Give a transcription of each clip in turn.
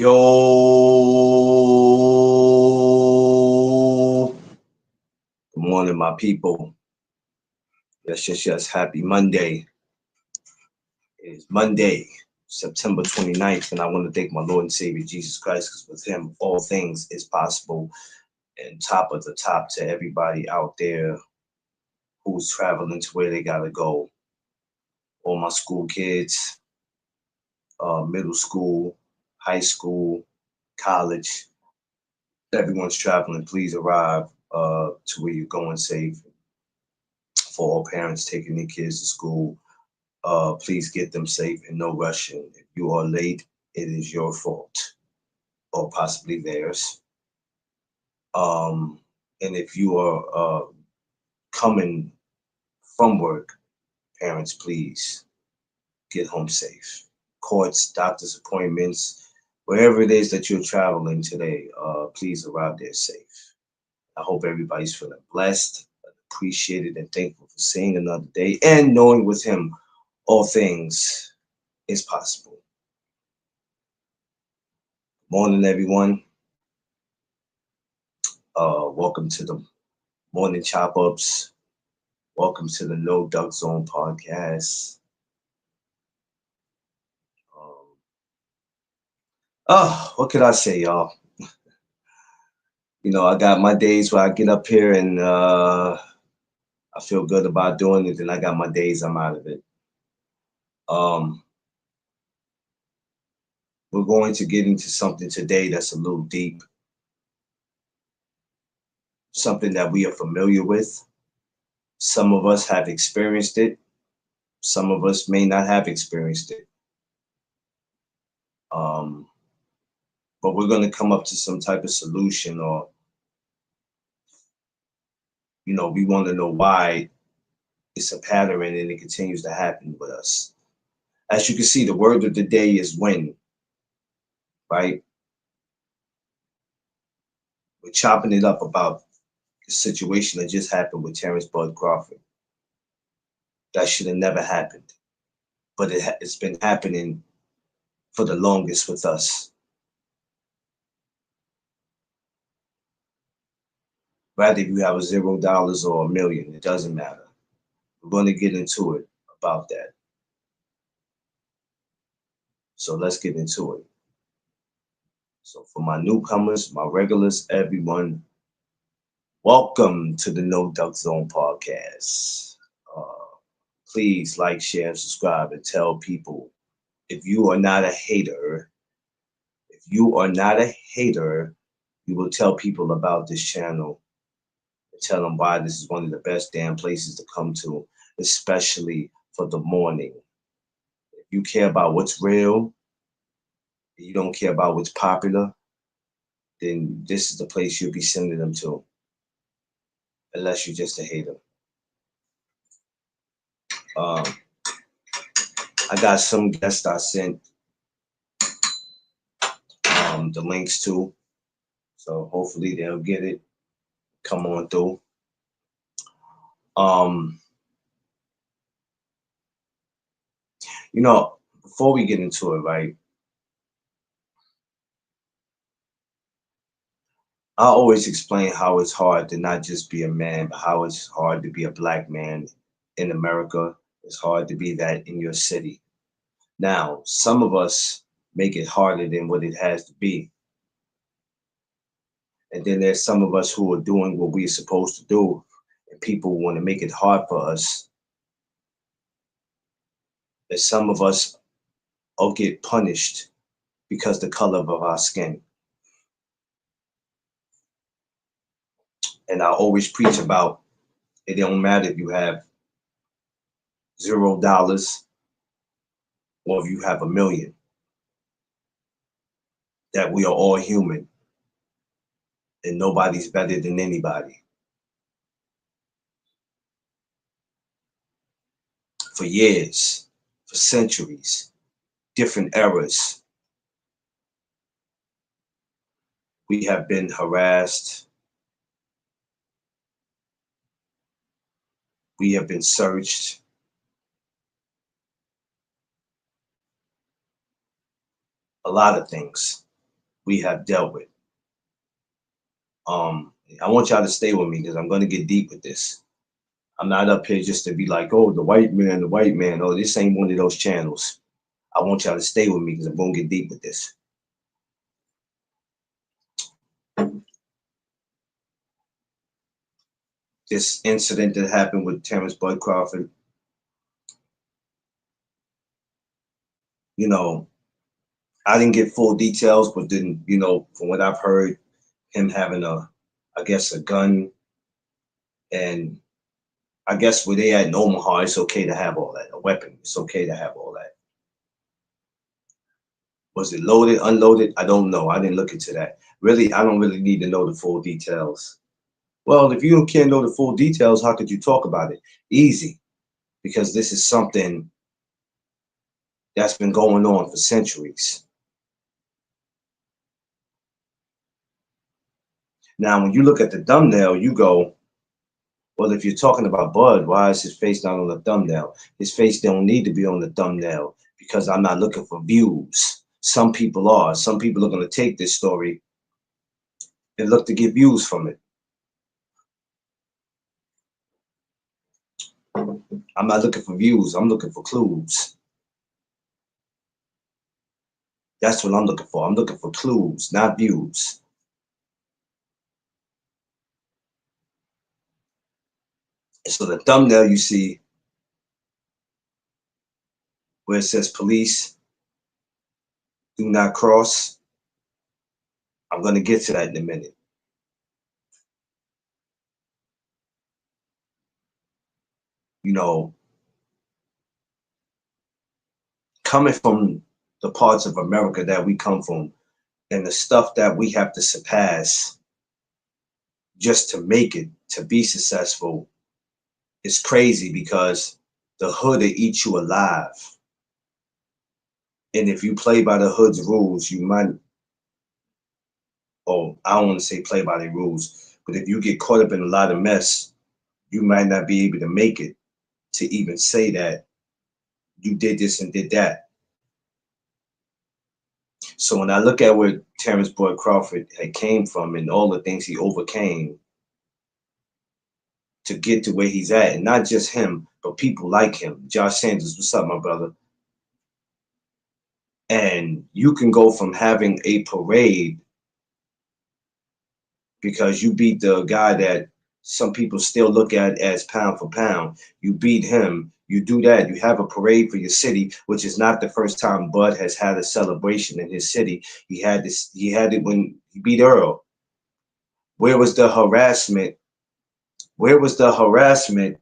Yo, good morning, my people. Yes, yes, yes. Happy Monday. It is Monday, September 29th, and I want to thank my Lord and Savior Jesus Christ because with Him, all things is possible. And top of the top to everybody out there who's traveling to where they got to go. All my school kids, middle school, high school, college, everyone's traveling. Please arrive to where you're going safe. For all parents taking their kids to school, please get them safe and no rushing. If you are late, it is your fault or possibly theirs. And if you are coming from work, parents, please get home safe. Courts, doctor's appointments, wherever it is that you're traveling today, please arrive there safe. I hope everybody's feeling blessed, appreciated, and thankful for seeing another day and knowing with Him all things is possible. Morning, everyone. Welcome to the morning chop ups. Welcome to the No Duck Zone podcast. Um, what could I say, y'all? I got my days where I get up here and I feel good about doing it, and I got my days I'm out of it. Um, we're going to get into something today that's a little deep, something that we are familiar with. Some of us have experienced it. Some of us may not have experienced it. Um, but we're going to come up to some type of solution, or we want to know why it's a pattern and it continues to happen with us. As you can see, the word of the day is win, right? We're chopping it up about the situation that just happened with Terrence Bud Crawford. That should have never happened, but it's been happening for the longest with us. Rather if you have $0 or $1 million, it doesn't matter. We're going to get into it about that. So let's get into it. So for my newcomers, my regulars, everyone, welcome to the No Duck Zone podcast. Uh, please like, share, and subscribe, and tell people if you are not a hater, you will tell people about this channel and tell them why this is one of the best damn places to come to, especially for the morning. If you care about what's real, you don't care about what's popular, then this is the place you'll be sending them to, unless you're just a hater. Um, I got some guests I sent the links to, so hopefully they'll get it, come on through. Um, Before we get into it, right? I always explain how it's hard to not just be a man, but how it's hard to be a black man in America. It's hard to be that in your city. Now, some of us make it harder than what it has to be. And then there's some of us who are doing what we're supposed to do, and people want to make it hard for us. And some of us will get punished because the color of our skin. And I always preach about it don't matter if you have $0 or if you have 1 million, that we are all human and nobody's better than anybody. For years, for centuries, different eras, we have been harassed, we have been searched, a lot of things. we have dealt with. I want y'all to stay with me because I'm going to get deep with this. I'm not up here just to be like, oh, the white man, the white man. Oh, this ain't one of those channels. I want y'all to stay with me because I'm going to get deep with this. This incident that happened with Terrence Bud Crawford, you know, I didn't get full details, but then, you know, from what I've heard, him having I guess a gun, and I guess where they at in Omaha, it's okay to have all that, a weapon. It's okay to have all that. Was it loaded, unloaded? I don't know. I didn't look into that. Really, I don't really need to know the full details. Well, if you can't know the full details, how could you talk about it? Easy, because this is something that's been going on for centuries. Now, when you look at the thumbnail, you go, well, if you're talking about Bud, why is his face not on the thumbnail? His face don't need to be on the thumbnail because I'm not looking for views. Some people are. Some people are going to take this story and look to get views from it. I'm not looking for views. I'm looking for clues. That's what I'm looking for. I'm looking for clues, not views. So the thumbnail you see where it says police do not cross, I'm going to get to that in a minute. You know, coming from the parts of America that we come from and the stuff that we have to surpass just to make it, to be successful, is crazy because the hood will eat you alive. And if you play by the hood's rules, you might, oh, I don't want to say play by the rules, but if you get caught up in a lot of mess, you might not be able to make it to even say that you did this and did that. So when I look at where Terrence Bud Crawford had came from and all the things he overcame to get to where he's at, and not just him, but people like him. Josh Sanders, what's up, my brother? And you can go from having a parade because you beat the guy that some people still look at as pound for pound. You beat him. You do that. You have a parade for your city, which is not the first time Bud has had a celebration in his city. He had this. He had it when he beat Earl. Where was the harassment? Where was the harassment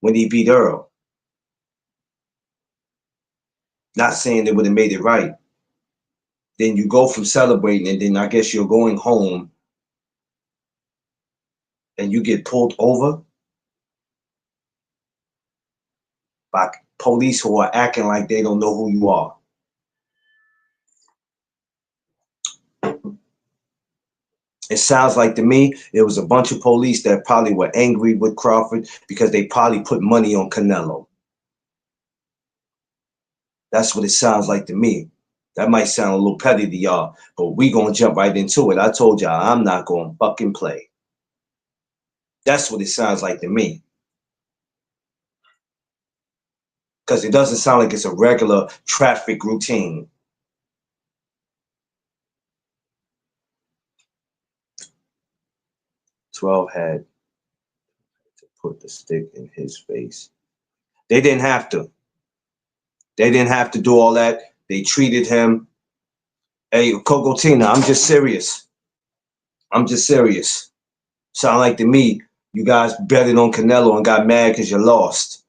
when he beat Earl? Not saying they would have made it right. Then you go from celebrating, and then I guess you're going home, and you get pulled over by police who are acting like they don't know who you are. It sounds like to me, it was a bunch of police that probably were angry with Crawford because they probably put money on Canelo. That's what it sounds like to me. That might sound a little petty to y'all, but we gonna jump right into it. I told y'all I'm not gonna fucking play. That's what it sounds like to me. Because it doesn't sound like it's a regular traffic routine. "12 had to put the stick in his face." They didn't have to. They didn't have to do all that. They treated him. Hey, Coco Tina, I'm just serious. I'm just serious. Sound like to me, you guys betted on Canelo and got mad because you lost.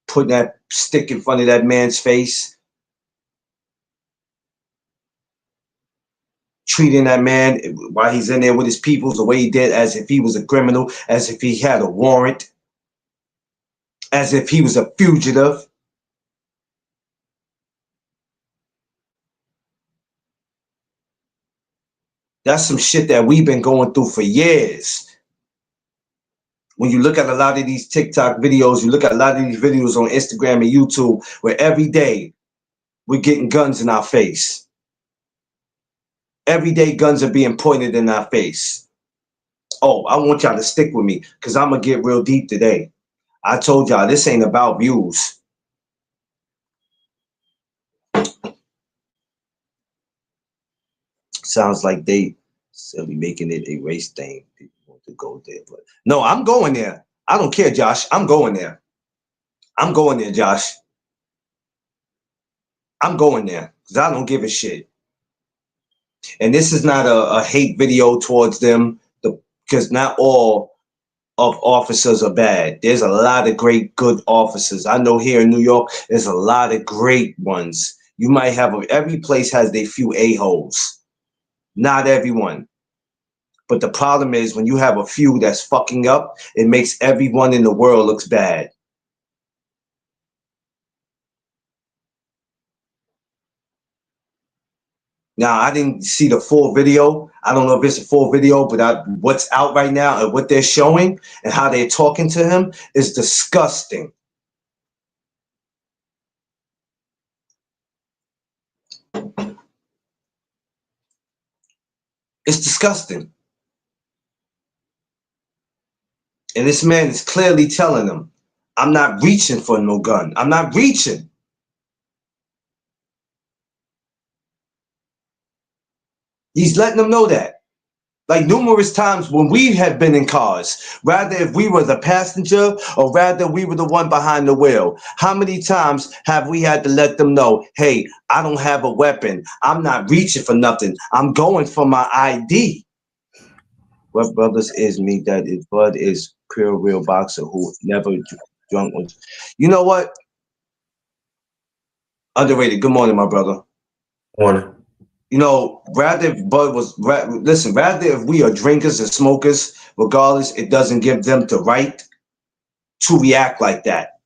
Putting that stick in front of that man's face. Treating that man while he's in there with his peoples the way he did, as if he was a criminal, as if he had a warrant, as if he was a fugitive. That's some shit that we've been going through for years. When you look at a lot of these TikTok videos, you look at a lot of these videos on Instagram and YouTube, where every day we're getting guns in our face. Every day guns are being pointed in our face. Oh, I want y'all to stick with me because I'm going to get real deep today. I told y'all this ain't about views. Sounds like they still be making it a race thing. People want to go there, but no, I'm going there. I don't care, Josh. I'm going there. I'm going there, Josh. I'm going there because I don't give a shit. And this is not a hate video towards them, because not all of officers are bad. There's a lot of great, good officers. I know here in New York, there's a lot of great ones. You might have, every place has their few a-holes. Not everyone. But the problem is when you have a few that's fucking up, it makes everyone in the world looks bad. Now, I didn't see the full video. I don't know if it's a full video, but what's out right now and what they're showing and how they're talking to him is disgusting. It's disgusting. And this man is clearly telling them, I'm not reaching for no gun. I'm not reaching. He's letting them know that. Like numerous times when we have been in cars, rather if we were the passenger or rather we were the one behind the wheel, how many times have we had to let them know, hey, I don't have a weapon. I'm not reaching for nothing. I'm going for my ID. What brothers is me that is Bud is pure real boxer who never drunk. You know what? Underrated. Good morning, my brother. Morning. You know, rather if Bud was, listen, rather if we are drinkers and smokers, regardless, it doesn't give them the right to react like that.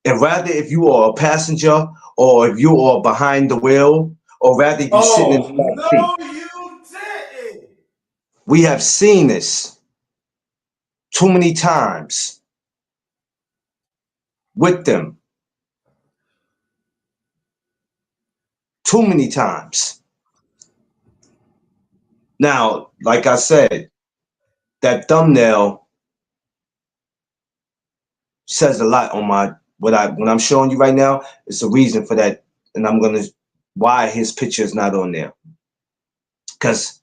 And rather if you are a passenger or if you are behind the wheel or rather you sitting in the back seat. No, you didn't. We have seen this too many times with them. Too many times. Now, like I said, that thumbnail says a lot on my when I'm showing you right now. It's a reason for that, and I'm gonna why his picture is not on there. Cause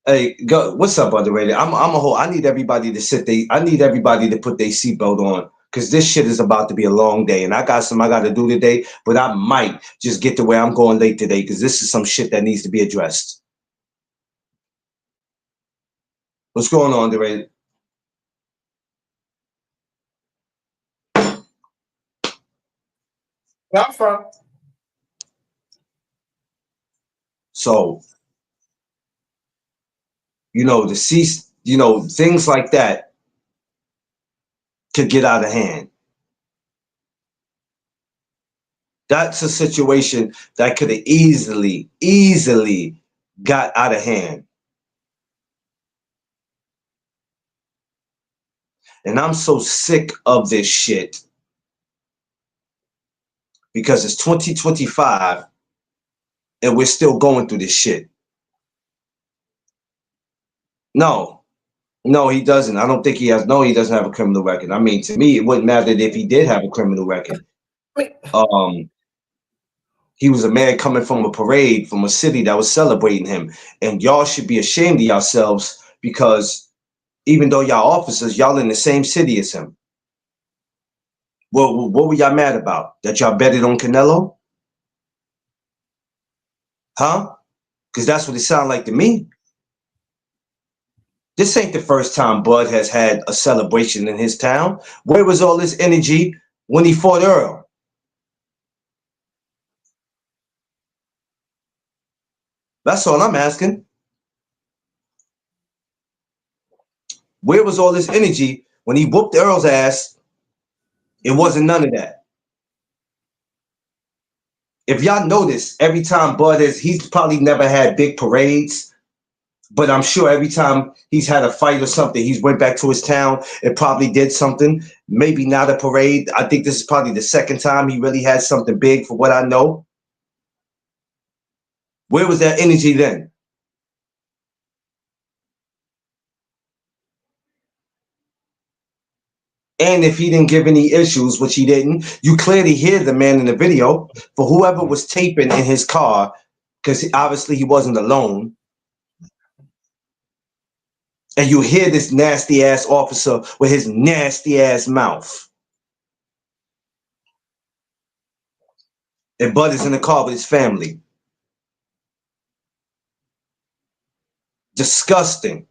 hey, go, what's up, underrated? I'm a whole. I need everybody to I need everybody to put their seatbelt on. Cause this shit is about to be a long day, and I got some I got to do today. But I might just get to where I'm going late today, cause this is some shit that needs to be addressed. What's going on, underrated? I'm fine. So, you know, things like that could get out of hand. That's a situation that could have easily got out of hand. And I'm so sick of this shit because it's 2025 and we're still going through this shit. No, he doesn't. I don't think he has. No, he doesn't have a criminal record. I mean, to me, it wouldn't matter if he did have a criminal record. He was a man coming from a parade from a city that was celebrating him. And y'all should be ashamed of yourselves because even though y'all officers, y'all in the same city as him. Well, what were y'all mad about? That y'all betted on Canelo? Huh? Because that's what it sounded like to me. This ain't the first time Bud has had a celebration in his town. Where was all this energy when he fought Earl? That's all I'm asking. Where was all this energy when he whooped Earl's ass? It wasn't none of that. If y'all notice, every time Bud he's probably never had big parades. But I'm sure every time he's had a fight or something, he's went back to his town and probably did something. Maybe not a parade. I think this is probably the second time he really had something big, for what I know. Where was that energy then? And if he didn't give any issues, which he didn't, you clearly hear the man in the video. For whoever was taping in his car, because obviously he wasn't alone, and you hear this nasty ass officer with his nasty ass mouth. And Bud is in the car with his family. Disgusting.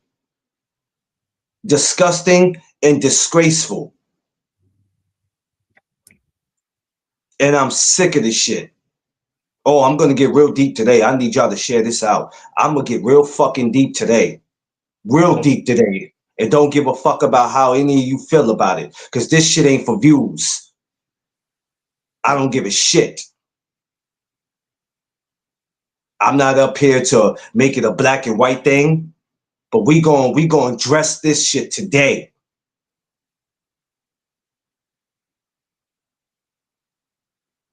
Disgusting and disgraceful. And I'm sick of this shit. Oh, I'm going to get real deep today. I need y'all to share this out. I'm going to get real fucking deep today. Real deep today. And don't give a fuck about how any of you feel about it. Because this shit ain't for views. I don't give a shit. I'm not up here to make it a black and white thing. But we going to address this shit today.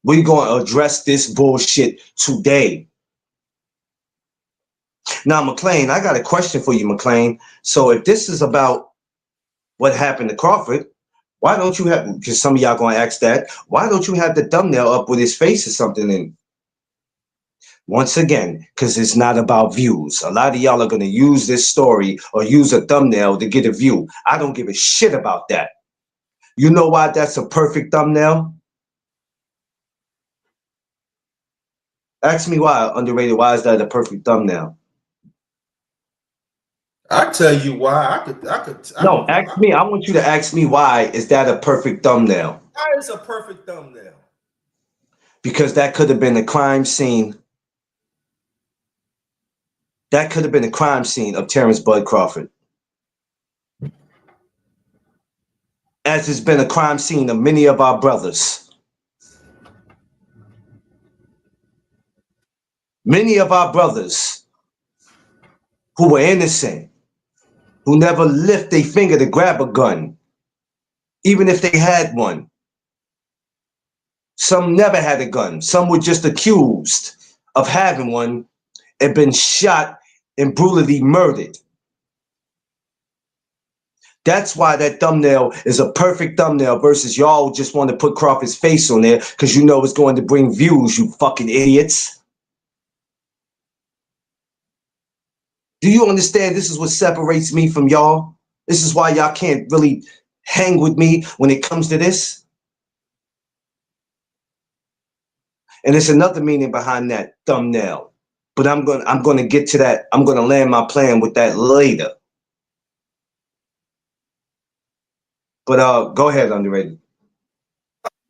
We're going to address this bullshit today. Now, McLean, I got a question for you, McLean. So if this is about what happened to Crawford, why don't you have, because some of y'all going to ask that, why don't you have the thumbnail up with his face or something in? Once again, because it's not about views. A lot of y'all are going to use this story or use a thumbnail to get a view. I don't give a shit about that. You know why that's a perfect thumbnail? Ask me why, Underrated. Why is that a perfect thumbnail? I tell you why. No, ask me. I want you to ask me why is that a perfect thumbnail? Why is a perfect thumbnail? Because that could have been a crime scene. That could have been a crime scene of Terrence Bud Crawford. As it's been a crime scene of many of our brothers. Many of our brothers who were innocent, who never lift a finger to grab a gun, even if they had one. Some never had a gun. Some were just accused of having one and been shot and brutally murdered. That's why that thumbnail is a perfect thumbnail versus y'all just want to put Crawford's face on there because you know it's going to bring views, you fucking idiots. Do you understand this is what separates me from y'all? This is why y'all can't really hang with me when it comes to this. And there's another meaning behind that thumbnail. But I'm gonna get to that. I'm gonna land my plan with that later. But go ahead, Underrated.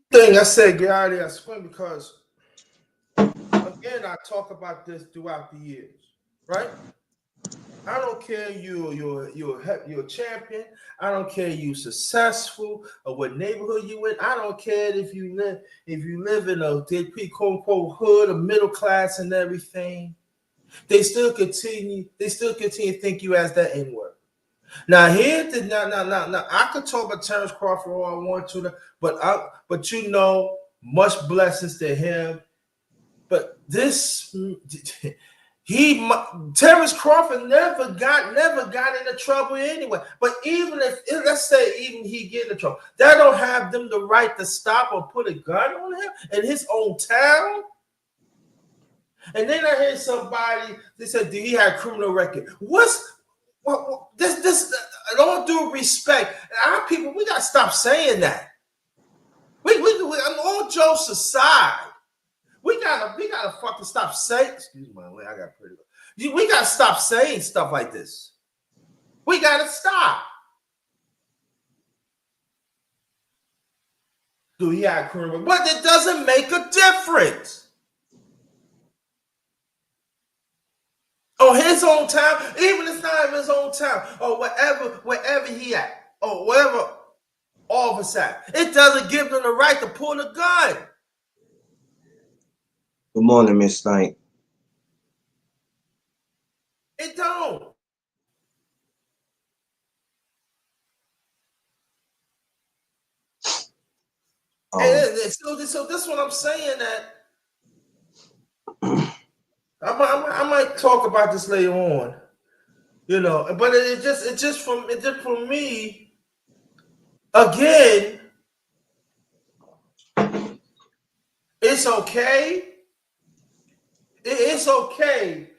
Thing I said, get out of there, I swim because again I talk about this throughout the years, right? I don't care you're a champion. I don't care you successful or what neighborhood you in. I don't care if you live in a quote unquote hood or middle class and everything. They still continue to think you as that N-word. Now now I could talk about Terrence Crawford all I want to, but you know, much blessings to him. But this Terrence Crawford never got into trouble anyway. But even if let's say even he get into trouble, that don't have them the right to stop or put a gun on him in his own town. And then I heard somebody they said, "Did he have a criminal record?" This all due respect, our people, we gotta stop saying that. I'm all jokes aside. We gotta fucking stop saying. Excuse my way, I got pretty. We gotta stop saying stuff like this. We gotta stop. Do he have criminal? But it doesn't make a difference. On his own time, even if it's not in his own town, or wherever he at, or wherever office at, it doesn't give them the right to pull a gun. Good morning, Miss Knight. It don't. So this is what I'm saying, that I might talk about this later on, but it just for me again. It's okay. It's okay.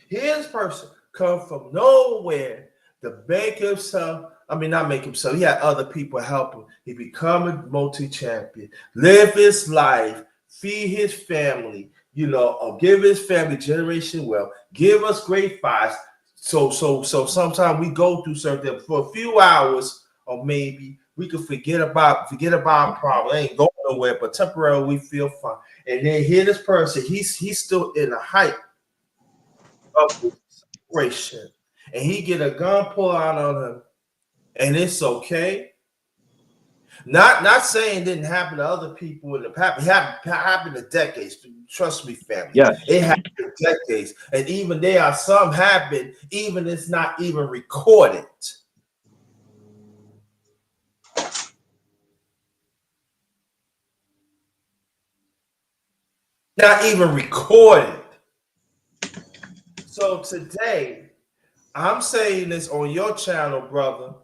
His person come from nowhere to make himself. I mean, not make himself. He had other people help him. He become a multi-champion, live his life, feed his family, or give his family generation wealth, give us great fights. So sometimes we go through something for a few hours, or maybe we can forget about our problem. It ain't going nowhere, but temporarily we feel fine. And then here this person, he's still in the height of the situation, and he get a gun pulled out on him, and it's okay. Not saying it didn't happen to other people in the past. It happened to decades. Trust me, family. Yeah, it happened to decades, and even there are some happen, even it's not even recorded. Not even recorded. So today, I'm saying this on your channel, brother.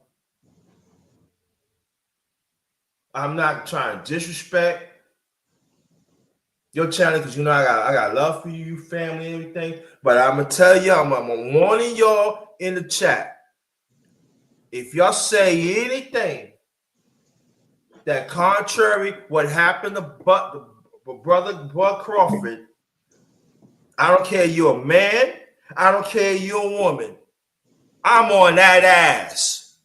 I'm not trying to disrespect your channel, because I got love for you, family, and everything. But I'm gonna tell you, I'm warning y'all in the chat. If y'all say anything that contrary what happened to brother Bud Crawford, I don't care you're a man, I don't care you're a woman, I'm on that ass.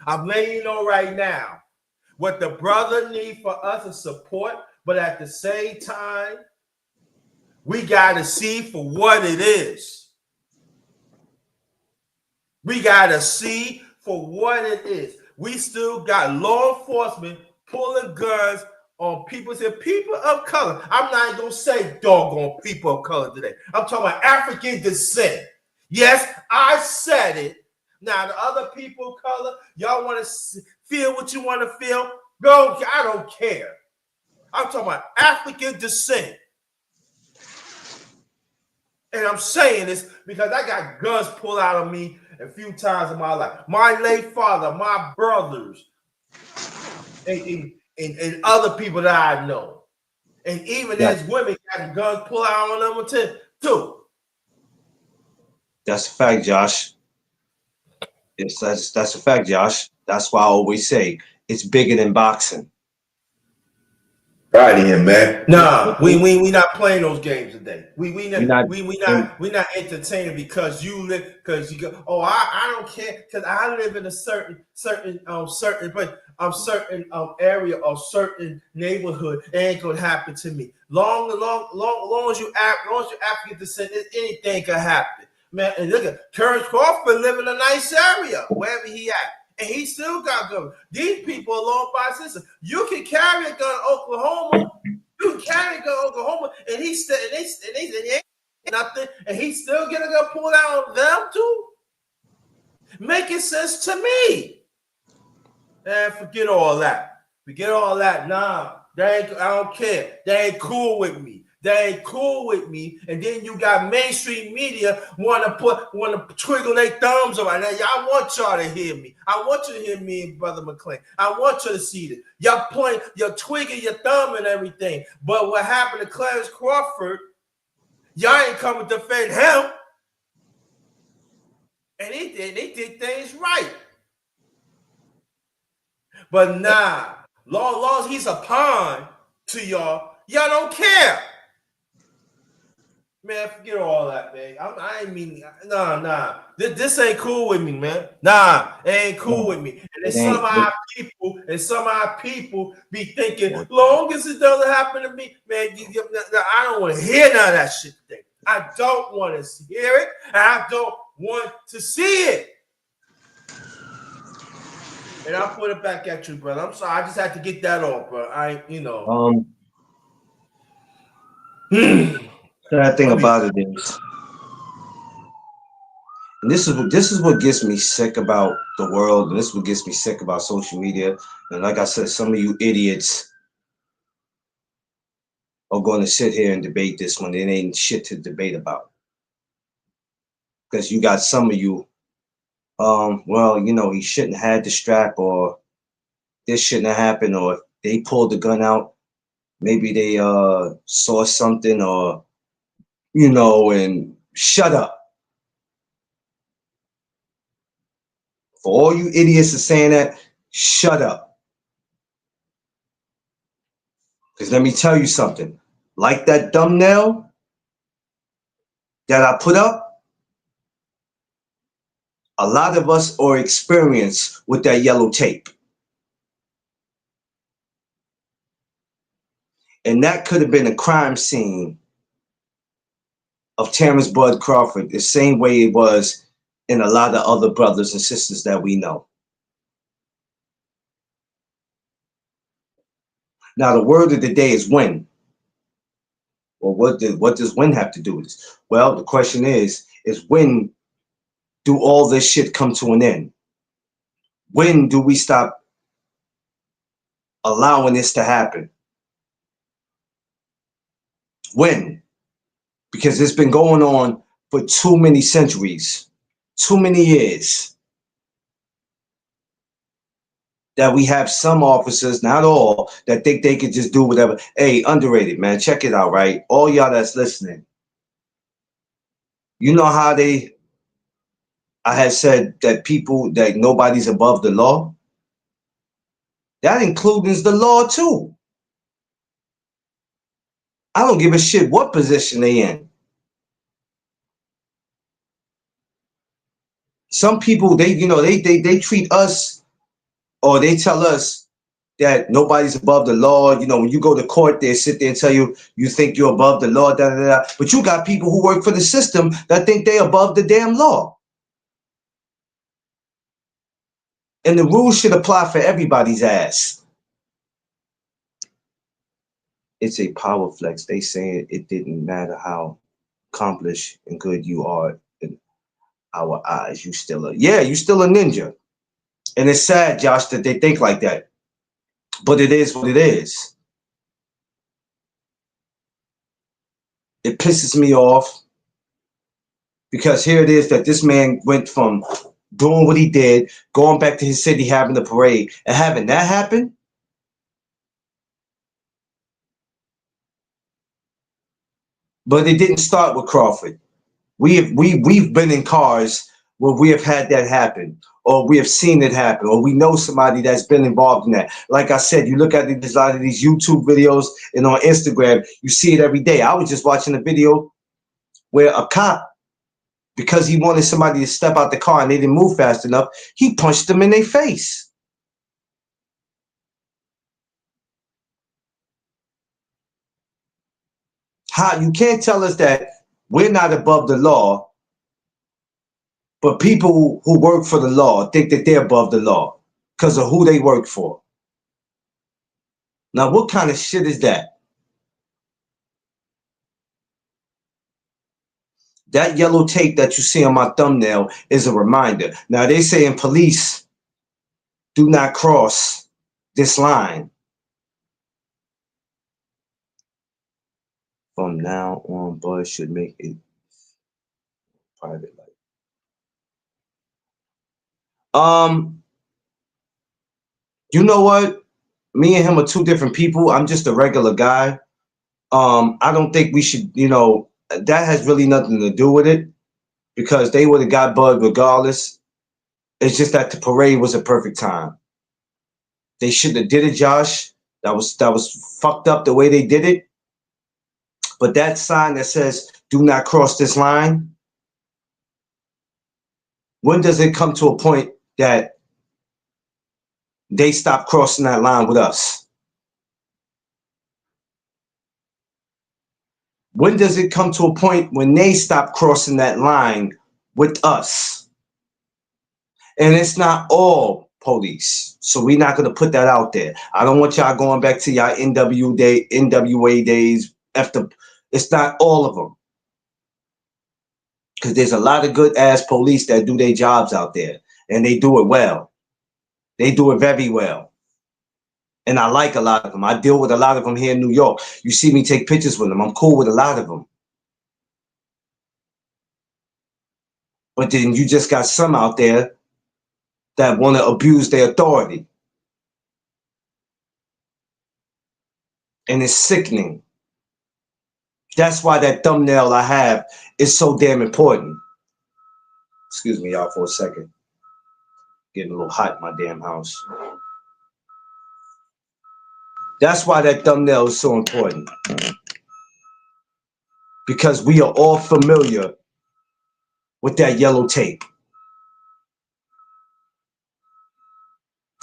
I'm letting you know right now what the brother need for us is support, but at the same time, we got to see for what it is. We got to see for what it is. We still got law enforcement pulling guns on people of color. I'm not going to say doggone people of color today. I'm talking about African descent. Yes, I said it. Now, the other people of color, y'all want to feel what you want to feel? Go, I don't care. I'm talking about African descent. And I'm saying this because I got guns pulled out of me a few times in my life. My late father, my brothers, and other people that I know. And even as women got guns pulled out on them too. That's a fact, Josh. That's a fact, Josh. That's why I always say it's bigger than boxing. Right in, man. Nah, we not playing those games today. We not entertaining because you live, because you go. Oh, I don't care because I live in a certain place, certain area or certain neighborhood. It ain't gonna happen to me. Long as you African descent, anything can happen, man. And look at Terrence Crawford live in a nice area wherever he at. And he still got guns. These people are law abiding citizens. You can carry a gun in Oklahoma. You can carry a gun in Oklahoma, and he still and they ain't nothing, and he still get a gun pulled out on them too. Making sense to me. And forget all that. Nah, I don't care. They ain't cool with me. And then you got mainstream media want to twiddle their thumbs around. Now, I want y'all to hear me. I want you to hear me, Brother McClain. I want you to see this. You're twigging your thumb and everything. But what happened to Clarence Crawford, y'all ain't coming to defend him. And they did things right. But nah, long as he's a pawn to y'all don't care. Man, forget all that, man. I ain't mean, nah. This ain't cool with me, man. Nah, it ain't cool with me. And then some of our people be thinking, long as it doesn't happen to me, man, I don't want to hear none of that shit today. I don't want to hear it. I don't want to see it. And I'll put it back at you, brother. I'm sorry. I just had to get that off, bro. The thing about it is, and this is what gets me sick about the world, and this is what gets me sick about social media. And like I said, some of you idiots are going to sit here and debate this when it ain't shit to debate about. Because you got some of you, well, you know, he shouldn't have had the strap, or this shouldn't have happened, or they pulled the gun out. Maybe they saw something, or, you know, and shut up. For all you idiots are saying that, shut up. Because let me tell you something. Like that thumbnail that I put up, a lot of us are experienced with that yellow tape. And that could have been a crime scene of Terrence Bud Crawford, the same way it was in a lot of other brothers and sisters that we know. Now, the word of the day is when. Well, what does when have to do with this? Well, the question is when do all this shit come to an end? When do we stop allowing this to happen? When? Because it's been going on for too many centuries, too many years, that we have some officers, not all, that think they could just do whatever. Hey, underrated, man. Check it out, right? All y'all that's listening. You know how I had said that people, that nobody's above the law? That includes the law too. I don't give a shit what position they in. Some people, they treat us, or they tell us that nobody's above the law. You know, when you go to court, they sit there and tell you, you think you're above the law, da, da, da. But you got people who work for the system that think they're above the damn law. And the rules should apply for everybody's ass. It's a power flex. They saying it didn't matter how accomplished and good you are in our eyes. You still a ninja. And it's sad, Josh, that they think like that. But it is what it is. It pisses me off, because here it is that this man went from doing what he did, going back to his city, having the parade, and having that happen. But it didn't start with Crawford. We've been in cars where we have had that happen, or we have seen it happen, or we know somebody that's been involved in that. Like I said, you look at a lot of these YouTube videos and on Instagram, you see it every day. I was just watching a video where a cop, because he wanted somebody to step out the car and they didn't move fast enough, he punched them in their face. How you can't tell us that we're not above the law, but people who work for the law think that they're above the law because of who they work for. Now, what kind of shit is that? That yellow tape that you see on my thumbnail is a reminder. Now, they say in police, do not cross this line. From now on, Bud should make it private life. You know what? Me and him are two different people. I'm just a regular guy. I don't think we should, that has really nothing to do with it, because they would have got Bud regardless. It's just that the parade was a perfect time. They shouldn't have did it, Josh. That was fucked up the way they did it. But that sign that says, do not cross this line, when does it come to a point that they stop crossing that line with us? When does it come to a point when they stop crossing that line with us? And it's not all police, so we're not going to put that out there. I don't want y'all going back to y'all NWA days. It's not all of them, because there's a lot of good ass police that do their jobs out there, and they do it well. They do it very well. And I like a lot of them. I deal with a lot of them here in New York. You see me take pictures with them. I'm cool with a lot of them. But then you just got some out there that want to abuse their authority. And it's sickening. That's why that thumbnail I have is so damn important. Excuse me, y'all, for a second. Getting a little hot in my damn house. That's why that thumbnail is so important. Because we are all familiar with that yellow tape.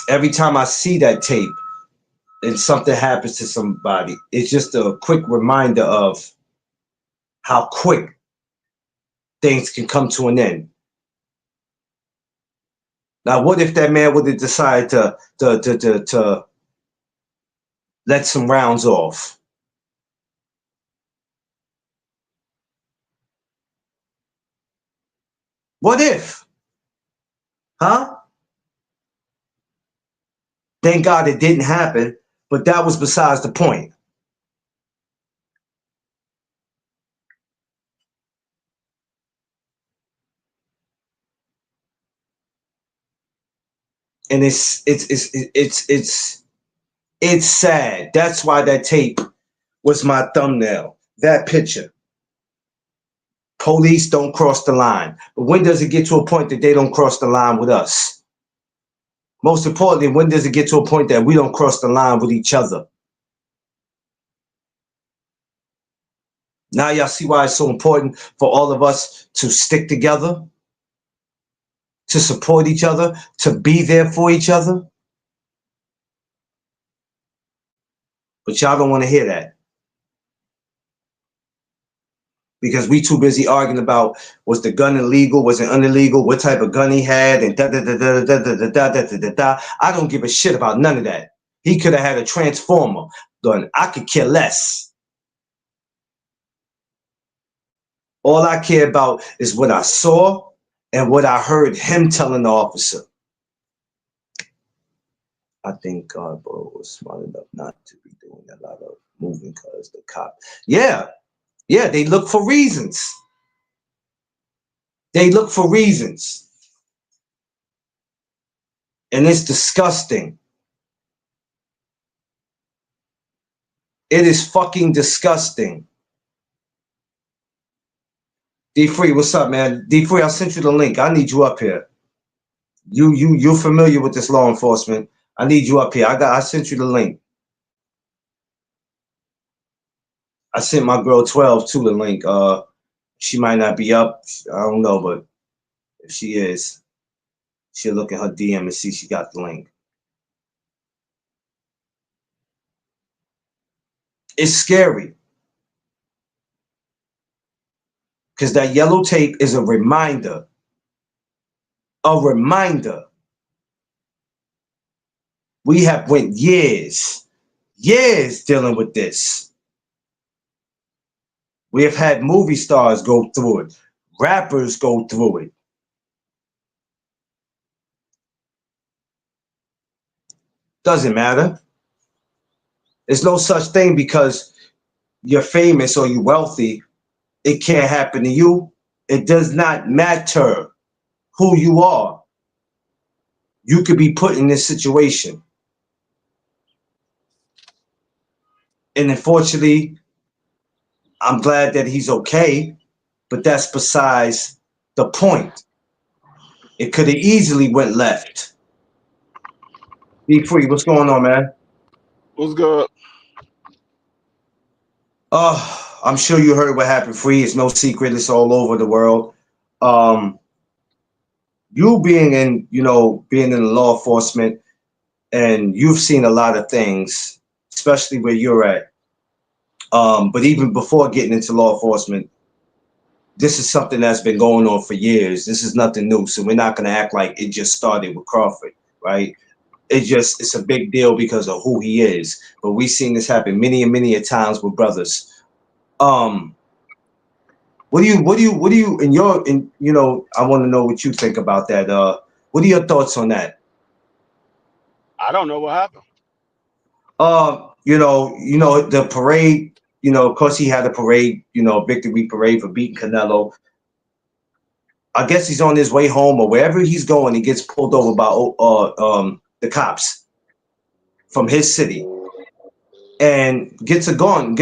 Every time I see that tape and something happens to somebody, it's just a quick reminder of how quick things can come to an end. Now, what if that man would have decided to let some rounds off? What if? Huh? Thank God it didn't happen, but that was besides the point. And it's sad. That's why that tape was my thumbnail. That picture. Police don't cross the line. But when does it get to a point that they don't cross the line with us? Most importantly, when does it get to a point that we don't cross the line with each other? Now y'all see why it's so important for all of us to stick together, to support each other, to be there for each other. But y'all don't want to hear that. Because we too busy arguing about, was the gun illegal, was it illegal, what type of gun he had, and da da da da da da da da da da da. I don't give a shit about none of that. He could have had a transformer gun. I could care less. All I care about is what I saw and what I heard him telling the officer. I think Garbo was smart enough not to be doing a lot of moving because the cop. Yeah, they look for reasons. They look for reasons. And it's disgusting. It is fucking disgusting. D-Free, what's up, man? D-Free, I sent you the link. I need you up here. You're familiar with this law enforcement. I need you up here. I sent you the link. I sent my girl 12 to the link. She might not be up. I don't know, but if she is, she'll look at her DM and see she got the link. It's scary. Because that yellow tape is a reminder. A reminder. We have went years dealing with this. We have had movie stars go through it. Rappers go through it. Doesn't matter. There's no such thing because you're famous or you're wealthy. It can't happen to you. It does not matter who you are. You could be put in this situation. And unfortunately, I'm glad that he's okay, but that's besides the point. It could have easily went left. Be free. What's going on, man? What's good? I'm sure you heard what happened. Free. It's no secret. It's all over the world. You being in the law enforcement, and you've seen a lot of things, especially where you're at. But even before getting into law enforcement, this is something that's been going on for years. This is nothing new. So we're not going to act like it just started with Crawford, right? It's a big deal because of who he is. But we've seen this happen many and many a times with brothers. What do you I want to know what you think about that. What are your thoughts on that? I don't know what happened. The parade. Of course, he had a parade. Victory parade for beating Canelo. I guess he's on his way home or wherever he's going. He gets pulled over by the cops from his city, and gets a gun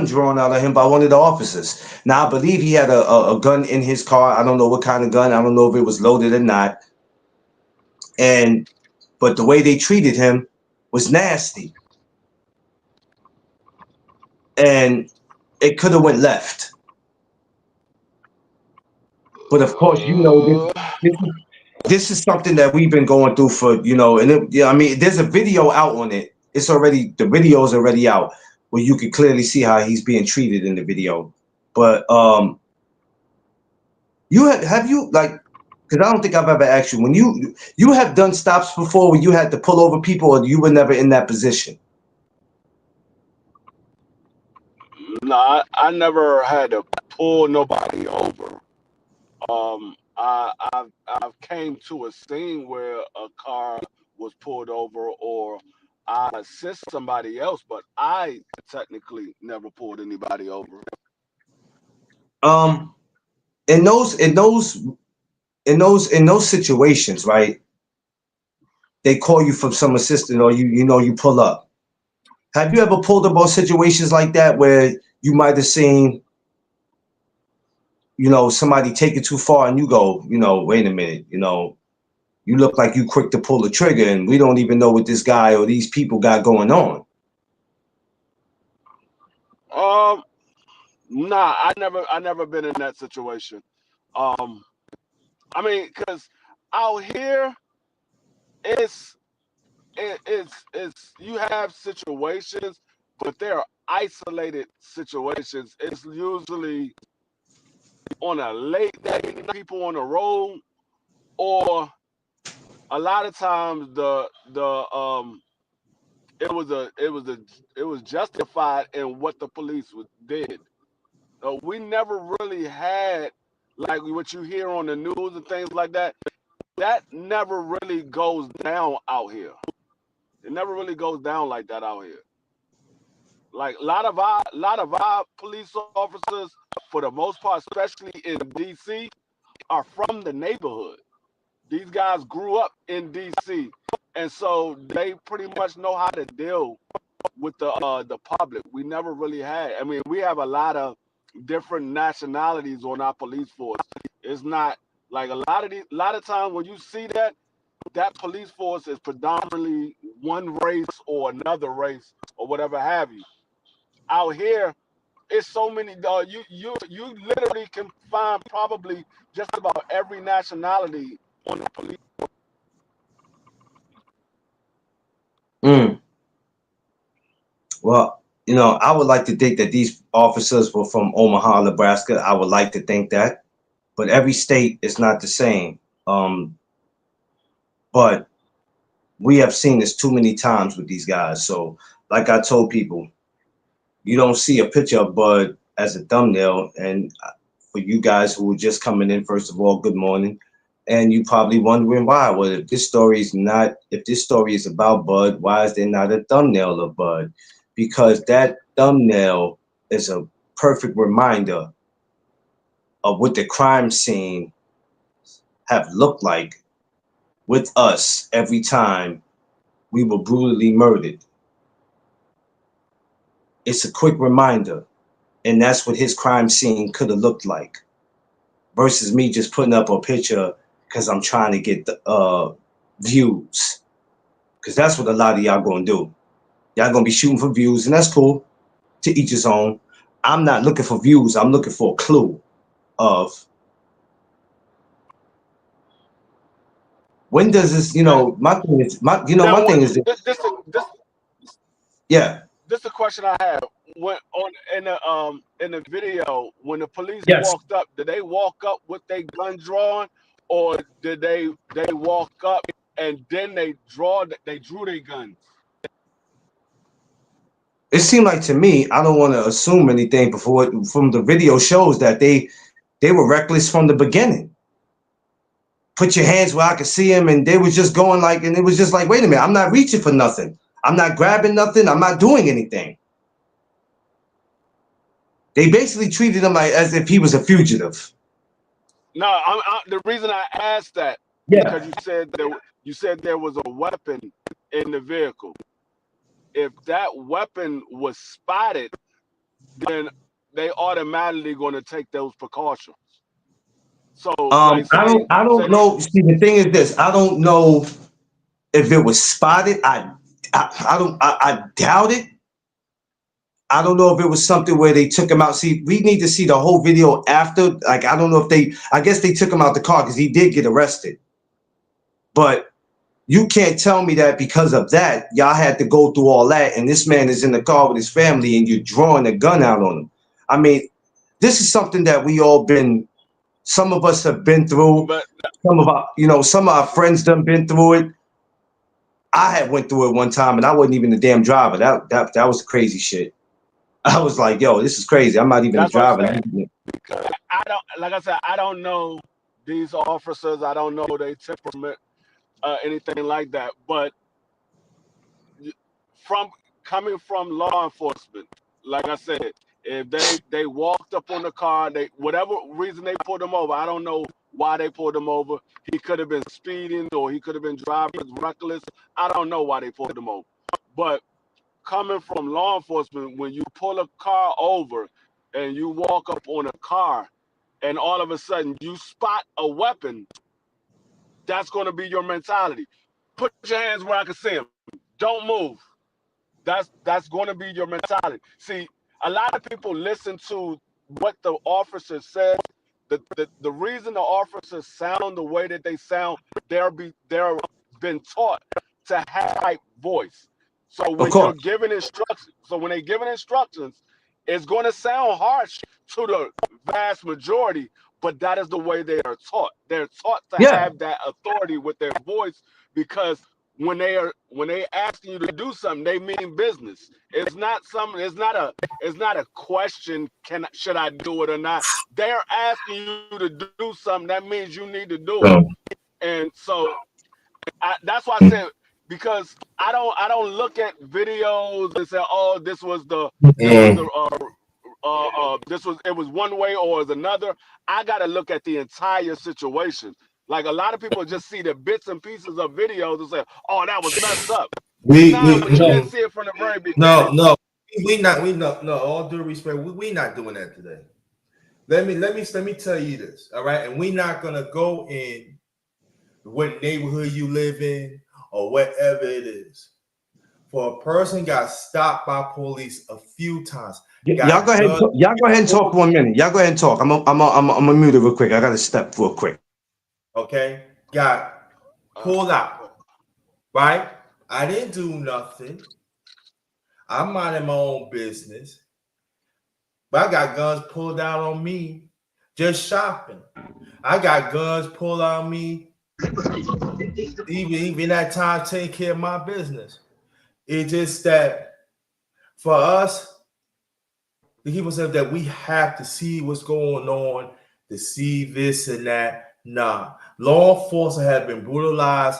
drawn out of him by one of the officers. Now, I believe he had a gun in his car. I don't know what kind of gun. I don't know if it was loaded or not. But the way they treated him was nasty. And it could have went left. But of course, this is something that we've been going through for, there's a video out on it. The video is already out where you can clearly see how he's being treated in the video. But because I don't think I've ever asked you, when you have done stops before where you had to pull over people, or you were never in that position? No, I never had to pull nobody over. I've came to a scene where a car was pulled over, or I assist somebody else, but I technically never pulled anybody over. In those situations, right? They call you for some assistance, or you pull up. Have you ever pulled up on situations like that where you might have seen, somebody take it too far, and you go, wait a minute, you look like you quick to pull the trigger, and we don't even know what this guy or these people got going on? Nah, I never been in that situation. I mean, because out here, it's you have situations, but they're isolated situations. It's usually on a late day, people on the road, or a lot of times it was justified in what the police did. We never really had, like what you hear on the news and things like that. That never really goes down out here. It never really goes down like that out here. Like a lot of our police officers, for the most part, especially in DC, are from the neighborhood. These guys grew up in DC, and so they pretty much know how to deal with the public. We never really had. I mean, we have a lot of different nationalities on our police force. It's not like a lot of times when you see that police force is predominantly one race or another race or whatever have you. Out here, it's so many. You literally can find probably just about every nationality on the police. Well, I would like to think that these officers were from Omaha, Nebraska. I would like to think that, but every state is not the same. But we have seen this too many times with these guys. So, like I told people, you don't see a picture of Bud as a thumbnail. And for you guys who are just coming in, first of all, good morning. And you probably wondering why. Well, if this story is about Bud, why is there not a thumbnail of Bud? Because that thumbnail is a perfect reminder of what the crime scene have looked like with us every time we were brutally murdered. It's a quick reminder, and that's what his crime scene could have looked like, versus me just putting up a picture because I'm trying to get the views, because that's what a lot of y'all gonna do. Y'all gonna be shooting for views, and that's cool. To each his own. I'm not looking for views. I'm looking for a clue of when does this. My thing is yeah. This is the question I have. When in the video, when the police Yes. walked up, did they walk up with their gun drawn, or did they walk up and then they drew their guns? It seemed like to me, I don't want to assume anything from the video shows that they were reckless from the beginning. Put your hands where I could see them, and they was just going like, and it was just like, wait a minute, I'm not reaching for nothing. I'm not grabbing nothing. I'm not doing anything. They basically treated him like as if he was a fugitive. No, the reason I asked that Yeah. because you said there was a weapon in the vehicle. If that weapon was spotted, then they automatically going to take those precautions. So, like, I don't know. See, the thing is this: I don't know if it was spotted. I doubt it. I don't know if it was something where they took him out. See, we need to see the whole video after. Like, I don't know if I guess they took him out the car because he did get arrested. But you can't tell me that because of that, y'all had to go through all that, and this man is in the car with his family, and you're drawing a gun out on him. I mean, this is something that we all been. Some of us have been through. but Some of our friends done been through it. I had went through it one time, and I wasn't even the damn driver. That was crazy shit. I was like, yo, this is crazy. I'm not even a that's what driver. I'm saying. I don't, like I said, I don't know these officers. I don't know their temperament, anything like that. But coming from law enforcement, like I said, if they walked up on the car, whatever reason they pulled him over, I don't know why they pulled him over. He could have been speeding or he could have been driving reckless. I don't know why they pulled him over. But coming from law enforcement, when you pull a car over and you walk up on a car and all of a sudden you spot a weapon, that's going to be your mentality. Put your hands where I can see them. Don't move. That's going to be your mentality. See, a lot of people listen to what the officer says. The reason the officers sound the way that they sound, they're been taught to have type voice. So Of when you're course. giving instructions, it's going to sound harsh to the vast majority, but that is the way they are taught. They're taught to Yeah. have that authority with their voice because when they asking you to do something, they mean business. It's not a question, should I do it or not? They're asking you to do something, that means you need to do it. And so that's why I said, because I don't look at videos and say, oh, it was one way or it was another. I got to look at the entire situation. Like a lot of people just see the bits and pieces of videos and say, oh, that was messed up. But you didn't see it from the very beginning. No. All due respect, we not doing that today. Let me tell you this, all right? And we not gonna go in what neighborhood you live in or whatever it is. For a person got stopped by police a few times. Y'all go ahead. Y'all go ahead and talk 1 minute. Y'all go ahead and talk. I'm gonna mute it real quick. I gotta step real quick. Okay, got pulled out. Right? I didn't do nothing. I'm minding my own business. But I got guns pulled out on me just shopping. I got guns pulled out on me even that time taking care of my business. It's just that for us, the people said that we have to see what's going on, to see this and that. Nah. Law enforcement have been brutalized.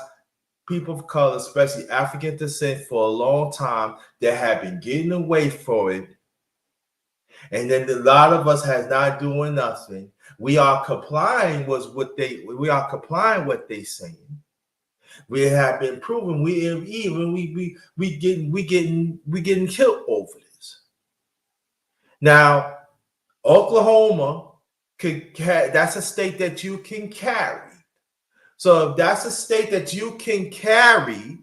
People of color, especially African descent, for a long time, that have been getting away for it. And then a lot of us has not doing nothing. We are complying with what they saying. We have been proven we getting killed over this. Now, Oklahoma that's a state that you can carry. So if that's a state that you can carry,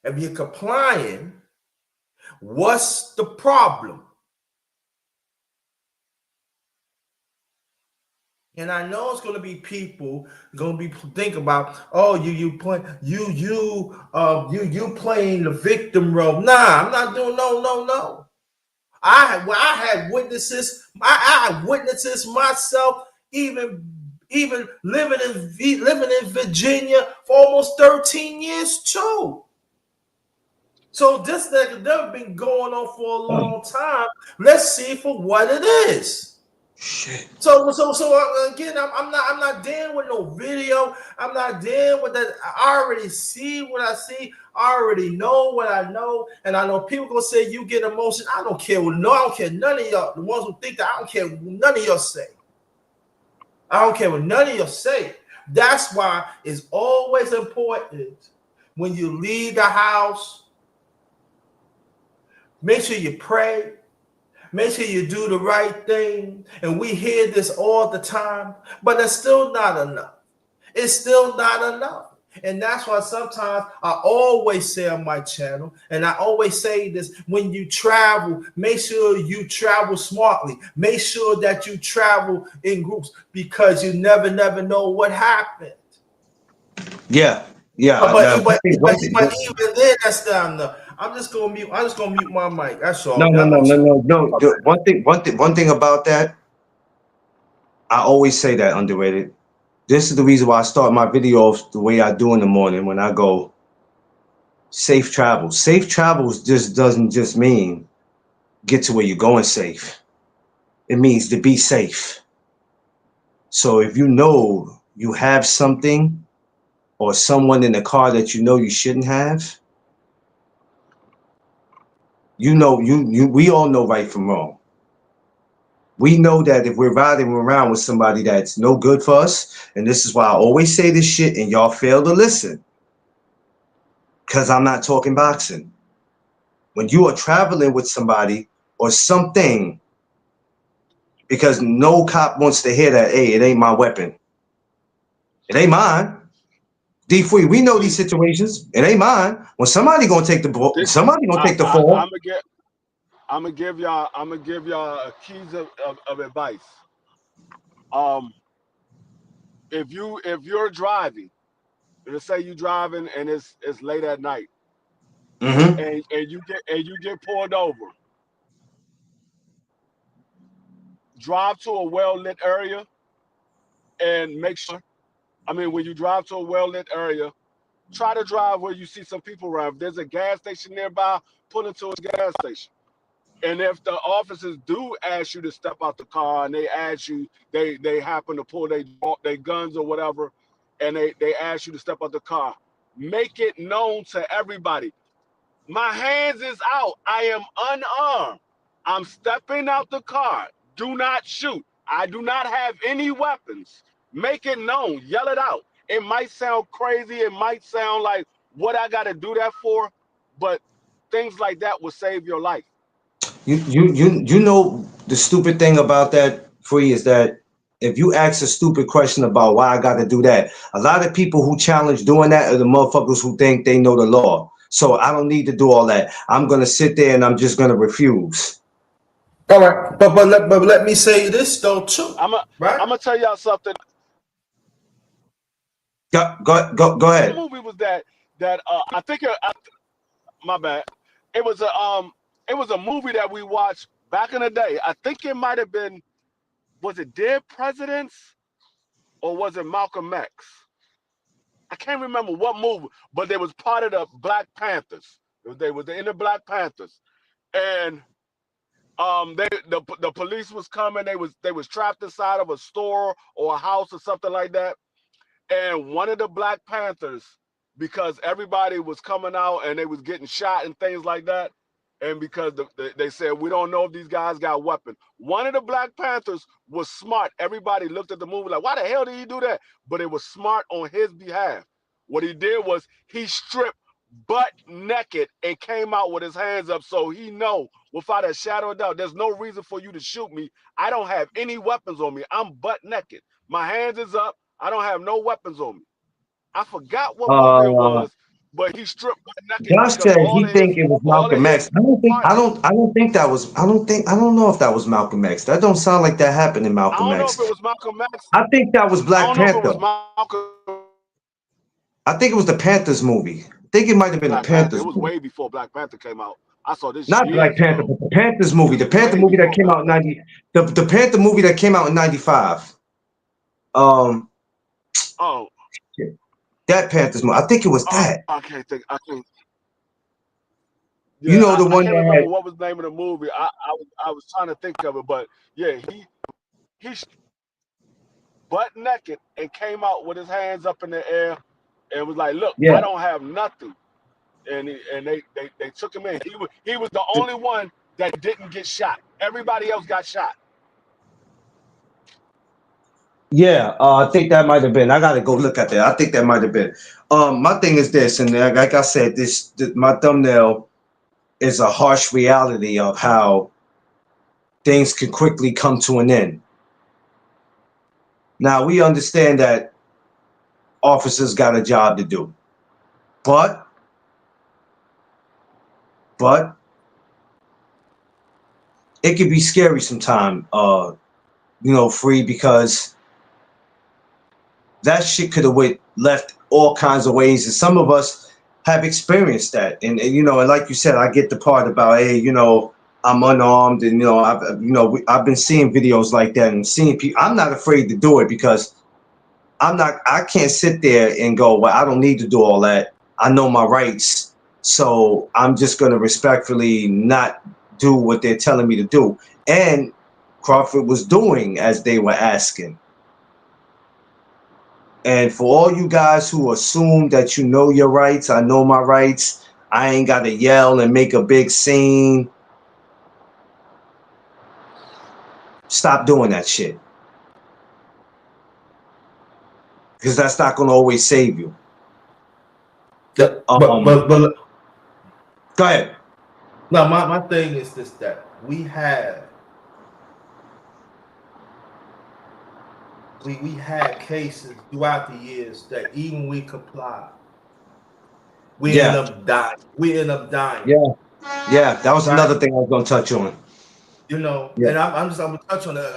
if you're complying, what's the problem? And I know it's going to be people going to be thinking about, oh, you playing the victim role. Nah, I'm not doing no. I had witnesses. I had witnesses myself. Even living in Virginia for almost 13 years too. So this thing been going on for a long time. Let's see for what it is. Shit. So again, I'm not dealing with no video. I'm not dealing with that. I already see what I see. I already know what I know, and I know people gonna say you get emotion. I don't care what. No, I don't care none of y'all. The ones who think that, I don't care what none of y'all say. I don't care what none of y'all say. That's why it's always important when you leave the house. Make sure you pray. Make sure you do the right thing. And we hear this all the time, but it's still not enough. It's still not enough. And that's why sometimes I always say on my channel, and I always say this, when you travel, make sure you travel smartly. Make sure that you travel in groups, because you never know what happened. Yeah. But One thing, even then, that's not enough. I'm just gonna mute my mic. That's all. no. One thing about that, I always say that, Underrated. This is the reason why I start my videos the way I do in the morning when I go safe travel. Safe travels just doesn't just mean get to where you're going safe. It means to be safe. So if you know you have something or someone in the car that you know you shouldn't have, we all know right from wrong. We know that if we're riding around with somebody that's no good for us, and this is why I always say this shit and y'all fail to listen, because I'm not talking boxing. When you are traveling with somebody or something, because no cop wants to hear that, hey, it ain't my weapon. It ain't mine. D3, we know these situations. It ain't mine. When somebody gonna take the ball, somebody gonna take the fall. I'm gonna give y'all a keys of advice. If you're driving, let's say you're driving and it's late at night, and you get pulled over, drive to a well-lit area and make sure. I mean, when you drive to a well-lit area, try to drive where you see some people around. If there's a gas station nearby, pull into a gas station. And if the officers do ask you to step out the car and they ask you, they happen to pull their guns or whatever, and they ask you to step out the car, make it known to everybody. My hands is out. I am unarmed. I'm stepping out the car. Do not shoot. I do not have any weapons. Make it known. Yell it out. It might sound crazy. It might sound like what I got to do that for, but things like that will save your life. You know the stupid thing about that, Free, is that if you ask a stupid question about why I got to do that, a lot of people who challenge doing that are the motherfuckers who think they know the law. So I don't need to do all that. I'm gonna sit there and I'm just gonna refuse. All right, but let me say this though too. I'm right? gonna tell y'all something. Go ahead. What movie was that? I think my bad. It was a movie that we watched back in the day. I think it might have been, was it Dead Presidents or was it Malcolm X? I can't remember what movie, but they was part of the Black Panthers. They was in the Black Panthers, and the police was coming. They was trapped inside of a store or a house or something like that. And one of the Black Panthers, because everybody was coming out and they was getting shot and things like that, and because they said, we don't know if these guys got weapons. One of the Black Panthers was smart. Everybody looked at the movie like, why the hell did he do that? But it was smart on his behalf. What he did was he stripped butt naked and came out with his hands up, so he know without a shadow of doubt, there's no reason for you to shoot me. I don't have any weapons on me. I'm butt naked. My hands is up. I don't have no weapons on me. I forgot what movie it was, but he stripped butt naked Josh because said he think it was Malcolm X. I don't think that was. I don't know if that was Malcolm X. That don't sound like that happened in I Malcolm don't know X. if it was Malcolm X. I think that was I Black don't know if it Panther. was Malcolm. I think it was the Panthers movie. I think it might have been the Black Panther. Panthers It was movie. way before Black Panther came out. I saw this Not Black years Panther, ago. but the Panthers movie. This The was Panther way movie that before came Black out in Panther. 90. The Panther movie that came out in 95. Oh, That Panthers movie. I think it was that. I can't think. I can't. You Yeah, know the I one can't remember that what was the name of the movie. I was trying to think of it, but yeah, He butt naked and came out with his hands up in the air and was like, "Look, Yeah. I don't have nothing." And they took him in. He was the only one that didn't get shot. Everybody else got shot. Yeah, I think that might have been. I gotta go look at that. I think that might have been. My thing is this, and like I said, this my thumbnail is a harsh reality of how things can quickly come to an end. Now we understand that officers got a job to do, but it can be scary sometimes. Free, because that shit could have left all kinds of ways, and some of us have experienced that. And like you said, I get the part about, hey, I'm unarmed, and I've been seeing videos like that and seeing people. I'm not afraid to do it because I can't sit there and go, well, I don't need to do all that. I know my rights, so I'm just going to respectfully not do what they're telling me to do. And Crawford was doing as they were asking. And for all you guys who assume that you know your rights, I know my rights, I ain't got to yell and make a big scene. Stop doing that shit. Because that's not going to always save you. But go ahead. No, my thing is this, that we had cases throughout the years that even we complied, we end up dying. Yeah, that was another thing I was going to touch on. And I'm gonna touch on that.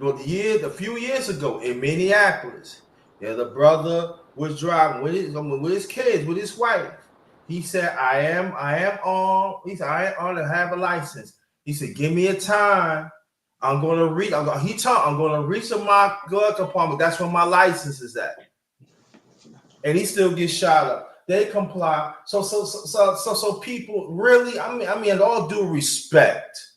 A few years ago in Minneapolis, the brother was driving with his kids, with his wife. He said, I am on. He said, I am on to have a license. He said, give me a time. I'm gonna reach. I'm gonna reach in my glove compartment. That's where my license is at. And he still gets shot up. They comply. So people really, I mean, in all due respect,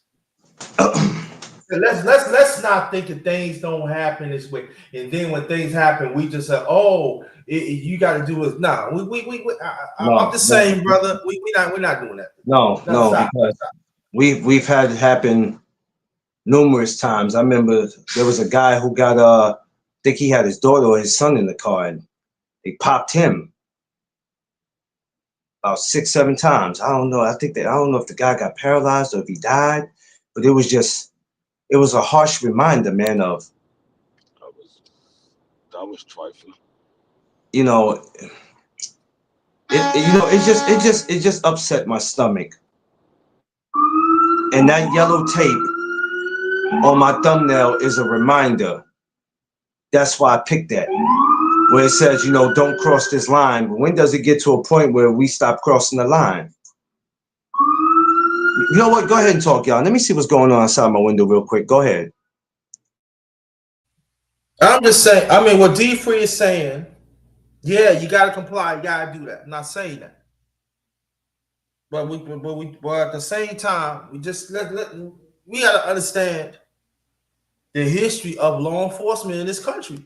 let's not think that things don't happen this way. And then when things happen, we just say, "Oh, you got to do it." Nah, I'm just saying, brother. We're not doing that. No, because we've had it happen numerous times. I remember there was a guy who got I think he had his daughter or his son in the car, and they popped him about 6-7 times. I don't know. I don't know if the guy got paralyzed or if he died, but it was a harsh reminder, man, of that was trifling. It just upset my stomach. And that yellow tape on my thumbnail is a reminder. That's why I picked that. Where it says, don't cross this line. But when does it get to a point where we stop crossing the line? You know what? Go ahead and talk, y'all. Let me see what's going on outside my window real quick. Go ahead. I'm just saying, I mean, what D Free is saying, yeah, you got to comply. You got to do that. I'm not saying that. But at the same time, we just we got to understand the history of law enforcement in this country.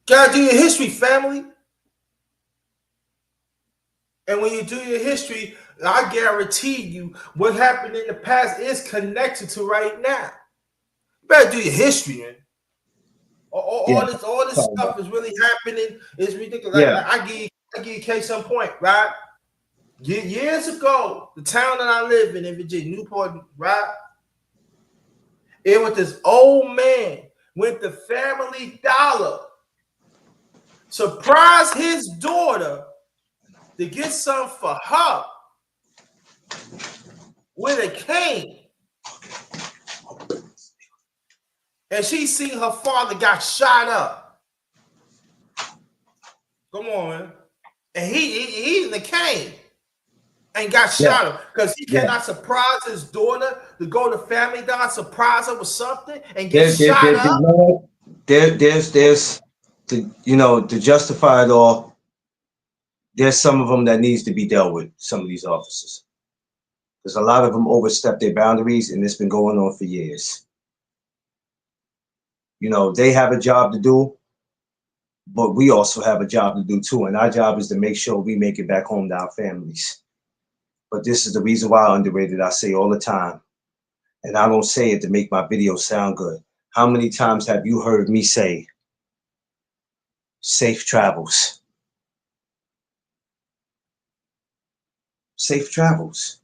Gotta do your history, family. And when you do your history, I guarantee you what happened in the past is connected to right now. You better do your history, man. All this stuff is really happening. It's ridiculous. Yeah. I give you a case in point, right? Years ago, the town that I live in Virginia, Newport, right? It was this old man went to Family Dollar, surprised his daughter to get something for her with a cane. And she seen her father got shot up. Come on, man. And he in the cane and got shot up because he cannot surprise his daughter to go to Family Dollar, surprise her with something and get shot up. There's to justify it all. There's some of them that needs to be dealt with. Some of these officers. because a lot of them overstep their boundaries, and it's been going on for years. You know, they have a job to do, but we also have a job to do too. And our job is to make sure we make it back home to our families. But this is the reason why Underrated, I say all the time, and I don't say it to make my video sound good. How many times have you heard me say, safe travels? Safe travels.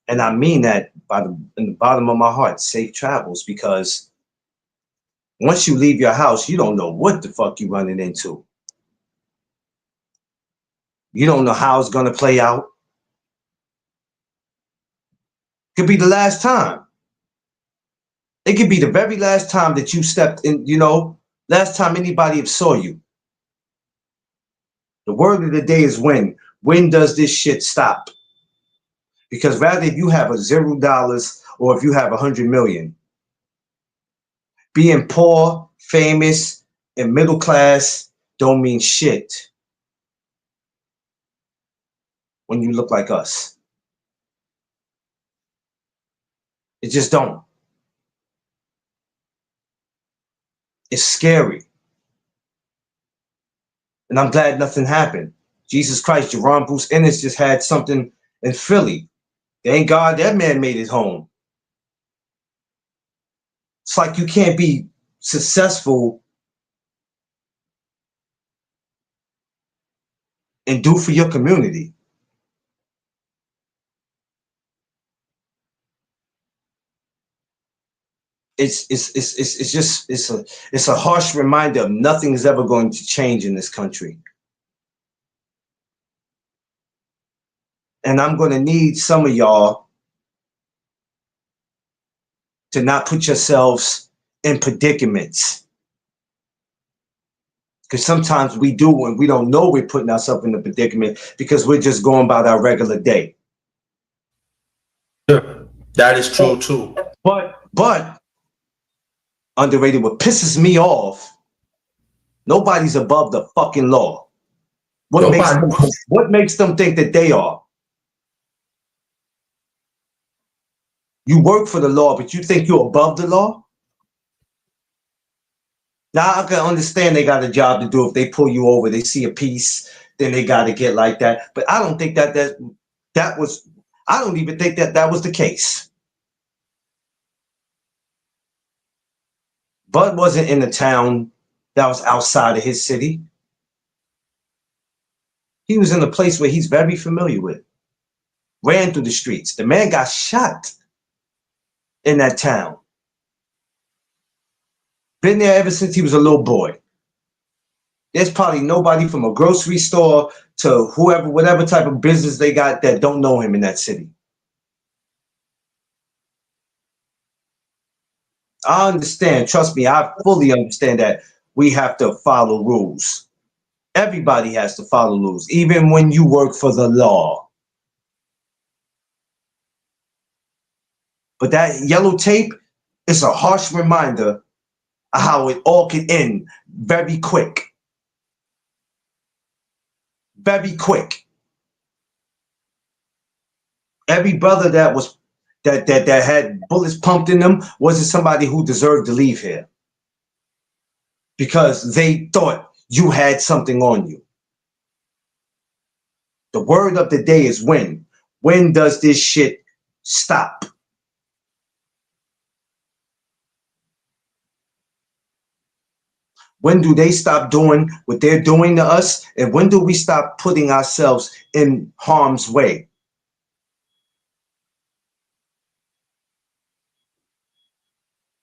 And I mean that in the bottom of my heart, safe travels, because once you leave your house, you don't know what the fuck you're running into. You don't know how it's going to play out. Could be the last time. It could be the very last time that you stepped in, you know, last time anybody have saw you. The word of the day is when. When does this shit stop? Because rather if you have $0 or if you have 100 million, being poor, famous, and middle class don't mean shit when you look like us. It just don't. It's scary. And I'm glad nothing happened. Jesus Christ, Jerron Bruce Ennis just had something in Philly. Thank God that man made it home. It's like you can't be successful and do for your community. It's a harsh reminder of nothing is ever going to change in this country. And I'm going to need some of y'all to not put yourselves in predicaments. Because sometimes we do when we don't know we're putting ourselves in a predicament because we're just going about our regular day. Yeah, that is true too. But Underrated, what pisses me off, nobody's above the fucking law. What makes them think that they are? You work for the law, but you think you're above the law? Now I can understand they got a job to do. If they pull you over, they see a piece, then they got to get like that. But I don't think that was. I don't even think that was the case. Bud wasn't in a town that was outside of his city. He was in a place where he's very familiar with. Ran through the streets. The man got shot in that town. Been there ever since he was a little boy. There's probably nobody from a grocery store to whoever, whatever type of business they got that don't know him in that city. I understand. Trust me, I fully understand that we have to follow rules. Everybody has to follow rules, even when you work for the law. But that yellow tape is a harsh reminder of how it all can end very quick. Very quick. Every brother that had bullets pumped in them wasn't somebody who deserved to leave here. Because they thought you had something on you. The word of the day is when. When does this shit stop? When do they stop doing what they're doing to us? And when do we stop putting ourselves in harm's way?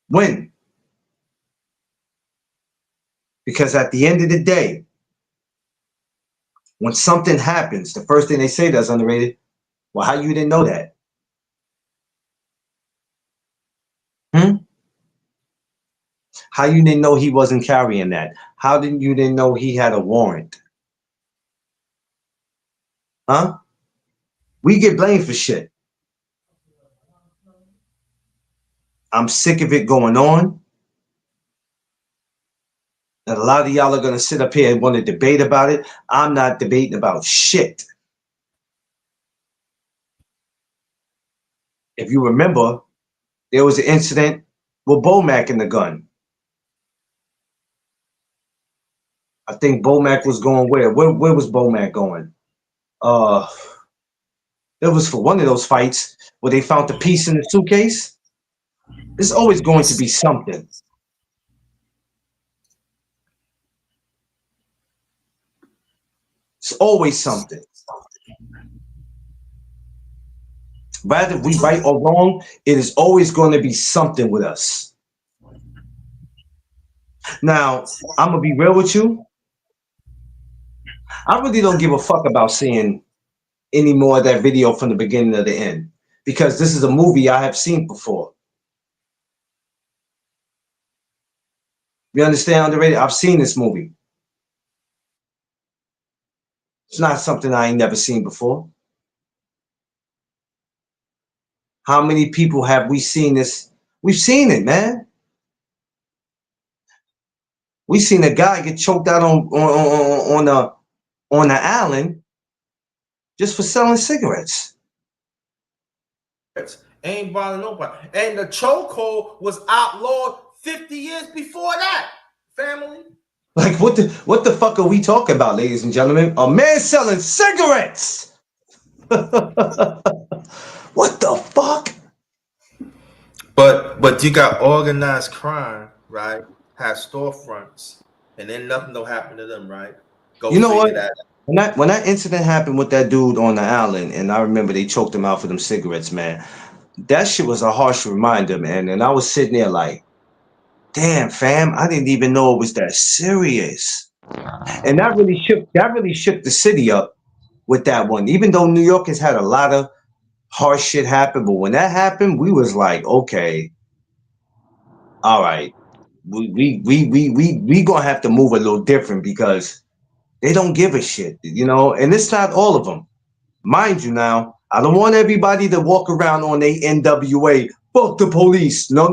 When? Because at the end of the day, when something happens, the first thing they say to us, Underrated, well, how you didn't know that? How you didn't know he wasn't carrying that? How you didn't know he had a warrant? Huh? We get blamed for shit. I'm sick of it going on. And a lot of y'all are going to sit up here and want to debate about it. I'm not debating about shit. if you remember, there was an incident with Bomac and the gun. I think Bomac was going where? Where was Bomac going? Uh, it was for one of those fights where they found the piece in the suitcase. There's always going to be something. It's always something. Whether we right or wrong, it is always going to be something with us. Now, I'm gonna be real with you. I really don't give a fuck about seeing any more of that video from the beginning to the end because this is a movie I have seen before. You understand, underrated? I've seen this movie. It's not something I ain't never seen before. How many people have we seen this? We've seen it, man. We seen a guy get choked out on the island just for selling cigarettes. Ain't bothering nobody. And the chokehold was outlawed 50 years before that, family. Like what the fuck are we talking about, ladies and gentlemen? A man selling cigarettes. What the fuck? But you got organized crime, right? Has storefronts, and then nothing will happen to them, right? Go You know figure what? that. When that incident happened with that dude on the island, and I remember they choked him out for them cigarettes, man. That shit was a harsh reminder, man. And I was sitting there like, damn, fam, I didn't even know it was that serious. And that really shook the city up with that one. Even though New York has had a lot of harsh shit happen, but when that happened, we was like, okay, all right, we gonna have to move a little different because they don't give a shit, you know. And it's not all of them, mind you. Now, I don't want everybody to walk around on a NWA. Fuck the police. No.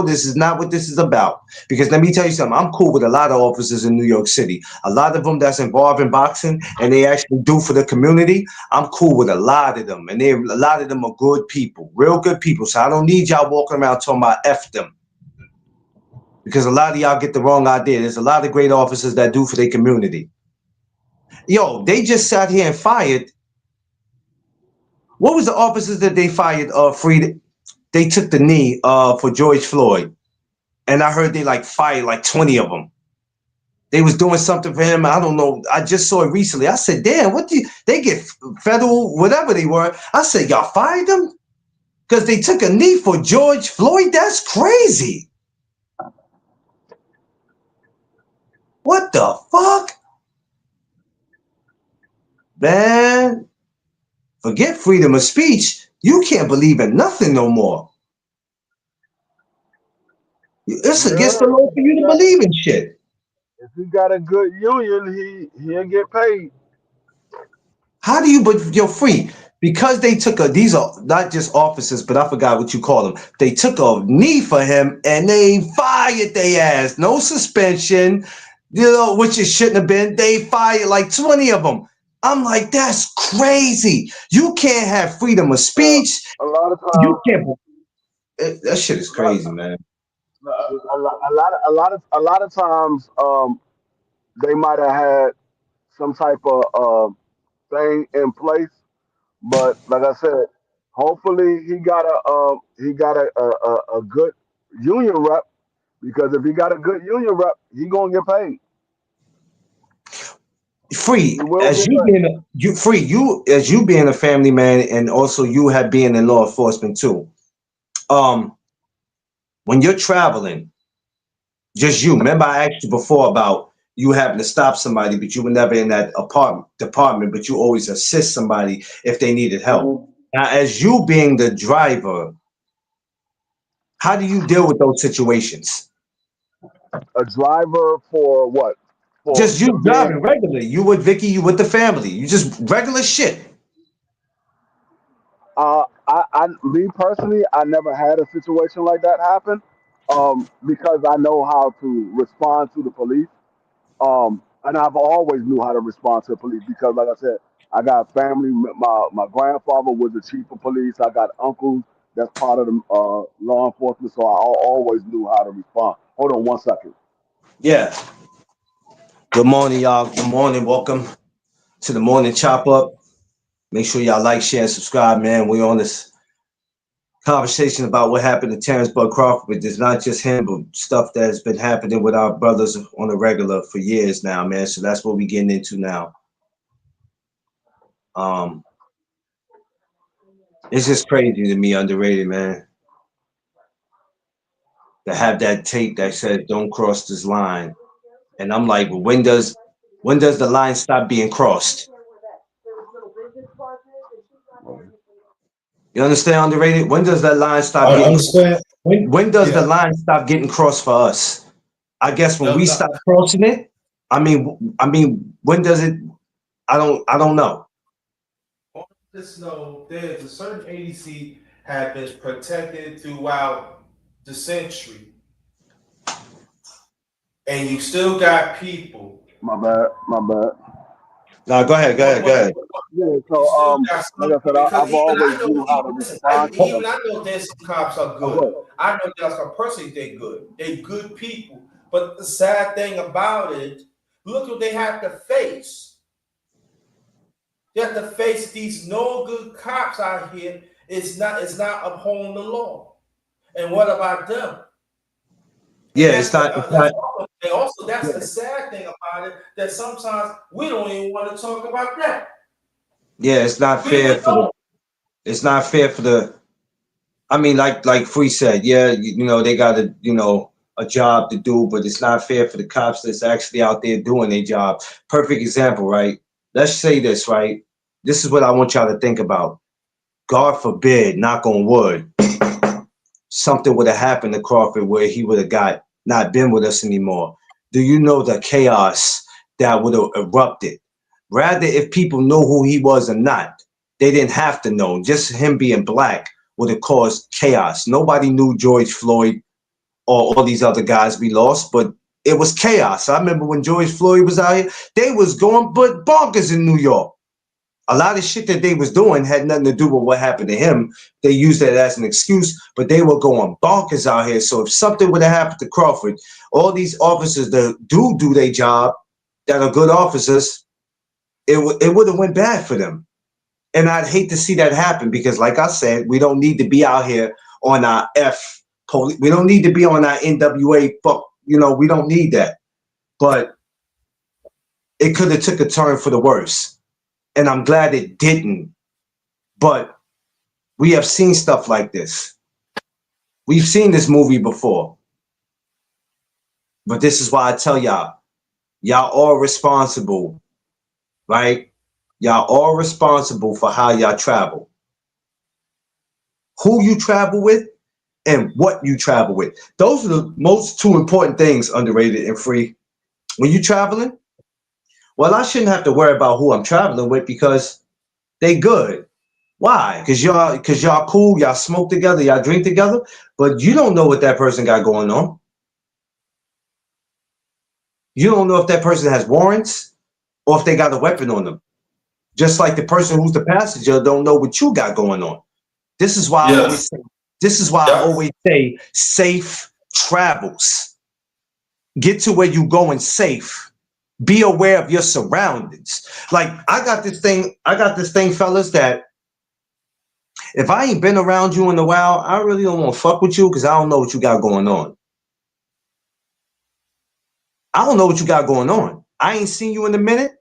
This is not what this is about. Because let me tell you something. I'm cool with a lot of officers in New York City. A lot of them that's involved in boxing and they actually do for the community. I'm cool with a lot of them. And a lot of them are good people, real good people. So I don't need y'all walking around talking about F them. Because a lot of y'all get the wrong idea. There's a lot of great officers that do for their community. Yo, they just sat here and fired. What was the officers that they fired? Freed. They took the knee for George Floyd, and I heard they like fired like 20 of them. They was doing something for him. I don't know. I just saw it recently. I said, damn, they get federal, whatever they were. I said, y'all fired them? Because they took a knee for George Floyd? That's crazy. What the fuck? Man, forget freedom of speech. You can't believe in nothing no more. It's against the law for you to believe in shit. If he got a good union, he'll get paid. How do you, but you're free because they took these are not just officers, but I forgot what you call them. They took a knee for him and they fired their ass. No suspension, you know, which it shouldn't have been. They fired like 20 of them. I'm like, that's crazy. You can't have freedom of speech. A lot of times, You can't. That shit is crazy, man. a lot of times, they might have had some type of thing in place, but like I said, hopefully he got a good union rep, because if he got a good union rep, he gonna get paid. Free He will as get you paid. being as you being a family man, and also you have been in law enforcement too. When you're traveling, just you. Remember, I asked you before about you having to stop somebody, but you were never in that department, but you always assist somebody if they needed help. Mhm. Now, as you being the driver, how do you deal with those situations? A driver for what? For Just you being driving regularly. You with Vicky, you with the family. You just regular shit. me personally, I never had a situation like that happen, because I know how to respond to the police. And I've always knew how to respond to the police because, like I said, I got family. My grandfather was the chief of police. I got uncles that's part of the law enforcement, so I always knew how to respond. Hold on 1 second. Yeah. Good morning, y'all. Good morning. Welcome to the morning chop up. Make sure y'all like, share, and subscribe, man. We're on this conversation about what happened to Terrence Bud Crawford, but it's not just him, but stuff that has been happening with our brothers on a regular for years now, man. So that's what we're getting into now. It's just crazy to me, underrated, man, to have that tape that says "Don't cross this line," and I'm like, well, when does the line stop being crossed? You understand, underrated? When does that line stop I getting? understand. When does the Yeah. line stop getting crossed for us? I guess when No, we no. stop crossing it. I mean, when does it? I don't know. Just know there's a certain agency have been protected throughout the century, and you still got people. My bad. No, go ahead. Yeah. You So still got like some I said, because I've even always I know, knew how to listen, respond to them. even I know there's some cops are Go good. ahead. I know there's some personally they're good. They're good people. But the sad thing about it, look what they have to face. They have to face these no good cops out here. It's not upholding the law. And what about them? And Yeah, that's it's not. that's the sad thing about it, that sometimes we don't even want to talk about that. Yeah, it's not We fair even for the. know. It's not fair for the. I mean, like Free said, yeah, you know they got a job to do, but it's not fair for the cops that's actually out there doing their job. Perfect example, right? Let's say this, right? This is what I want y'all to think about. God forbid, knock on wood, something would have happened to Crawford where he would have not been with us anymore. Do you know the chaos that would have erupted? Rather, if people know who he was or not, they didn't have to know. Just him being black would have caused chaos. Nobody knew George Floyd or all these other guys we lost, but it was chaos. I remember when George Floyd was out here, they was going but bonkers in New York. A lot of shit that they was doing had nothing to do with what happened to him. They used that as an excuse, but they were going bonkers out here. So if something would have happened to Crawford, all these officers that do their job, that are good officers, it would have went bad for them. And I'd hate to see that happen because, like I said, we don't need to be out here on our police. We don't need to be on our NWA fuck. We don't need that. But it could have took a turn for the worse. And I'm glad it didn't. But we have seen stuff like this. We've seen this movie before. But this is why I tell y'all all responsible, right? Y'all all responsible for how y'all travel. Who you travel with and what you travel with. Those are the most two important things, underrated and free. When you're traveling, well, I shouldn't have to worry about who I'm traveling with because they good. Why? Because y'all cool, y'all smoke together, y'all drink together, but you don't know what that person got going on. You don't know if that person has warrants or if they got a weapon on them. Just like the person who's the passenger don't know what you got going on. This is why I always say safe travels. Get to where you going safe. Be aware of your surroundings. Like I got this thing, fellas, that if I ain't been around you in a while, I really don't want to fuck with you because I don't know what you got going on. I don't know what you got going on. I ain't seen you in a minute.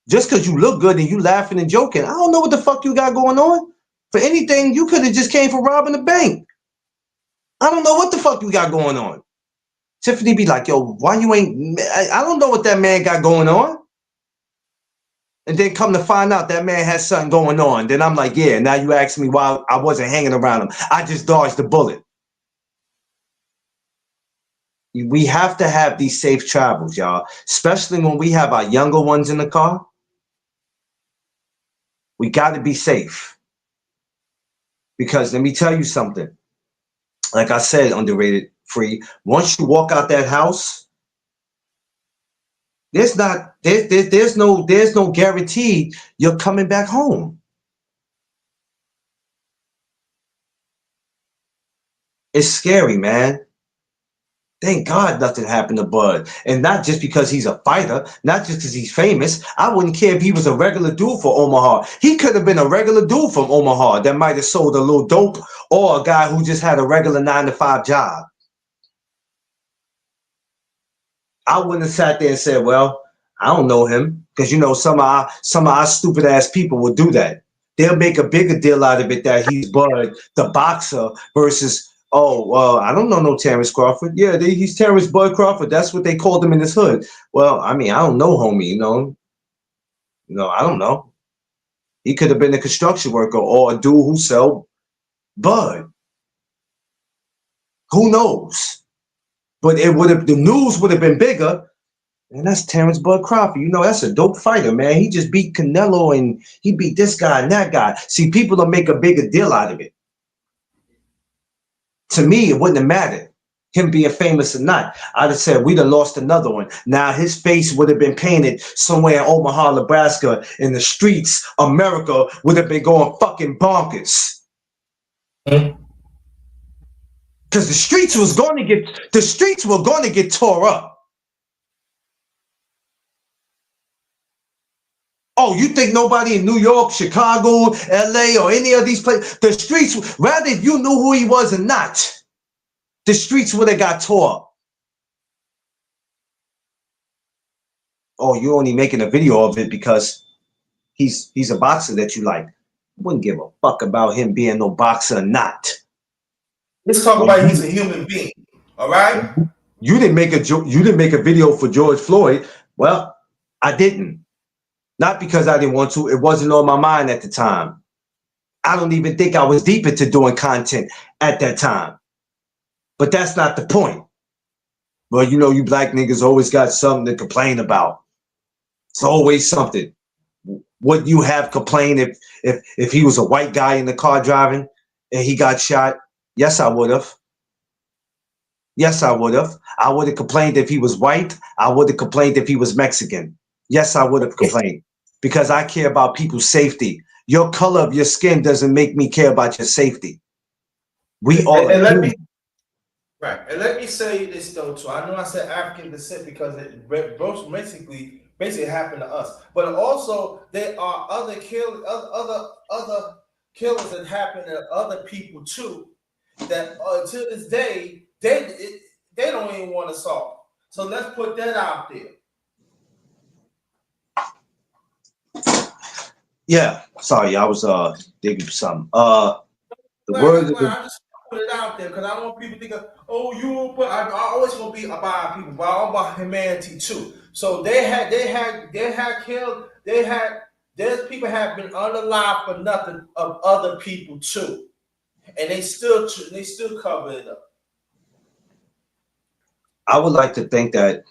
Just because you look good and you laughing and joking, I don't know what the fuck you got going on. For anything, you could have just came from robbing the bank. I don't know what the fuck you got going on. Tiffany be like, yo, why you ain't, I don't know what that man got going on. And then come to find out that man has something going on. Then I'm like, yeah, now you ask me why I wasn't hanging around him. I just dodged the bullet. We have to have these safe travels, y'all, especially when we have our younger ones in the car. We got to be safe. Because let me tell you something. Like I said, underrated, free. Once you walk out that house, there's not There's no guarantee you're coming back home. It's scary, man. Thank God nothing happened to Bud. And not just because he's a fighter, not just because he's famous. I wouldn't care if he was a regular dude for Omaha. He could have been a regular dude from Omaha that might have sold a little dope, or a guy who just had a regular 9-to-5 job. I wouldn't have sat there and said, well, I don't know him. Because, you know, some of our stupid ass people will do that. They'll make a bigger deal out of it that he's Bud, the boxer, versus, oh, well, I don't know no Terrence Crawford. Yeah, he's Terrence Bud Crawford. That's what they called him in his hood. Well, I mean, I don't know, homie, you know. I don't know. He could have been a construction worker or a dude who sell Bud. Who knows? But the news would have been bigger. And that's Terrence Bud Crawford. You know, that's a dope fighter, man. He just beat Canelo and he beat this guy and that guy. See, people will make a bigger deal out of it. To me, it wouldn't have mattered, him being famous or not. I'd have said, we'd have lost another one. Now, his face would have been painted somewhere in Omaha, Nebraska, in the streets. America would have been going fucking bonkers. Because the streets were going to get tore up. Oh, you think nobody in New York, Chicago, LA, or any of these places, the streets, rather if you knew who he was or not, the streets would have got tore up. Oh, you're only making a video of it because he's a boxer that you like. Wouldn't give a fuck about him being no boxer or not. Let's talk about he's a human being. All right. You didn't make a video for George Floyd. Well, I didn't. Not because I didn't want to. It wasn't on my mind at the time. I don't even think I was deep into doing content at that time. But that's not the point. Well, you know, you black niggas always got something to complain about. It's always something. Would you have complained if he was a white guy in the car driving and he got shot? Yes, I would have. Yes, I would have. I would have complained if he was white. I would have complained if he was Mexican. Yes, I would have complained because I care about people's safety. Your color of your skin doesn't make me care about your safety. We all let me say this though too. I know I said African descent because it basically happened to us, but also there are other killers that happen to other people too. That to this day they don't even want to solve. So let's put that out there. Yeah, sorry, I was digging for something. I just put it out there because I don't want people to think of, oh, you. But I always want to be about people, but I'm about humanity too. So there's people have been unalive for nothing of other people too, and they still cover it up. I would like to think that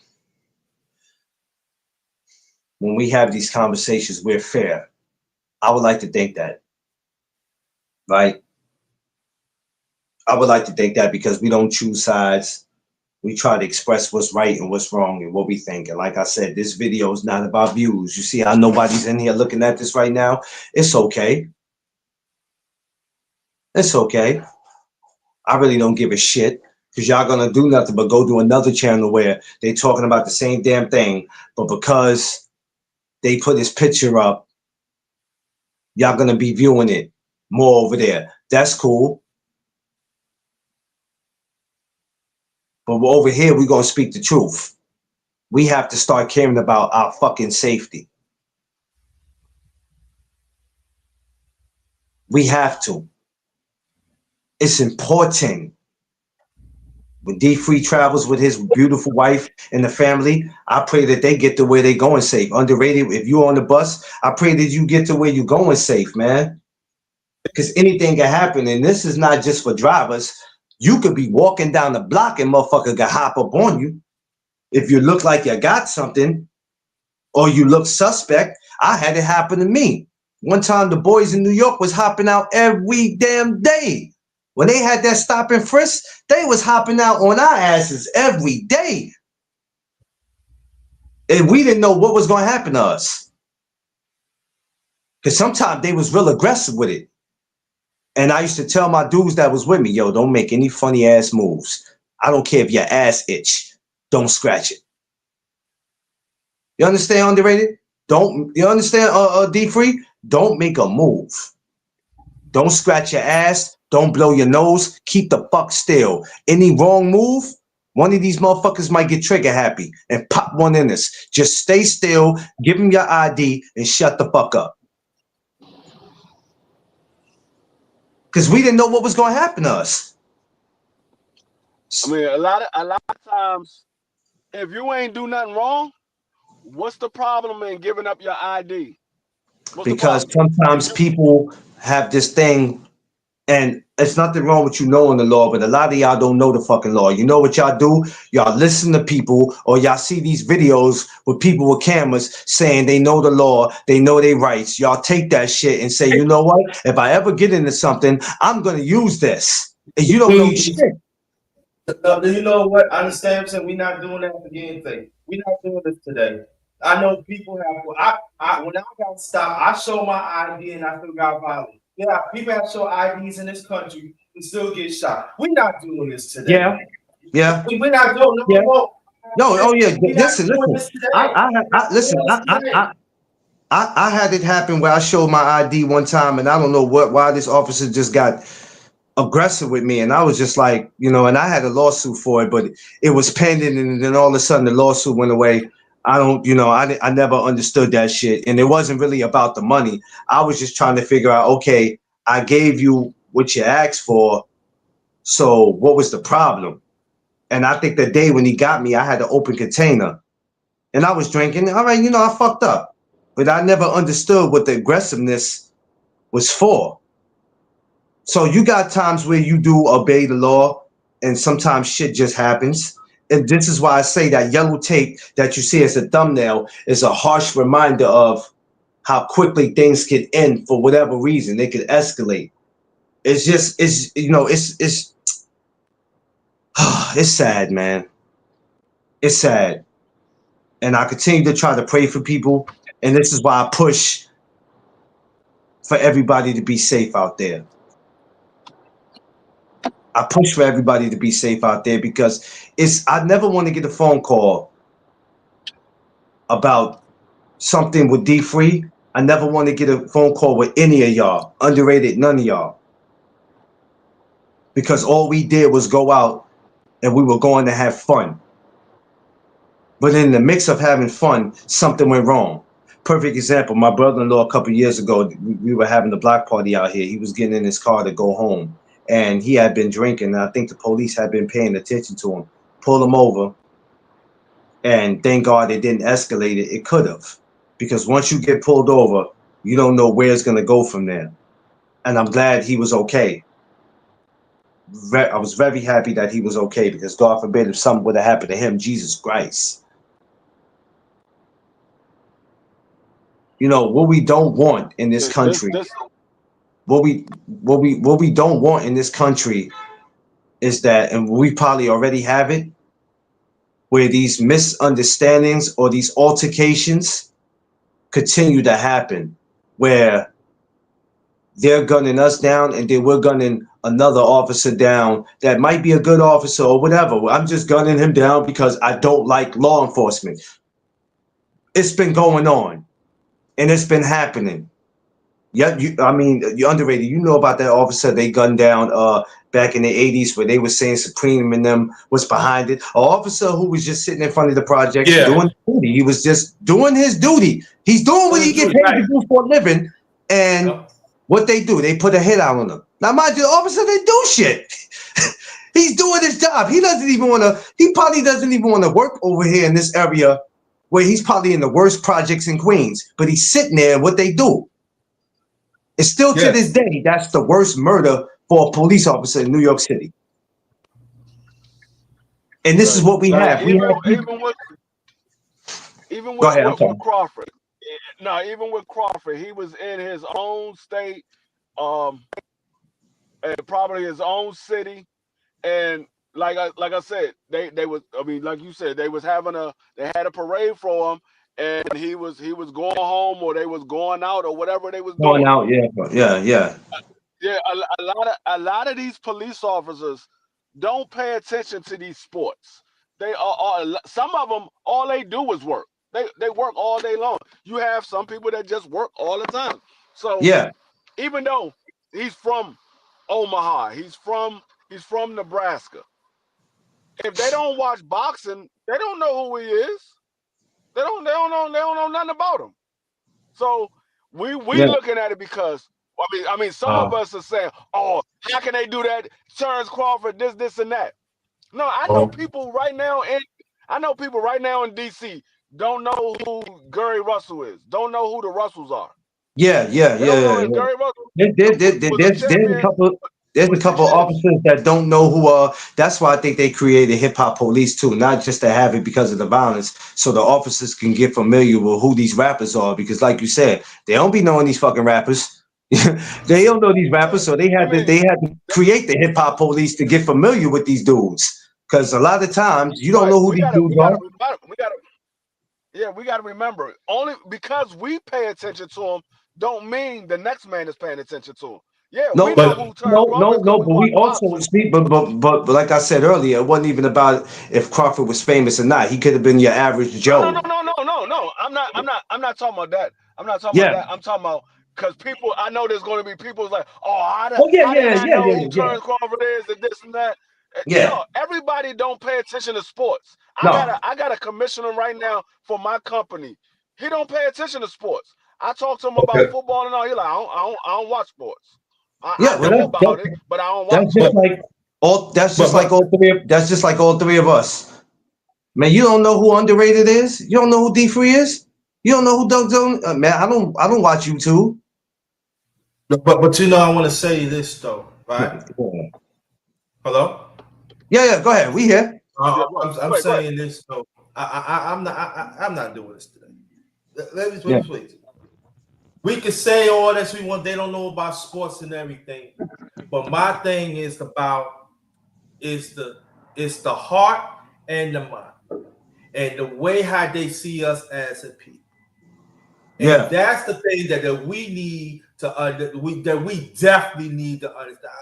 when we have these conversations, we're fair. I would like to think that, right? I would like to think that because we don't choose sides. We try to express what's right and what's wrong and what we think. And like I said, this video is not about views. You see how nobody's in here looking at this right now? It's okay. It's okay. I really don't give a shit because y'all gonna do nothing but go to another channel where they talking about the same damn thing. But because they put his picture up, y'all gonna be viewing it more over there. That's cool. But over here, we're gonna speak the truth. We have to start caring about our fucking safety. We have to. It's important. When D Free travels with his beautiful wife and the family, I pray that they get to where they're going safe. Underrated, if you're on the bus, I pray that you get to where you're going safe, man. Because anything can happen, and this is not just for drivers. You could be walking down the block and motherfucker could hop up on you. If you look like you got something or you look suspect, I had it happen to me. One time the boys in New York was hopping out every damn day. When they had that stop and frisk, they was hopping out on our asses every day. And we didn't know what was going to happen to us. Because sometimes they was real aggressive with it. And I used to tell my dudes that was with me, yo, don't make any funny ass moves. I don't care if your ass itch. Don't scratch it. You understand, underrated? You understand, D-Free? Don't make a move. Don't scratch your ass. Don't blow your nose. Keep the fuck still. Any wrong move, one of these motherfuckers might get trigger happy and pop one in us. Just stay still, give them your ID, and shut the fuck up. Because we didn't know what was going to happen to us. I mean, a lot of times, if you ain't do nothing wrong, what's the problem in giving up your ID? What's the Because problem? sometimes people have this thing, and it's nothing wrong with you knowing the law, but a lot of y'all don't know the fucking law. You know what y'all do? Y'all listen to people, or y'all see these videos with people with cameras saying they know the law, they know their rights. Y'all take that shit and say, you know what? If I ever get into something, I'm gonna use this. And you don't know shit. You know what? I understand what I'm saying. We're not doing that for anything. We're not doing this today. I know people have. When I got stopped, I show my ID and I still got violated. Yeah, people have show IDs in this country and still get shot. We're not doing this today. Yeah. We're not doing no more. No, oh yeah. We're not Listen. doing this today. I had it happen where I showed my ID one time, and I don't know why this officer just got aggressive with me, and I was just like, and I had a lawsuit for it, but it was pending, and then all of a sudden the lawsuit went away. I never understood that shit, and it wasn't really about the money. I was just trying to figure out, okay, I gave you what you asked for, so what was the problem? And I think the day when he got me, I had an open container, and I was drinking. All right, I fucked up, but I never understood what the aggressiveness was for. So you got times where you do obey the law, and sometimes shit just happens. And this is why I say that yellow tape that you see as a thumbnail is a harsh reminder of how quickly things can end for whatever reason. They could escalate. It's it's sad, man. It's sad. And I continue to try to pray for people. And this is why I push for everybody to be safe out there. I push for everybody to be safe out there because I never want to get a phone call about something with D-Free. I never want to get a phone call with any of y'all. Underrated, none of y'all. Because all we did was go out and we were going to have fun. But in the mix of having fun, something went wrong. Perfect example, my brother-in-law a couple of years ago, we were having a block party out here. He was getting in his car to go home. And he had been drinking, and I think the police had been paying attention to him. Pulled him over, and thank God it didn't escalate it. It could have, because once you get pulled over, you don't know where it's going to go from there. And I'm glad he was okay. I was very happy that he was okay, because God forbid if something would have happened to him, Jesus Christ. What we don't want in this country. What we don't want in this country is that, and we probably already have it, where these misunderstandings or these altercations continue to happen, where they're gunning us down and then we're gunning another officer down that might be a good officer or whatever. I'm just gunning him down because I don't like law enforcement. It's been going on and it's been happening. Yeah, you're underrated. You know about that officer they gunned down back in the 80s, where they were saying Supreme and them was behind it. An officer who was just sitting in front of the project doing duty. He was just doing his duty. He's doing what he get paid to do for a living. And what they do, they put a hit out on him. Now, mind you, the officer didn't do shit. He's doing his job. He probably doesn't even want to work over here in this area where he's probably in the worst projects in Queens. But he's sitting there, what they do. It's still to this day, that's the worst murder for a police officer in New York City. And this is what we have. Even with Crawford. No, even with Crawford, he was in his own state, and probably his own city, and like I said, they was, I mean, like you said, they had a parade for him, and he was going home, or they was going out, or whatever they was Going doing. out, yeah. Yeah, a lot of these police officers don't pay attention to these sports. They are some of them, all they do is work. They work all day long. You have some people that just work all the time. So Yeah, even though he's from Omaha, he's from Nebraska. If they don't watch boxing, they don't know who he is. They don't know nothing about him. So we yeah. looking at it because I mean some of us are saying, oh, how can they do that? Terrence Crawford, this and that. No, I know people right now in DC don't know who Gary Russell is. Don't know who the Russells are. Yeah, yeah, They don't know yeah, if yeah. Gary Russell was a There's a champion couple. There's for a six couple years. officers that don't know who are. That's why I think they created hip hop police too, not just to have it because of the violence, so the officers can get familiar with who these rappers are. Because, like you said, they don't be knowing these fucking rappers. They don't know these rappers, so I mean, they had to create the hip hop police to get familiar with these dudes. Because a lot of times you don't right. know who these dudes are. We gotta remember. Only because we pay attention to them, don't mean the next man is paying attention to them. Yeah, we No, know But who Terrence Crawford is because we but we watch also boxing. speak, but like I said earlier, it wasn't even about if Crawford was famous or not. He could have been your average Joe. No. I'm not talking about that. I'm not talking about Yeah. that. I'm talking about because people. I know there's going to be people like, oh, Oh yeah, how they yeah, not yeah, know yeah, who yeah. Terrence Crawford is and this and that. Yeah. No, everybody don't pay attention to sports. No. I got a commissioner right now for my company. He don't pay attention to sports. I talk to him about okay, football and all. He like, I don't watch sports. I Yeah. Well, know about it, but I don't watch that's it. just but like all. but That's just like all three of us. Man, you don't know who underrated is. You don't know who D3 is. You don't know who Doug Jones. Man, I don't watch YouTube. but you know, I want to say this though, right? Hello. Yeah. Go ahead. We here. Yeah, go I'm ahead, go ahead. saying this though. I'm not doing this today. Let Yeah. me please. We can say all that we want. They don't know about sports and everything, but my thing is about is the heart and the mind and the way how they see us as a people. And Yeah. that's the thing that we need to that we definitely need to understand.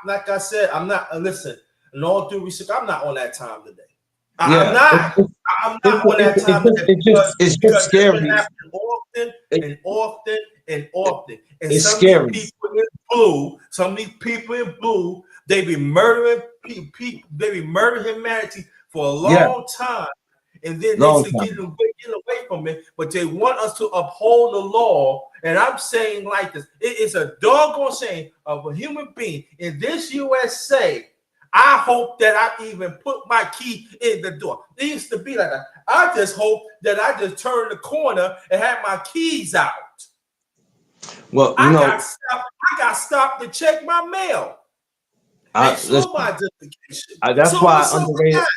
Like I said, I'm not listen. In all due respect, I'm not on that time today. I'm Yeah. not. I'm not on that time today It's just because this been scary. happening often It, and often and often. And it's some of these scary. people in blue, they be murdering people, they be murdering humanity for a Yeah. long time. And then they Long say time. get away from it, but they want us to uphold the law. And I'm saying like this: it is a doggone shame of a human being in this USA. I hope that I even put my key in the door. It used to be like that. I just hope that I just turn the corner and have my keys out. Well, you know, I got stopped to check my mail. They saw listen, my identification. that's So why what's I up with underrated. that?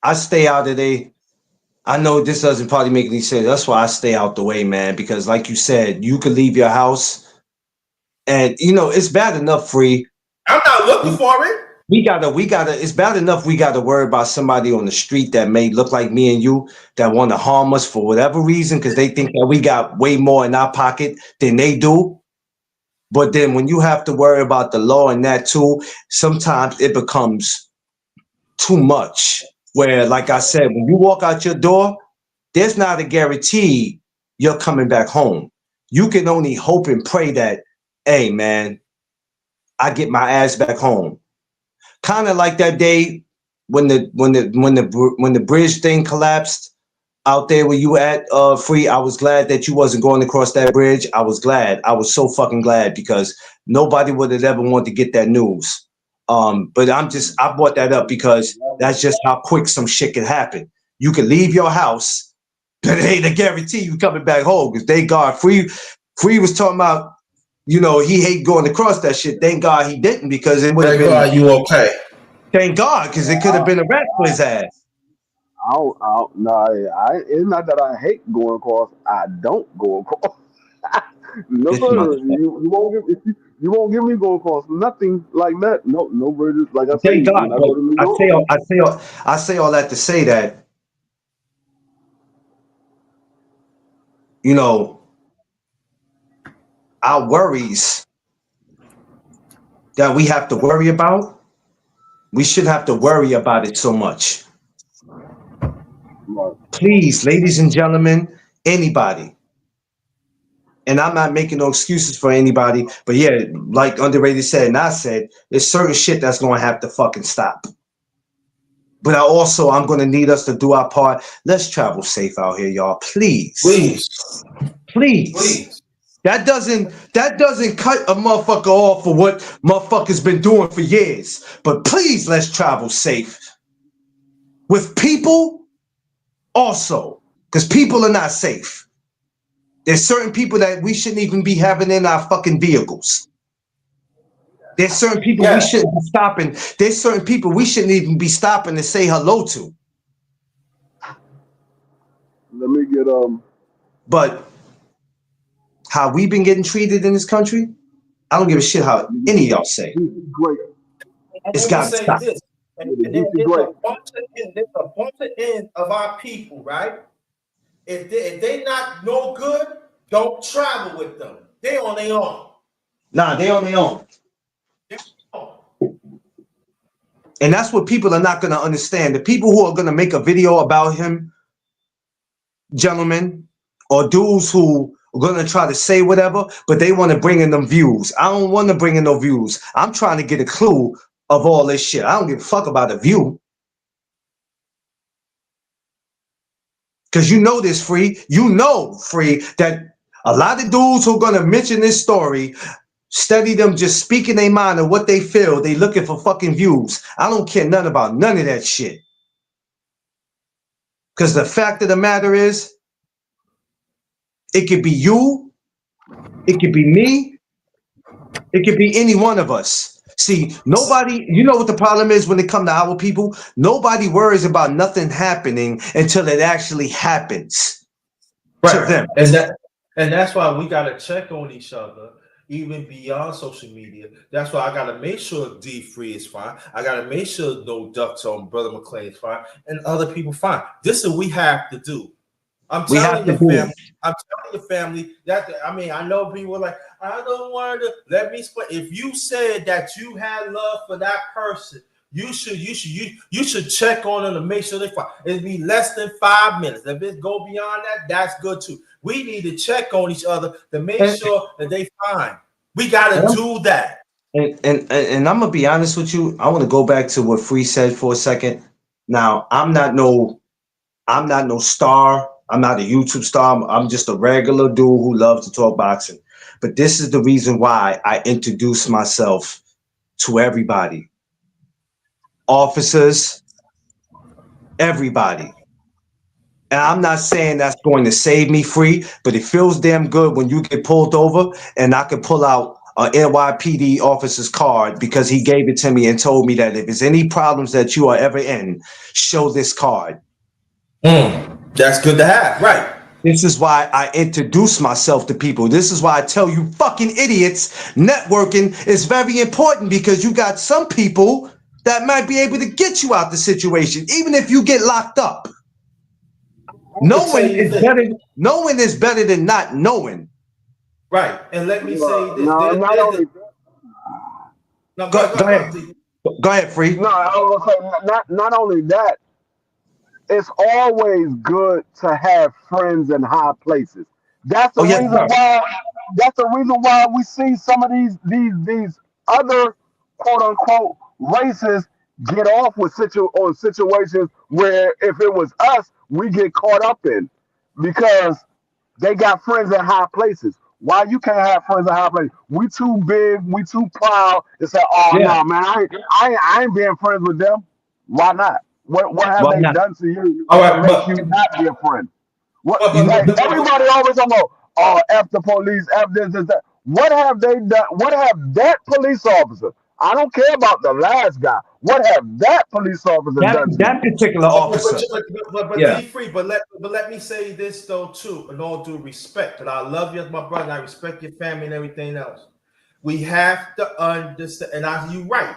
I stay out of the. I know this doesn't probably make any sense. That's why I stay out the way, man. Because, like you said, you could leave your house, and it's bad enough. Free. I'm not looking for it. We gotta. It's bad enough. We gotta worry about somebody on the street that may look like me and you that want to harm us for whatever reason because they think that we got way more in our pocket than they do. But then when you have to worry about the law and that too, sometimes it becomes too much. Where, like I said, when you walk out your door, there's not a guarantee you're coming back home. You can only hope and pray that, hey man, I get my ass back home. Kind of like that day when the bridge thing collapsed out there where you at, Free. I was glad that you wasn't going across that bridge. I was glad. I was so fucking glad because nobody would have ever wanted to get that news. But I brought that up because that's just how quick some shit can happen. You can leave your house, but it ain't a guarantee you coming back home. Because thank God, Free was talking about, he hate going across that shit. Thank God he didn't because it would have Thank been. God you okay. Thank God because it could have been a rat for his ass. No, it's not that I hate going across. I don't go across. No, This sir. motherfucker. You won't get You won't give me gold costs. Nothing like that. No bridges. Like I say, Thank God. when I But go to New I York, say all, I say all that to say that, you know, our worries that we have to worry about, we shouldn't have to worry about it so much. like, Please, ladies and gentlemen, anybody, and I'm not making no excuses for anybody, but yeah, like Underrated said, and I said, there's certain shit that's gonna have to fucking stop. But I'm gonna need us to do our part. Let's travel safe out here, y'all. Please, Please, please. please. That doesn't cut a motherfucker off for what motherfuckers been doing for years. But please, let's travel safe with people also, because people are not safe. There's certain people that we shouldn't even be having in our fucking vehicles. There's certain people we Yeah. shouldn't be stopping. There's certain people we shouldn't even be stopping to say hello to. let me get But how we been getting treated in this country, I don't give a shit how any of y'all say. great. And It's let me got to say stop. this, Yeah, and the then DC great. there's a bunch of end of our people, right? If they not no good, don't travel with them. They on their own. Nah, they on their own. And that's what people are not going to understand. The people who are going to make a video about him, gentlemen, or dudes who are going to try to say whatever, but they want to bring in them views. I don't want to bring in no views. I'm trying to get a clue of all this shit. I don't give a fuck about a view. Because you know this, Free. You know, Free, that a lot of dudes who are going to mention this story, study them just speaking their mind of what they feel. They looking for fucking views. I don't care nothing about none of that shit. Because the fact of the matter is, it could be you, it could be me, it could be any one of us. See, nobody, you know what the problem is when it comes to our people? Nobody worries about nothing happening until it actually happens to them. And that's why we gotta check on each other, even beyond social media. That's why I gotta make sure D Free is fine. I gotta make sure No Ducks on Brother McClain is fine, and other people fine. This is what we have to do. I'm We have telling to your do family. it. I'm telling your family that I mean I know people are like I don't want to let me explain. If you said that you had love for that person, you should check on them to make sure they fine. It'd be less than 5 minutes. If it go beyond that, that's good too. We need to check on each other to make sure that they fine. We gotta do that. And I'm gonna be honest with you. I want to go back to what Free said for a second. Now, I'm not no star. I'm not a YouTube star. I'm just a regular dude who loves to talk boxing. But this is the reason why I introduce myself to everybody. Officers, everybody. And I'm not saying that's going to save me, Free, but it feels damn good when you get pulled over and I can pull out an NYPD officer's card because he gave it to me and told me that if there's any problems that you are ever in, show this card. That's good to have, right? This is why I introduce myself to people. This is why I tell you fucking idiots, networking is very important because you got some people that might be able to get you out the situation, even if you get locked up. Knowing is better than not knowing. Right. And let me say this. No, not only No, Go ahead. Go ahead, Free. no, I was gonna say not only that. It's always good to have friends in high places. That's the Oh, yes, reason sir. why. That's the reason why we see some of these other quote unquote races get off with situations where if it was us, we get caught up in because they got friends in high places. Why you can't have friends in high places? We too big, we too proud to say, "Oh Yeah. no, man, I ain't being friends with them." Why not? What have Why they not? done to you All to right, make you not be a friend? What You know, like everybody always talking about, oh, F the police, F this, that. What have they done? What have that police officer? I don't care about the last guy. What have that police officer done to you? that particular officer. But Yeah. D Free, but let me say this though too, in all due respect, and I love you as my brother, and I respect your family and everything else. we have to understand, and you're right,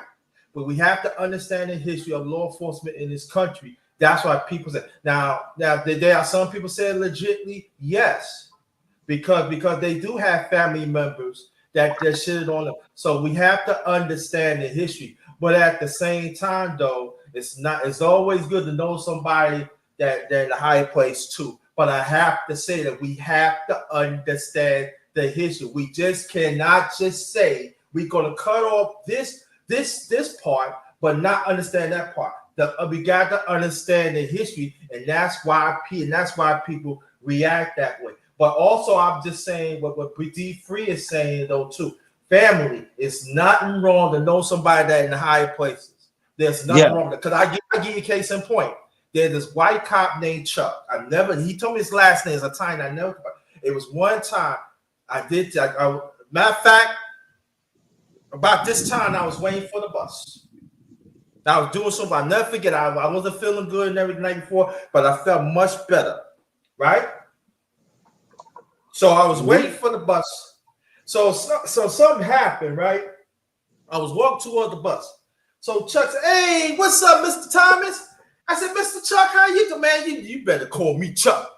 but we have to understand the history of law enforcement in this country. That's why people say now there are some people say legitimately yes, because they do have family members that shit on them. So we have to understand the history. But at the same time, though, it's always good to know somebody that they're in a higher place too. But I have to say that we have to understand the history. We just cannot just say we're gonna cut off this part, but not understand that part. We got to understand the history, and that's why people react that way. But also, I'm just saying what D3 is saying though too. Family, it's nothing wrong to know somebody that in the higher places. There's nothing wrong with it. Because I give you a case in point. There's this white cop named Chuck. He told me his last name is a time I never. It was one time matter of fact, about this time I was waiting for the bus. I was doing something. I'll never forget. I wasn't feeling good and everything night before, but I felt much better. Right? So I was waiting for the bus. So something happened, right? I was walking toward the bus. So Chuck said, "Hey, what's up, Mr. Thomas?" I said, "Mr. Chuck, how you doing, man? You better call me Chuck."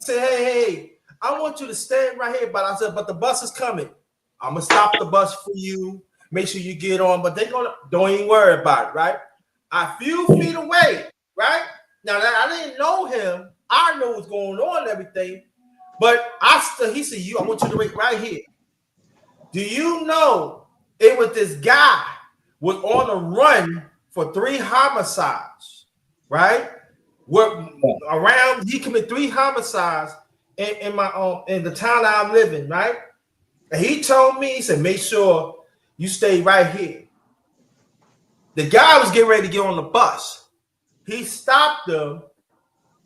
I said, hey, I want you to stand right here. But I said, but the bus is coming. I'm gonna stop the bus for you. Make sure you get on. But don't even worry about it, right? A few feet away, right? Now I didn't know him. I know what's going on and everything. But he said, I want you to wait right here. Do you know it was this guy was on the run for 3 homicides, right? He committed 3 homicides in the town I'm living, right? And he told me, he said, make sure you stay right here. The guy was getting ready to get on the bus. He stopped them,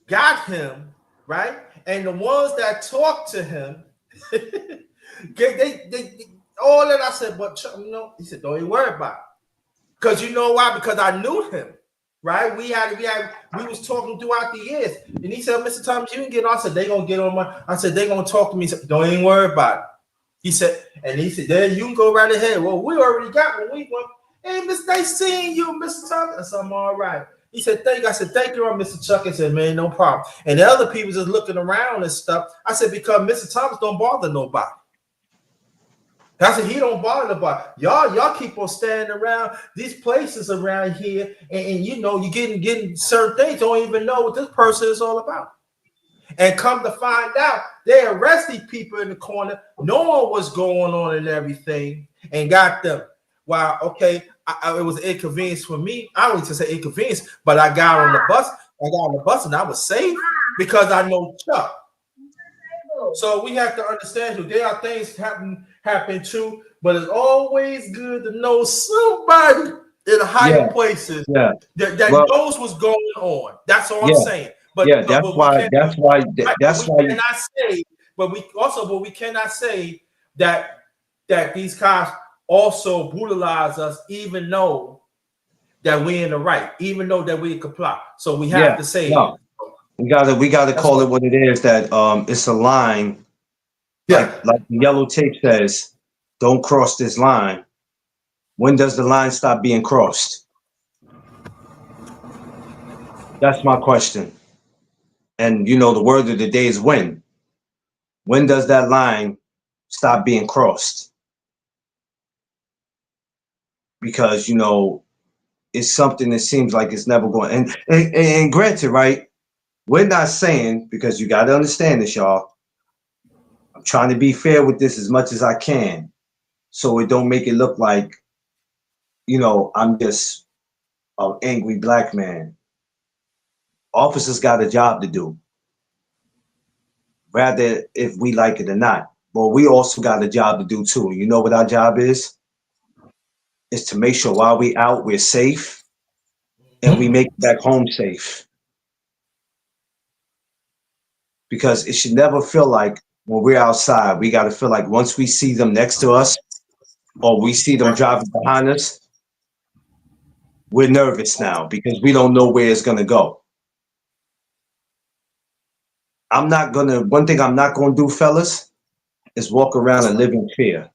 got him, right? And the ones that talked to him, they all that I said, but he said, don't even worry about it. Because you know why? Because I knew him, right? We was talking throughout the years. And he said, Mr. Thomas, you can get on. I said, they gonna get on I said, they gonna talk to me. He said, don't even worry about it. He said, there you can go right ahead. Well, we already got one. We went, hey, Mr. They seeing you, Mr. Thomas. I said, I'm all right. He said, thank you. I said, thank you, Mr. Chuck. He said, man, no problem. And the other people just looking around and stuff. I said, because Mr. Thomas don't bother nobody. I said, he don't bother nobody. Y'all keep on standing around these places around here, and you're getting certain things. Don't even know what this person is all about. And come to find out, they arrested people in the corner, knowing what's going on and everything, and got them. Wow, okay, it was an inconvenience for me. I don't need to say inconvenience, but I got on the bus. And I was safe because I know Chuck. So we have to understand that there are things happen too, but it's always good to know somebody in the higher places that knows what's going on. That's all I'm saying. But we cannot say that these cops also brutalize us, even though that we're in the right, even though that we comply. So we have to say we gotta call it what it is, that it's a line. Like the yellow tape says, don't cross this line. When does the line stop being crossed? That's my question. And the word of the day is when. When does that line stop being crossed? Because it's something that seems like it's never going. And granted, right? We're not saying, because you got to understand this, y'all. I'm trying to be fair with this as much as I can, so it don't make it look like, I'm just an angry black man. Officers got a job to do, rather if we like it or not. But we also got a job to do too. You know what our job is? Is to make sure while we out, we're safe, and we make it back home safe. Because it should never feel like when we're outside, we got to feel like once we see them next to us or we see them driving behind us, we're nervous now because we don't know where it's going to go. One thing I'm not going to do, fellas, is walk around and live in fear.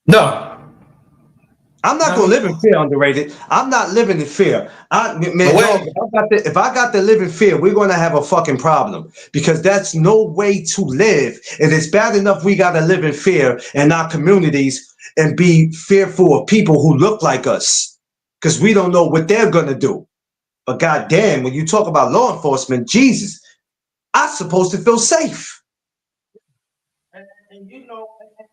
No. I'm not gonna live in fear, underrated. I'm not living in fear. Man, dog, if I got to live in fear, we're gonna have a fucking problem because that's no way to live. And it's bad enough we gotta live in fear in our communities and be fearful of people who look like us because we don't know what they're gonna do. But goddamn, when you talk about law enforcement, Jesus, I'm supposed to feel safe. And you know,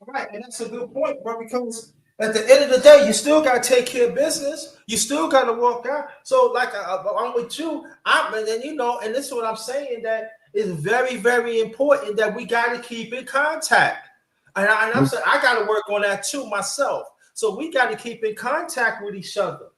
right, and that's a good point, bro, because at the end of the day, you still got to take care of business. You still got to walk out. So, like, I'm with you. And then, you know, and this is what I'm saying, that it's very, very important that we got to keep in contact. And I'm saying I got to work on that too myself. So we got to keep in contact with each other.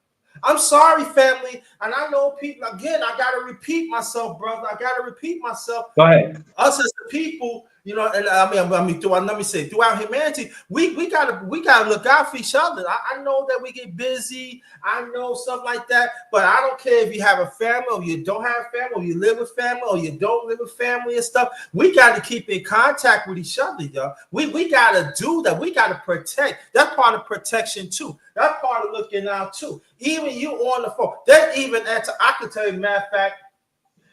I'm sorry, family. And I know people, again, I got to repeat myself, brother. I got to repeat myself. Go ahead. Us as the people, you know, and let me say, throughout humanity, we gotta look out for each other. I know that we get busy, I know stuff like that, but I don't care if you have a family or you don't have a family, or you live with family or you don't live with family and stuff. We got to keep in contact with each other, y'all. We got to do that. We got to protect. That's part of protection too. That's part of looking out too. Even you on the phone. That even I can tell you, matter of fact,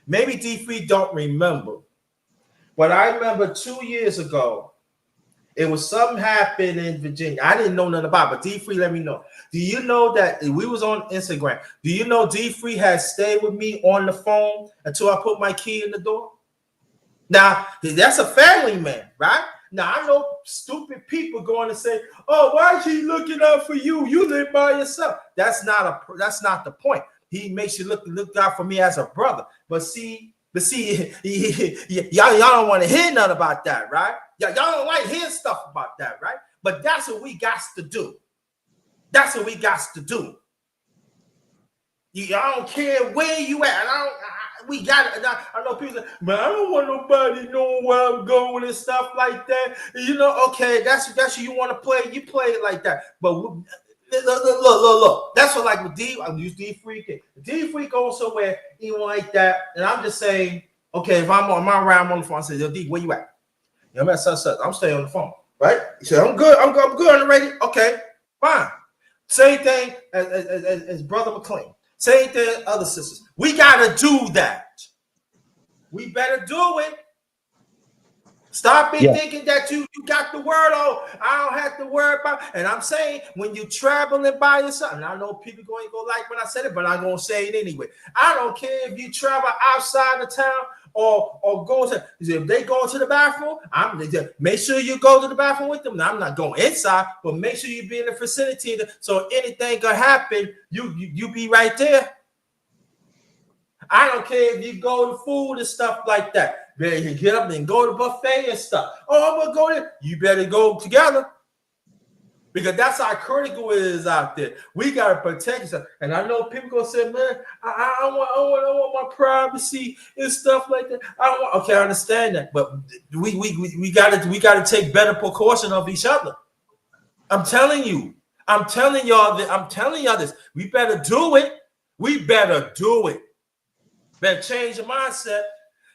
maybe D3 don't remember. But I remember 2 years ago, it was something happened in Virginia. I didn't know nothing about it, but D3 let me know. Do you know that we was on Instagram? Do you know D3 has stayed with me on the phone until I put my key in the door? Now, that's a family man, right? Now, I know stupid people going to say, oh, why is he looking out for you? You live by yourself. That's not the point. He makes you look out for me as a brother. But see, y'all don't want to hear nothing about that, right? Y'all don't like hearing stuff about that, right? But that's what we got to do. That's what we got to do. I don't care where you at. We got it. I know people say, man, I don't want nobody knowing where I'm going and stuff like that. You know, okay, that's you want to play. You play it like that. But look. That's what, like with D, I use D3. D3 goes somewhere even like that, and I'm just saying, okay, if I'm around on the phone, I say, yo, D, where you at? You know, I'm staying on the phone, right? He said, I'm good on the radio. Okay, fine. Same thing as Brother McLean. Same thing as other sisters. We gotta do that. We better do it. Stop thinking that you got the word. Oh, I don't have to worry about. And I'm saying, when you're traveling by yourself, and I know people going to go like when I said it, but I'm going to say it anyway. I don't care if you travel outside of town or go to, if they go to the bathroom, make sure you go to the bathroom with them. Now, I'm not going inside, but make sure you be in the vicinity. So anything could happen, you be right there. I don't care if you go to food and stuff like that. Better get up and go to buffet and stuff. Oh, I'm gonna go there. You better go together, because that's how critical it is out there. We gotta protect yourself. And I know people gonna say, "Man, I want my privacy and stuff like that." Okay, I understand that, but we gotta take better precaution of each other. I'm telling you. I'm telling y'all this. We better do it. We better do it. Better change your mindset.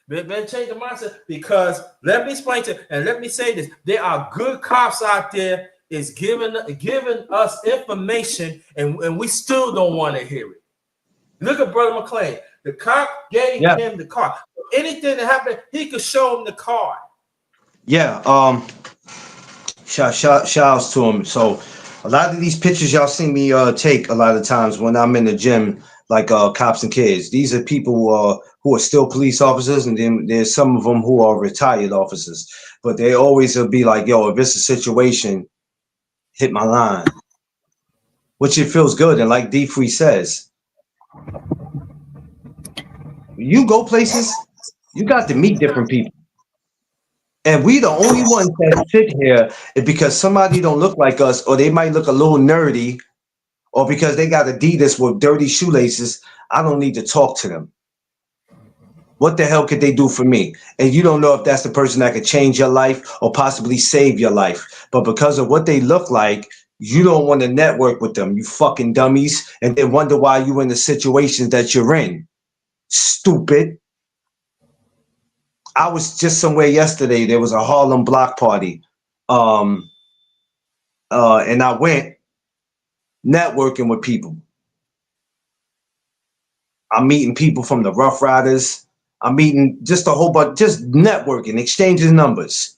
Better change the mindset, because let me explain to you, and let me say this: there are good cops out there is giving us information, and we still don't want to hear it. Look at Brother McLean. The cop gave him the car. Anything that happened, he could show him the car. Yeah. Shout outs to him. So a lot of these pictures y'all see me take a lot of times when I'm in the gym, like cops and kids. These are people who are still police officers, and then there's some of them who are retired officers. But they always will be like, yo, if it's a situation, hit my line. Which it feels good. And like D3 says, you go places, you got to meet different people. And we the only ones that sit here because somebody don't look like us, or they might look a little nerdy, or because they got Adidas with dirty shoelaces. I don't need to talk to them. What the hell could they do for me? And you don't know if that's the person that could change your life or possibly save your life. But because of what they look like, you don't want to network with them, you fucking dummies, and then wonder why you're in the situations that you're in. Stupid. I was just somewhere yesterday. There was a Harlem block party. and I went networking with people. I'm meeting people from the Rough Riders. I'm meeting just a whole bunch, just networking, exchanging numbers.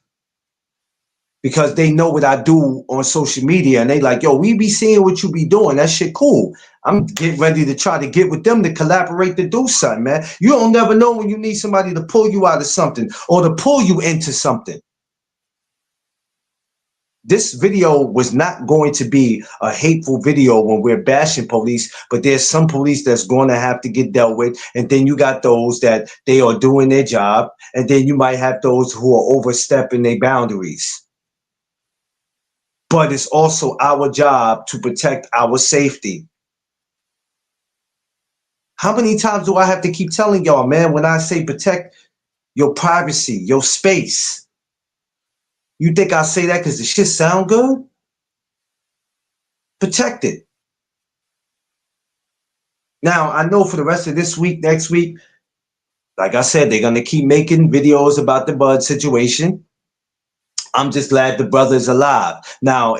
Because they know what I do on social media, and they like, yo, we be seeing what you be doing. That shit cool. I'm getting ready to try to get with them to collaborate to do something, man. You don't never know when you need somebody to pull you out of something or to pull you into something. This video was not going to be a hateful video when we're bashing police, but there's some police that's going to have to get dealt with. And then you got those that they are doing their job. And then you might have those who are overstepping their boundaries. But it's also our job to protect our safety. How many times do I have to keep telling y'all, man, when I say protect your privacy, your space? You think I say that because the shit sound good? Protect it. Now, I know for the rest of this week, next week, like I said, they're going to keep making videos about the Bud situation. I'm just glad the brother's alive. Now,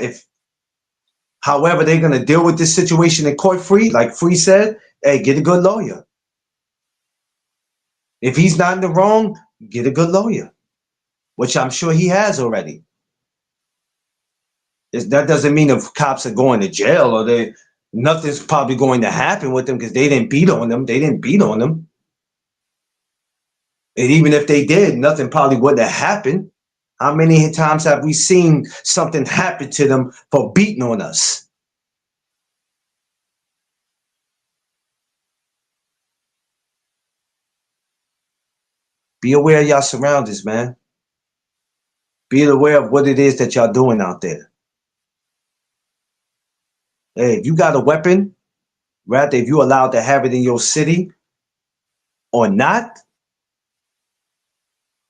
however they're going to deal with this situation in court, Free, like Free said, hey, get a good lawyer. If he's not in the wrong, get a good lawyer, which I'm sure he has already. That doesn't mean if cops are going to jail or nothing's probably going to happen with them because they didn't beat on them. They didn't beat on them. And even if they did, nothing probably would have happened. How many times have we seen something happen to them for beating on us? Be aware of y'all surroundings, man. Be aware of what it is that y'all doing out there. Hey, if you got a weapon, rather if you allowed to have it in your city or not,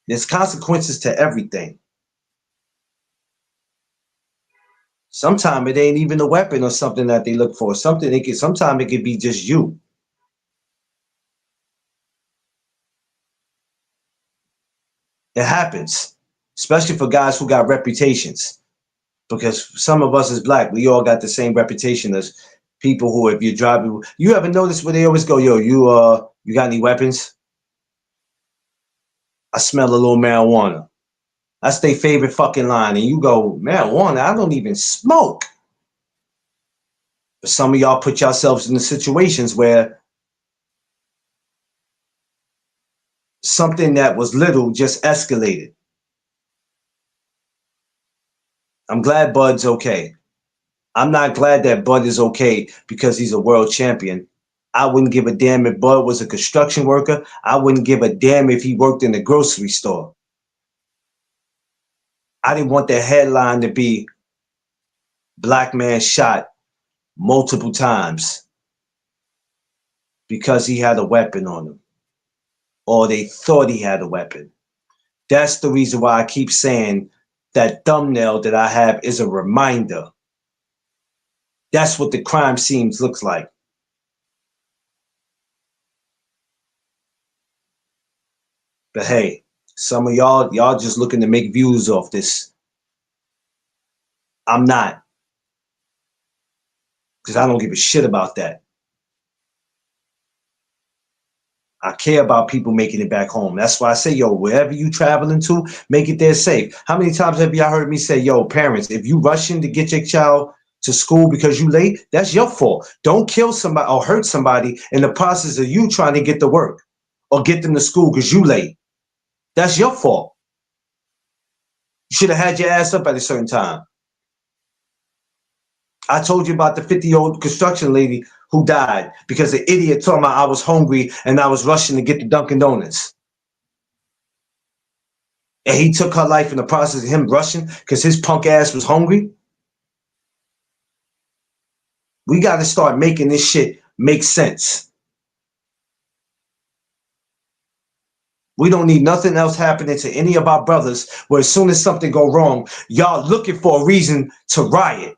there's consequences to everything. Sometimes it ain't even a weapon or something that they look for. Sometimes it could be just you. It happens, especially for guys who got reputations. Because some of us is black, we all got the same reputation as people who, if you're driving, you ever notice where they always go, yo, you got any weapons? I smell a little marijuana. That's their favorite fucking line. And you go, marijuana, I don't even smoke. But some of y'all put yourselves in the situations where something that was little just escalated. I'm glad Bud's okay. I'm not glad that Bud is okay because he's a world champion. I wouldn't give a damn if Bud was a construction worker. I wouldn't give a damn if he worked in a grocery store. I didn't want the headline to be black man shot multiple times because he had a weapon on him or they thought he had a weapon. That's the reason why I keep saying that thumbnail that I have is a reminder. That's what the crime scene looks like. But hey, some of y'all just looking to make views off this. I'm not. Because I don't give a shit about that. I care about people making it back home. That's why I say, yo, wherever you traveling to, make it there safe. How many times have y'all heard me say, yo, parents, if you rushing to get your child to school because you late, that's your fault. Don't kill somebody or hurt somebody in the process of you trying to get to work or get them to school because you late. That's your fault. You should have had your ass up at a certain time. I told you about the 50-year-old construction lady who died because the idiot told me I was hungry and I was rushing to get the Dunkin' Donuts. And he took her life in the process of him rushing because his punk ass was hungry. We got to start making this shit make sense. We don't need nothing else happening to any of our brothers where as soon as something go wrong, y'all looking for a reason to riot.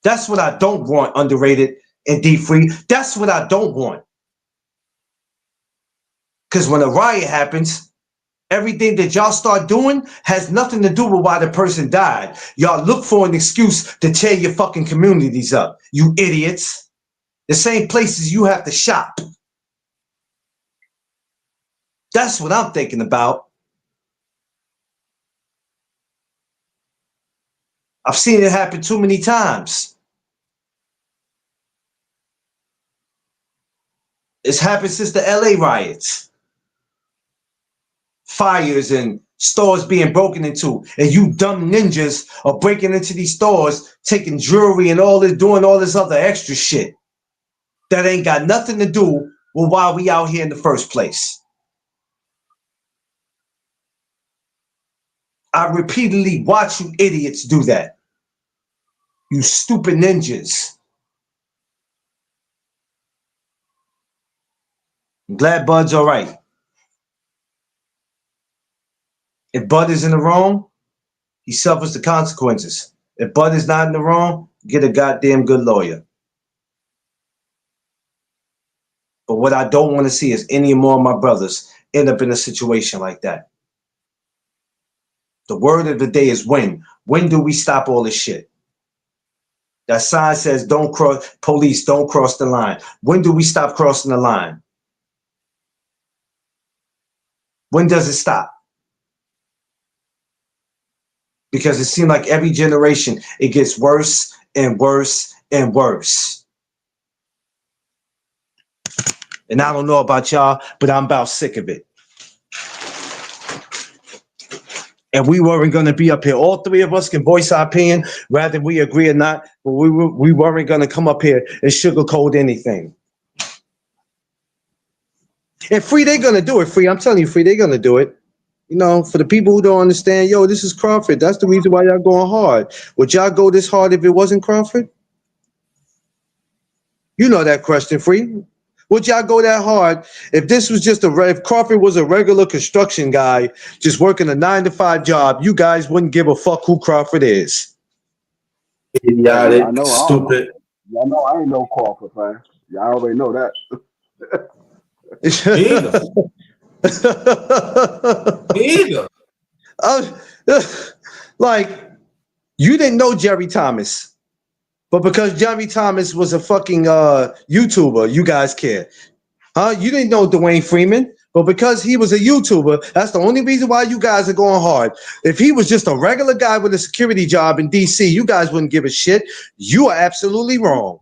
That's what I don't want, Underrated and D-Free. That's what I don't want. Because when a riot happens, Everything that y'all start doing has nothing to do with why the person died. Y'all look for an excuse to tear your fucking communities up, you idiots. The same places you have to shop. That's what I'm thinking about. I've seen it happen too many times. It's happened since the LA riots. Fires and stores being broken into, and you dumb ninjas are breaking into these stores, taking jewelry and all this, doing all this other extra shit that ain't got nothing to do with why we out here in the first place. I repeatedly watch you idiots do that. You stupid ninjas. I'm glad Bud's all right. If Bud is in the wrong, he suffers the consequences. If Bud is not in the wrong, get a goddamn good lawyer. But what I don't want to see is any more of my brothers end up in a situation like that. The word of the day is when. When do we stop all this shit? That sign says, don't cross, police, don't cross the line. When do we stop crossing the line? When does it stop? Because it seems like every generation, it gets worse and worse and worse. And I don't know about y'all, but I'm about sick of it. And we weren't going to be up here. All three of us can voice our opinion, whether we agree or not, but we weren't going to come up here and sugarcoat anything. And Free, they're going to do it, Free. I'm telling you, Free, they're going to do it. You know, for the people who don't understand, yo, this is Crawford. That's the reason why y'all going hard. Would y'all go this hard if it wasn't Crawford? You know that question, Free. Would y'all go that hard if this was just if Crawford was a regular construction guy just working a 9-to-5 job? You guys wouldn't give a fuck who Crawford is. Idiotic, I know, stupid. Y'all know I ain't no Crawford fan. Y'all already know that. Either. Like, you didn't know Jerry Thomas. But because Jerry Thomas was a fucking YouTuber, you guys care. Huh? You didn't know Dwayne Freeman, but because he was a YouTuber, that's the only reason why you guys are going hard. If he was just a regular guy with a security job in DC, you guys wouldn't give a shit. You are absolutely wrong.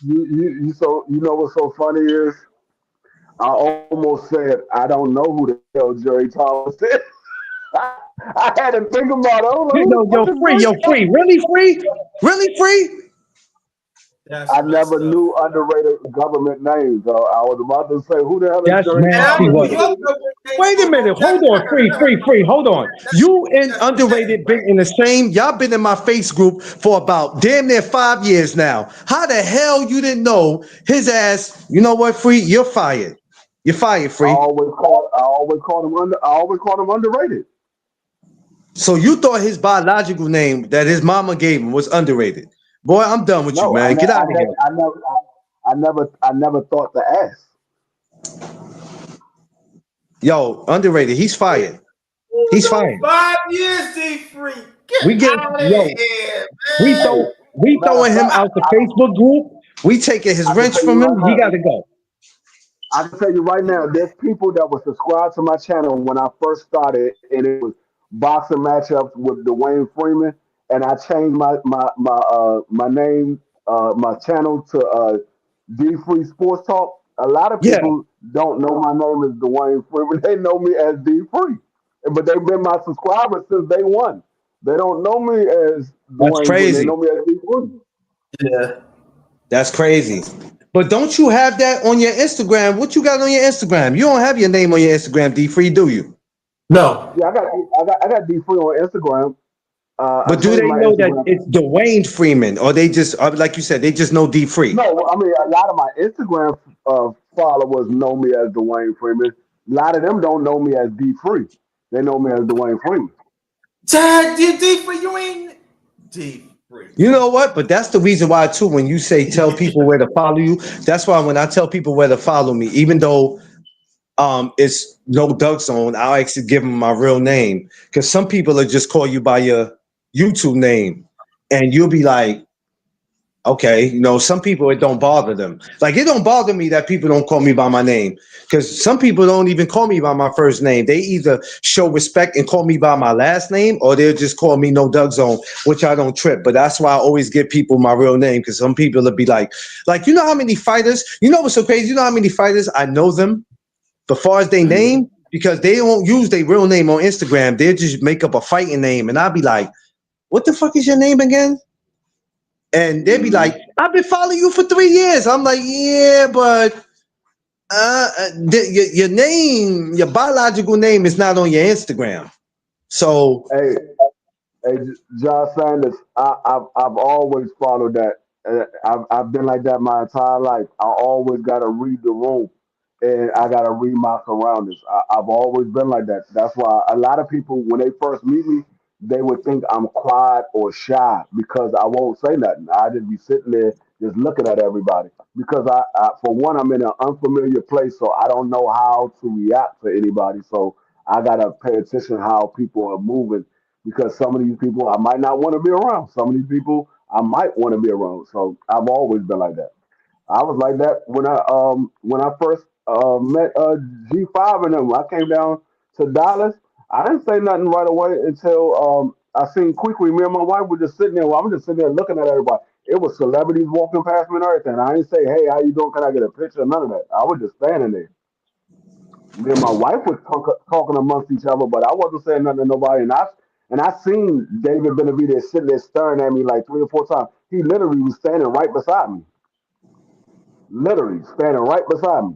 You know what's so funny is I almost said I don't know who the hell Jerry Thomas is. I had to think about it. Free. Really, Free? That's I messed never up. knew underrated government names. So I was about to say, who the hell is That's Jerry nasty Thomas? work. Wait a minute. Hold on. Free. Hold on. You and Underrated been in the same. Y'all been in my face group for about damn near 5 years now. How the hell you didn't know his ass? You know what, Free? You're fired. You're fired, Free. I always called him underrated. So you thought his biological name that his mama gave him was underrated. Boy, I'm done with you, man. Get out of here. I never thought to ask. Yo, Underrated. He's fired. He's fired. 5 years, D-Free. We get Out of yo. here, We man. throwing him out the Facebook group. We taking his wrench from him. He got to go. I can tell you right now, there's people that were subscribed to my channel when I first started, and it was boxing matchups with Dwayne Freeman, and I changed my name, my channel to D Free Sports Talk. A lot of people don't know my name is Dwayne Freeman; they know me as D Free, but they've been my subscribers since day one. They don't know me as Dwayne. That's crazy. They know me as D Free. Yeah. That's crazy. But don't you have that on your Instagram? What you got on your Instagram? You don't have your name on your Instagram, D Free, do you? No. Yeah, I got D Free on Instagram. But do they know that it's Dwayne Freeman, or they just, like you said, they just know D Free? No, I mean, a lot of my Instagram followers know me as Dwayne Freeman. A lot of them don't know me as D Free. They know me as Dwayne Freeman. D-Free, you ain't D-Free. You know what? But that's the reason why, too, when you say tell people where to follow you, that's why when I tell people where to follow me, even though it's No Doug Zone, I'll actually give them my real name, because some people will just call you by your YouTube name, and you'll be like, okay, some people, it don't bother them. Like, it don't bother me that people don't call me by my name, because some people don't even call me by my first name. They either show respect and call me by my last name, or they'll just call me No Doug Zone, which I don't trip. But that's why I always give people my real name, because some people will be like, how many fighters? You know what's so crazy? You know how many fighters I know them, as far as their name, because they don't use their real name on Instagram. They'll just make up a fighting name, and I'll be like, what the fuck is your name again? And they'd be like, I've been following you for 3 years. I'm like, yeah, but your name, your biological name is not on your Instagram. So, Hey, John Sanders, I've always followed that. I've been like that my entire life. I always got to read the room, and I got to read my surroundings. I've always been like that. That's why a lot of people, when they first meet me, they would think I'm quiet or shy because I won't say nothing. I just be sitting there just looking at everybody because for one, I'm in an unfamiliar place, so I don't know how to react to anybody. So I gotta pay attention how people are moving because some of these people I might not want to be around. Some of these people I might want to be around. So I've always been like that. I was like that when I first met G5 and them. I came down to Dallas. I didn't say nothing right away until I seen quickly. Me and my wife were just sitting there. Well, I'm just sitting there looking at everybody. It was celebrities walking past me and everything. I didn't say, "Hey, how you doing? Can I get a picture?" None of that. I was just standing there. Me and my wife was talking amongst each other, but I wasn't saying nothing to nobody. And I seen David Benavidez sitting there staring at me like 3 or 4 times. He literally was standing right beside me, literally standing right beside me.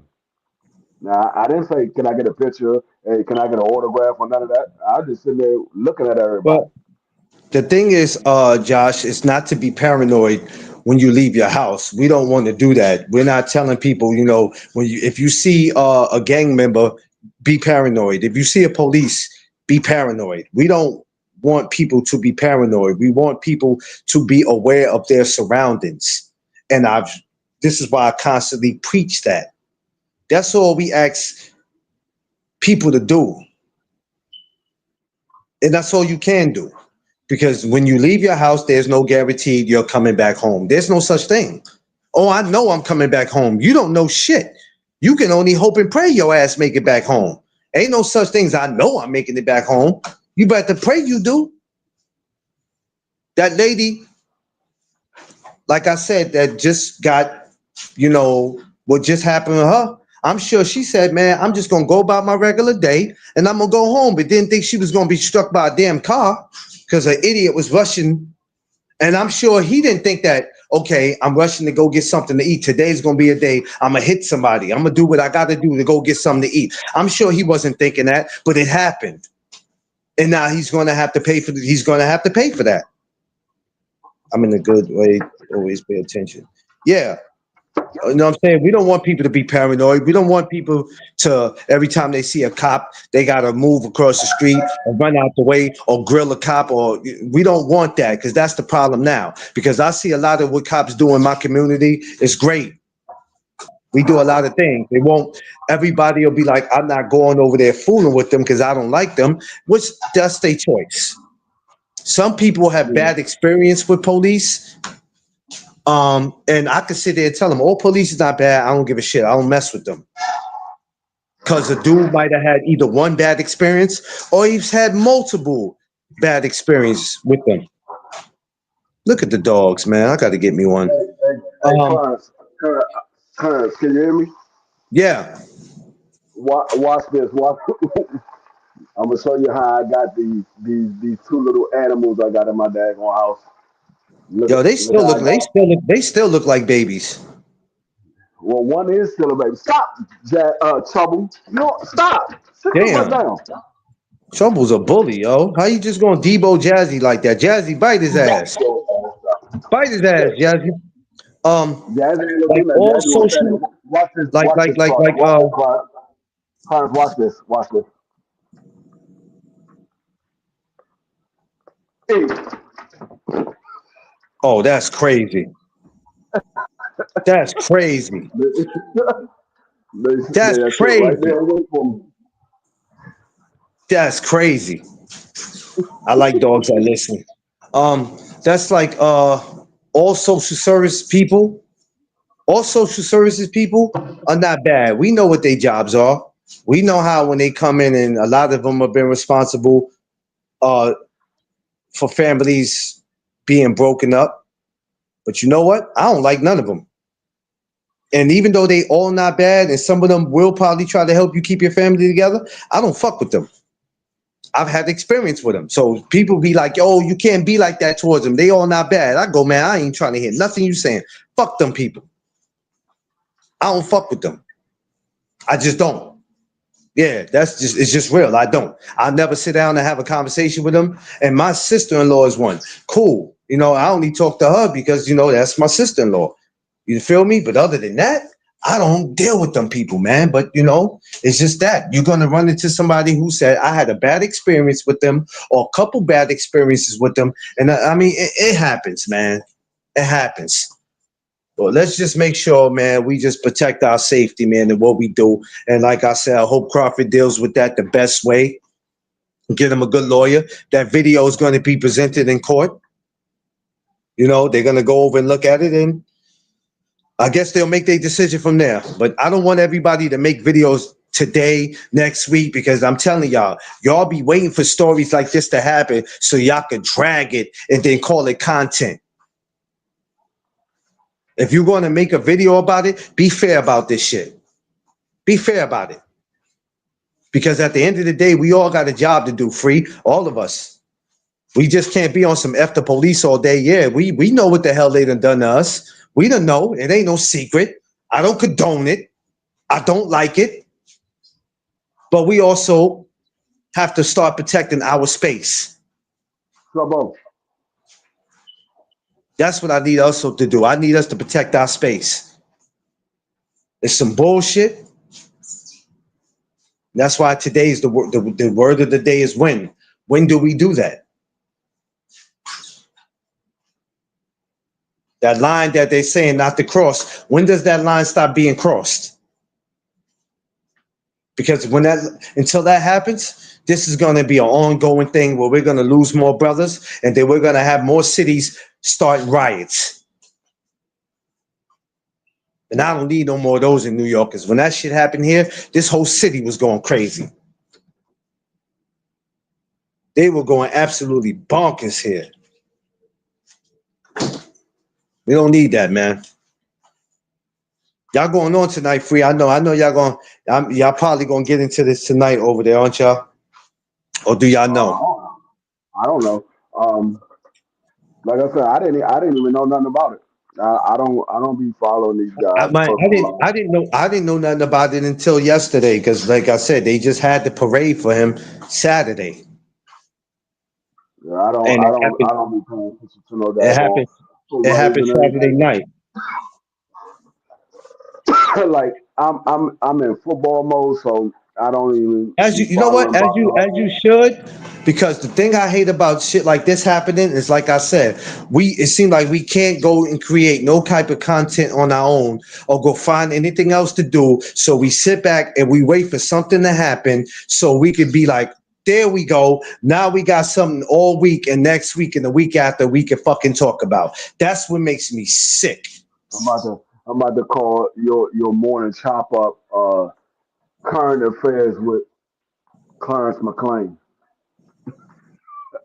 Now I didn't say, "Can I get a picture? Hey, can I get an autograph?" or none of that. I was just sitting there looking at everybody. well, the thing is, Josh, is not to be paranoid when you leave your house. We don't want to do that. We're not telling people, if you see a gang member, be paranoid. If you see a police, be paranoid. We don't want people to be paranoid. We want people to be aware of their surroundings. And this is why I constantly preach that. That's all we ask people to do. And that's all you can do. Because when you leave your house, there's no guarantee you're coming back home. There's no such thing. Oh, I know I'm coming back home. You don't know shit. You can only hope and pray your ass make it back home. Ain't no such things. I know I'm making it back home. You better pray you do. That lady, like I said, that just got, what just happened to her. I'm sure she said, man, I'm just going to go about my regular day and I'm going to go home, but didn't think she was going to be struck by a damn car because an idiot was rushing. And I'm sure he didn't think that, okay, I'm rushing to go get something to eat. Today's going to be a day I'm going to hit somebody. I'm going to do what I got to do to go get something to eat. I'm sure he wasn't thinking that, but it happened. And now he's going to have to pay for that. I'm in a good way. Always pay attention. Yeah. You know what I'm saying? We don't want people to be paranoid. We don't want people to, every time they see a cop, they got to move across the street or run out the way or grill a cop. Or we don't want that because that's the problem now. Because I see a lot of what cops do in my community. It's great. We do a lot of things. Everybody will be like, I'm not going over there fooling with them because I don't like them, which that's their choice. Some people have bad experience with police. And I could sit there and tell them, all police is not bad. I don't give a shit. I don't mess with them. Because the dude might have had either one bad experience or he's had multiple bad experiences with them. Look at the dogs, man. I got to get me one. Clarence, can you hear me? Yeah. Watch this. I'm gonna show you how I got these two little animals I got in my daggone house. They still look like babies. Well, one is still a baby. Stop, Trouble. No, stop. Sit the fuck Damn. down. Trouble's a bully, yo. How you just gonna Debo Jazzy like that? Jazzy, bite his ass. Bite his ass, Jazzy. Jazzy ain't gonna do Like nothing. all Jazzy gonna stand social, there. Watch this. like, Watch like, this, like, Clarence. like, Watch this, Clarence. Clarence, watch this. Watch this. Hey. oh, that's crazy. That's crazy. They That's that shit right crazy. there and wait for me. That's crazy. I like dogs that listen. That's like all social service people. All social services people are not bad. We know what their jobs are. We know how when they come in, and a lot of them have been responsible uh, for families being broken up. But you know what? I don't like none of them. And even though they all not bad, and some of them will probably try to help you keep your family together, I don't fuck with them. I've had experience with them. So people be like, "Oh, you can't be like that towards them. They all not bad." I go, "Man, I ain't trying to hear nothing you saying. Fuck them people. I don't fuck with them. I just don't." Yeah, it's just real. I don't. I never sit down and have a conversation with them. And my sister-in-law is one. Cool. I only talk to her because, that's my sister-in-law. You feel me? But other than that, I don't deal with them people, man. But, it's just that. You're going to run into somebody who said, I had a bad experience with them or a couple bad experiences with them. And I mean, it happens, man. It happens. Well, let's just make sure, man, we just protect our safety, man, and what we do. And like I said, I hope Crawford deals with that the best way. Get him a good lawyer. That video is going to be presented in court. They're going to go over and look at it, and I guess they'll make their decision from there. But I don't want everybody to make videos today, next week, because I'm telling y'all be waiting for stories like this to happen so y'all can drag it and then call it content. If you're going to make a video about it, be fair about this shit. Be fair about it. Because at the end of the day, we all got a job to do, free, all of us. We just can't be on some F the police all day. Yeah, we know what the hell they done to us. We don't know. It ain't no secret. I don't condone it. I don't like it. But we also have to start protecting our space. Trouble. That's what I need also to do. I need us to protect our space. It's some bullshit. That's why today's the word of the day is when. When do we do that? That line that they're saying not to cross. When does that line stop being crossed? Because until that happens, this is going to be an ongoing thing where we're going to lose more brothers, and then we're going to have more cities start riots. And I don't need no more of those in New York, because when that shit happened here, this whole city was going crazy. They were going absolutely bonkers here. We don't need that, man. Y'all going on tonight, free. I know y'all probably gonna get into this tonight over there, aren't y'all? Or do y'all know? I don't know. Like I said, I didn't even know nothing about it. I don't be following these guys. I didn't know nothing about it until yesterday, because like I said, they just had the parade for him Saturday. Yeah, I don't be paying attention to no It happened Saturday night. Like I'm in football mode, so I don't even. You know what? As you should, because the thing I hate about shit like this happening is, like I said, it seems like we can't go and create no type of content on our own or go find anything else to do. So we sit back and we wait for something to happen so we could be like, there we go. Now we got something all week, and next week and the week after we can fucking talk about. That's what makes me sick. I'm about to call your morning chop up current affairs with Clarence McClain.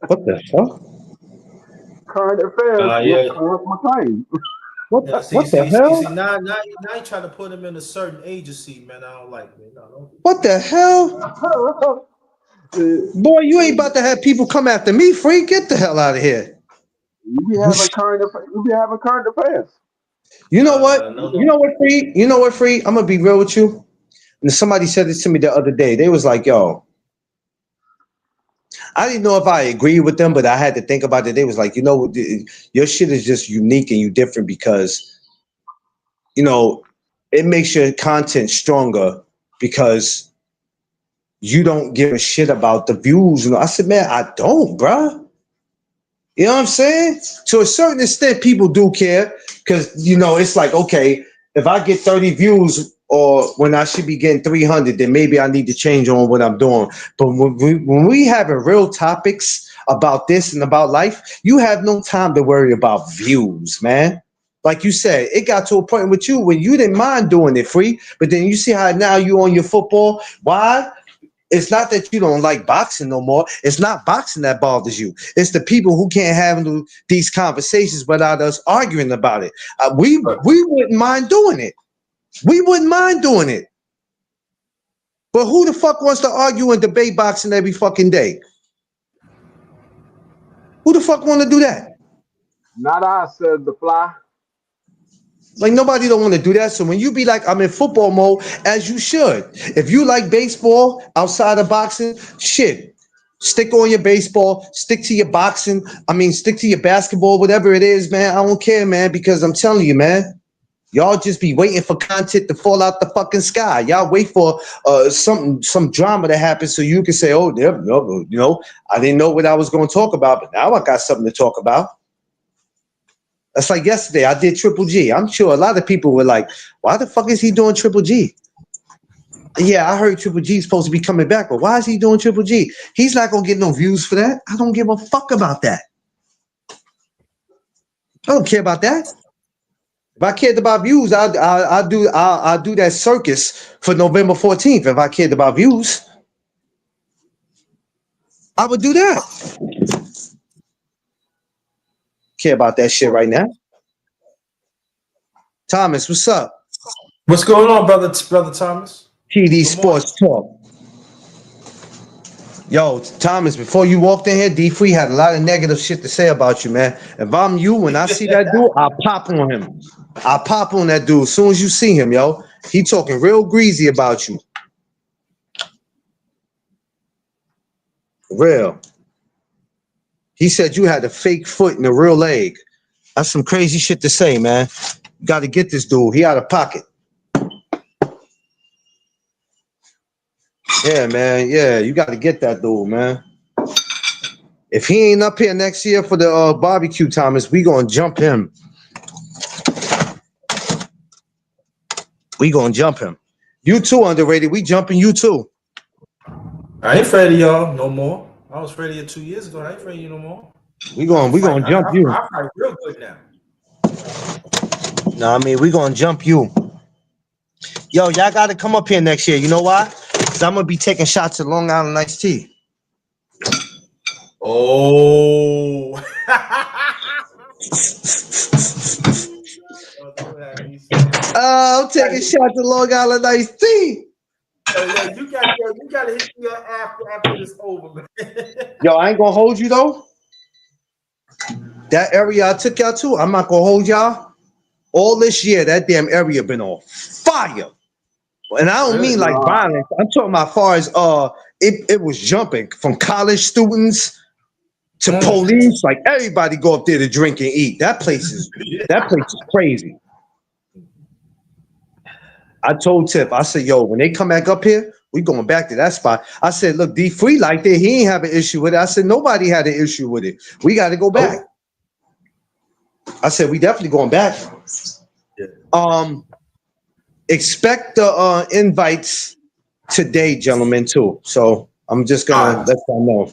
What the fuck? Current affairs with Clarence McClain. What the hell? See, now you trying to put him in a certain agency, man. I don't like it. No. What the hell? Boy, you ain't about to have people come after me, free. Get the hell out of here. You be having current affairs. You know what? You know what, free? You know what, free? I'm gonna be real with you. And somebody said this to me the other day. They was like, yo, I didn't know if I agreed with them, but I had to think about it. They was like, your shit is just unique and you different because, it makes your content stronger because you don't give a shit about the views. I said, man, I don't, bruh. You know what I'm saying? To a certain extent, people do care because, it's like, okay, if I get 30 views or when I should be getting 300, then maybe I need to change on what I'm doing. But when we having real topics about this and about life, you have no time to worry about views, man. Like you said, it got to a point with you when you didn't mind doing it free, but then you see how now you on your football. Why? It's not that you don't like boxing no more. It's not boxing that bothers you. It's the people who can't handle these conversations without us arguing about it. We wouldn't mind doing it. We wouldn't mind doing it. But who the fuck wants to argue and debate boxing every fucking day? Who the fuck want to do that? Not I, said the fly. Like, nobody don't want to do that. So when you be like, I'm in football mode, as you should. If you like baseball outside of boxing, shit, stick on your baseball, stick to your boxing. Stick to your basketball, whatever it is, man. I don't care, man, because I'm telling you, man, y'all just be waiting for content to fall out the fucking sky. Y'all wait for some drama to happen so you can say, oh, no, I didn't know what I was going to talk about, but now I got something to talk about. That's like yesterday, I did Triple G. I'm sure a lot of people were like, why the fuck is he doing Triple G? Yeah, I heard Triple G is supposed to be coming back, but why is he doing Triple G? He's not going to get no views for that. I don't give a fuck about that. I don't care about that. If I cared about views, I'll do that circus for November 14th. If I cared about views, I would do that. Care about that shit right now. Thomas, what's up? What's going on, brother Thomas? TD Sports Talk. Yo, Thomas, before you walked in here, D Free had a lot of negative shit to say about you, man. If I'm you, when I see that dude, I'll pop on him. I'll pop on that dude as soon as you see him, yo. He talking real greasy about you. Real. He said you had a fake foot and a real leg. That's some crazy shit to say, man. You got to get this dude. He out of pocket. Yeah, man. Yeah, you got to get that dude, man. If he ain't up here next year for the barbecue, Thomas, we gonna jump him. We gonna jump him. You too, underrated. We jumping you too. I ain't afraid of y'all no more. I was afraid of you 2 years ago. I ain't afraid of you no more. We gonna jump you. I fight real good now. No, we gonna jump you. Yo, y'all gotta come up here next year. You know why? Because I'm gonna be taking shots at Long Island Iced Tea. Oh. I'm taking shots at Long Island Iced Tea. Yeah, you gotta hit me up after this over, man. Yo, I ain't gonna hold you though. That area I took y'all to, I'm not gonna hold y'all. All this year, that damn area been on fire. And I don't mean like violence. I'm talking about as far as it was jumping from college students to police. Like everybody go up there to drink and eat. That place is crazy. I told Tip, I said, yo, when they come back up here, we going back to that spot. I said, look, D Free like that. He ain't have an issue with it. I said, nobody had an issue with it. We got to go back. I said, we definitely going back. Expect the invites today, gentlemen, too. So I'm just gonna let y'all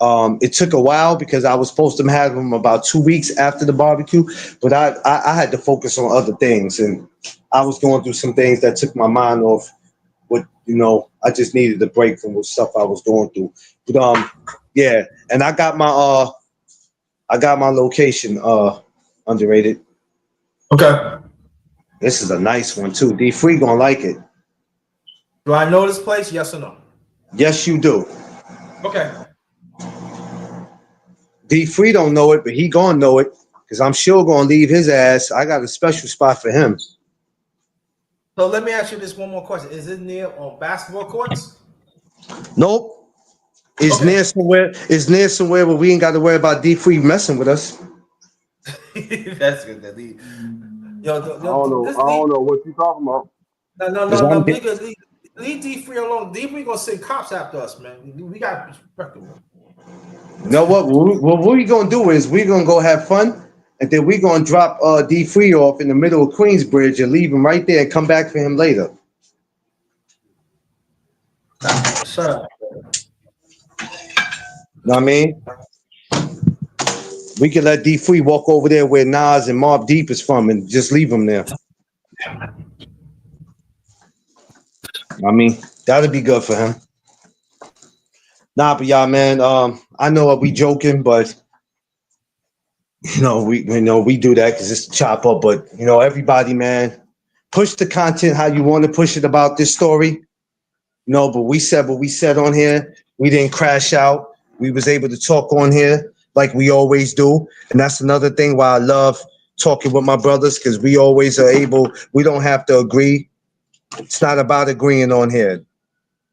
know. It took a while because I was supposed to have them about 2 weeks after the barbecue, but I had to focus on other things, and I was going through some things that took my mind off what, I just needed a break from what stuff I was going through. But yeah, and I got my location underrated. Okay. This is a nice one too. D Free gonna like it. Do I know this place? Yes or no? Yes, you do. Okay. D Free don't know it, but he gonna know it because I'm sure gonna leave his ass. I got a special spot for him. So let me ask you this one more question: is it near on basketball courts? Nope. It's near somewhere. It's near somewhere where we ain't got to worry about D Free messing with us. That's good. That lead. Yo, I don't know what you talking about. No. Leave D Free alone. D Free gonna send cops after us, man. We got respect him. You know what? What we gonna do is we're gonna go have fun, and then we're gonna drop D Free off in the middle of Queensbridge and leave him right there and come back for him later. Sir. Know what I mean? We can let D Free walk over there where Nas and Mobb Deep is from and just leave him there. I mean, that'd be good for him. Nah, but y'all, man, I know we joking, but we do that because it's chop up. But everybody, man, push the content how you want to push it about this story. But we said what we said on here. We didn't crash out. We was able to talk on here like we always do, and that's another thing why I love talking with my brothers, because we always are able. We don't have to agree. It's not about agreeing on here.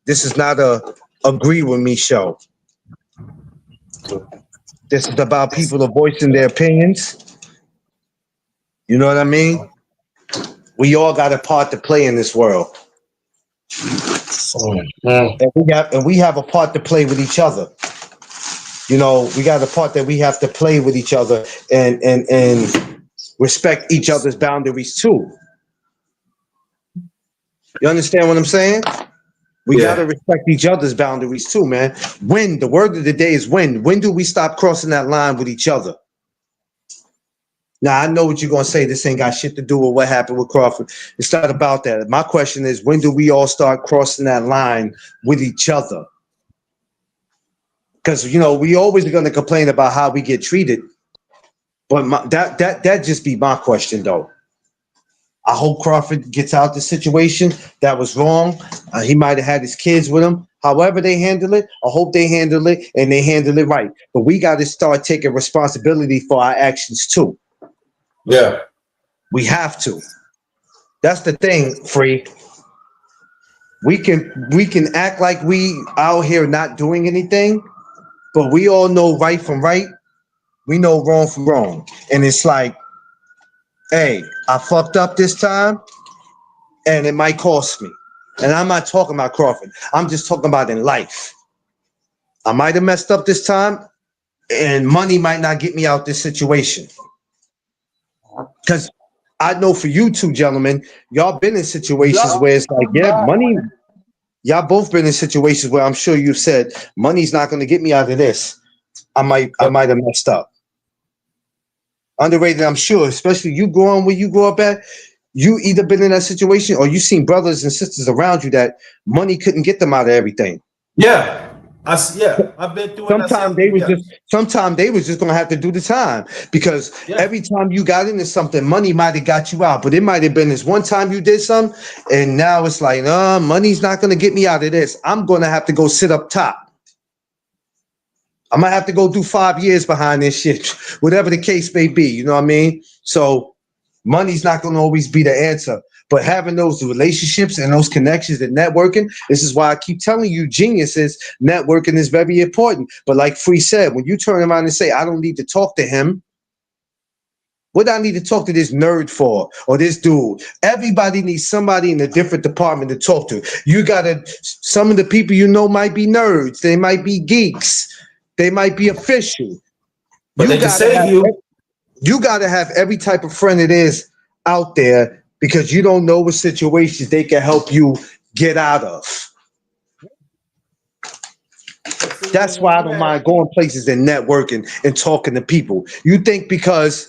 This is not a agree with me show. This is about people voicing their opinions. You know what I mean? We all got a part to play in this world. And we have a part to play with each other. We got a part that we have to play with each other and respect each other's boundaries too. You understand what I'm saying? We got to respect each other's boundaries too, man. When, the word of the day is when. When do we stop crossing that line with each other? Now, I know what you're going to say. This ain't got shit to do with what happened with Crawford. It's not about that. My question is, when do we all start crossing that line with each other? Because, we always are going to complain about how we get treated. But that just be my question, though. I hope Crawford gets out the situation. That was wrong. He might have had his kids with him. However they handle it, I hope they handle it and they handle it right. But we got to start taking responsibility for our actions too. Yeah. We have to. That's the thing, Free. We can act like we out here not doing anything, but we all know right from right. We know wrong from wrong. And it's like, hey, I fucked up this time, and it might cost me. And I'm not talking about Crawford. I'm just talking about in life. I might have messed up this time, and money might not get me out this situation. Because I know for you two gentlemen, y'all been in situations where it's like, money. Y'all both been in situations where I'm sure you said, money's not going to get me out of this. I might have messed up. Underrated, I'm sure, especially you growing where you grew up at. You either been in that situation or you seen brothers and sisters around you that money couldn't get them out of everything. Yeah. I've been through it. Sometimes they was just gonna have to do the time because every time you got into something, money might have got you out. But it might have been this one time you did something, and now it's like, money's not gonna get me out of this. I'm gonna have to go sit up top. I might have to go do 5 years behind this shit, whatever the case may be. You know what I mean? So money's not going to always be the answer. But having those relationships and those connections and networking, this is why I keep telling you, geniuses, networking is very important. But like Free said, when you turn around and say, I don't need to talk to him, what do I need to talk to this nerd for or this dude? Everybody needs somebody in a different department to talk to. Some of the people might be nerds. They might be geeks. They might be official. But they can save you. You got to have every type of friend it is out there because you don't know what situations they can help you get out of. That's why I don't mind going places and networking and talking to people. You think because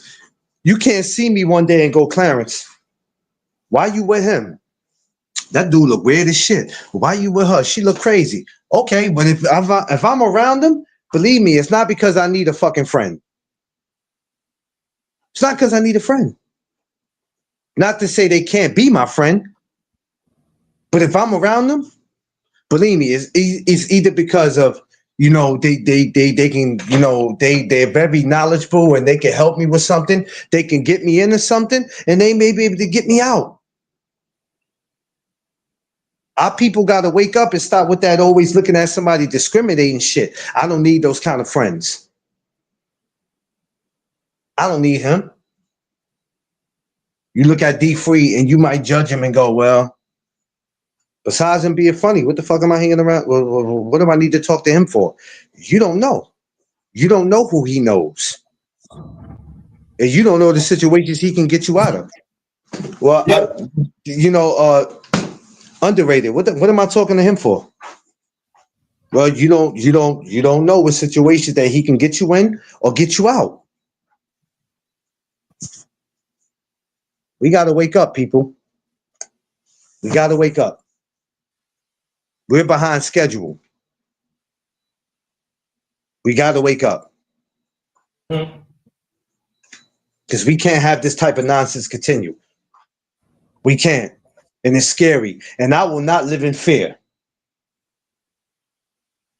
you can't see me one day and go, Clarence, why you with him? That dude look weird as shit. Why you with her? She look crazy. Okay, but if I'm around him, believe me, it's not because I need a fucking friend. It's not because I need a friend. Not to say they can't be my friend, but if I'm around them, believe me, it's either because of they can they're very knowledgeable and they can help me with something. They can get me into something, and they may be able to get me out. Our people got to wake up and stop with that always looking at somebody discriminating shit. I don't need those kind of friends. I don't need him. You look at D Free and you might judge him and go, well, besides him being funny, what the fuck am I hanging around? What do I need to talk to him for? You don't know. You don't know who he knows. And you don't know the situations he can get you out of. Well, Yep. Underrated. What am I talking to him for? Well, you don't know what situations that he can get you in or get you out. We got to wake up, people. We got to wake up. We're behind schedule. We got to wake up. Because we can't have this type of nonsense continue. We can't. And it's scary. And I will not live in fear.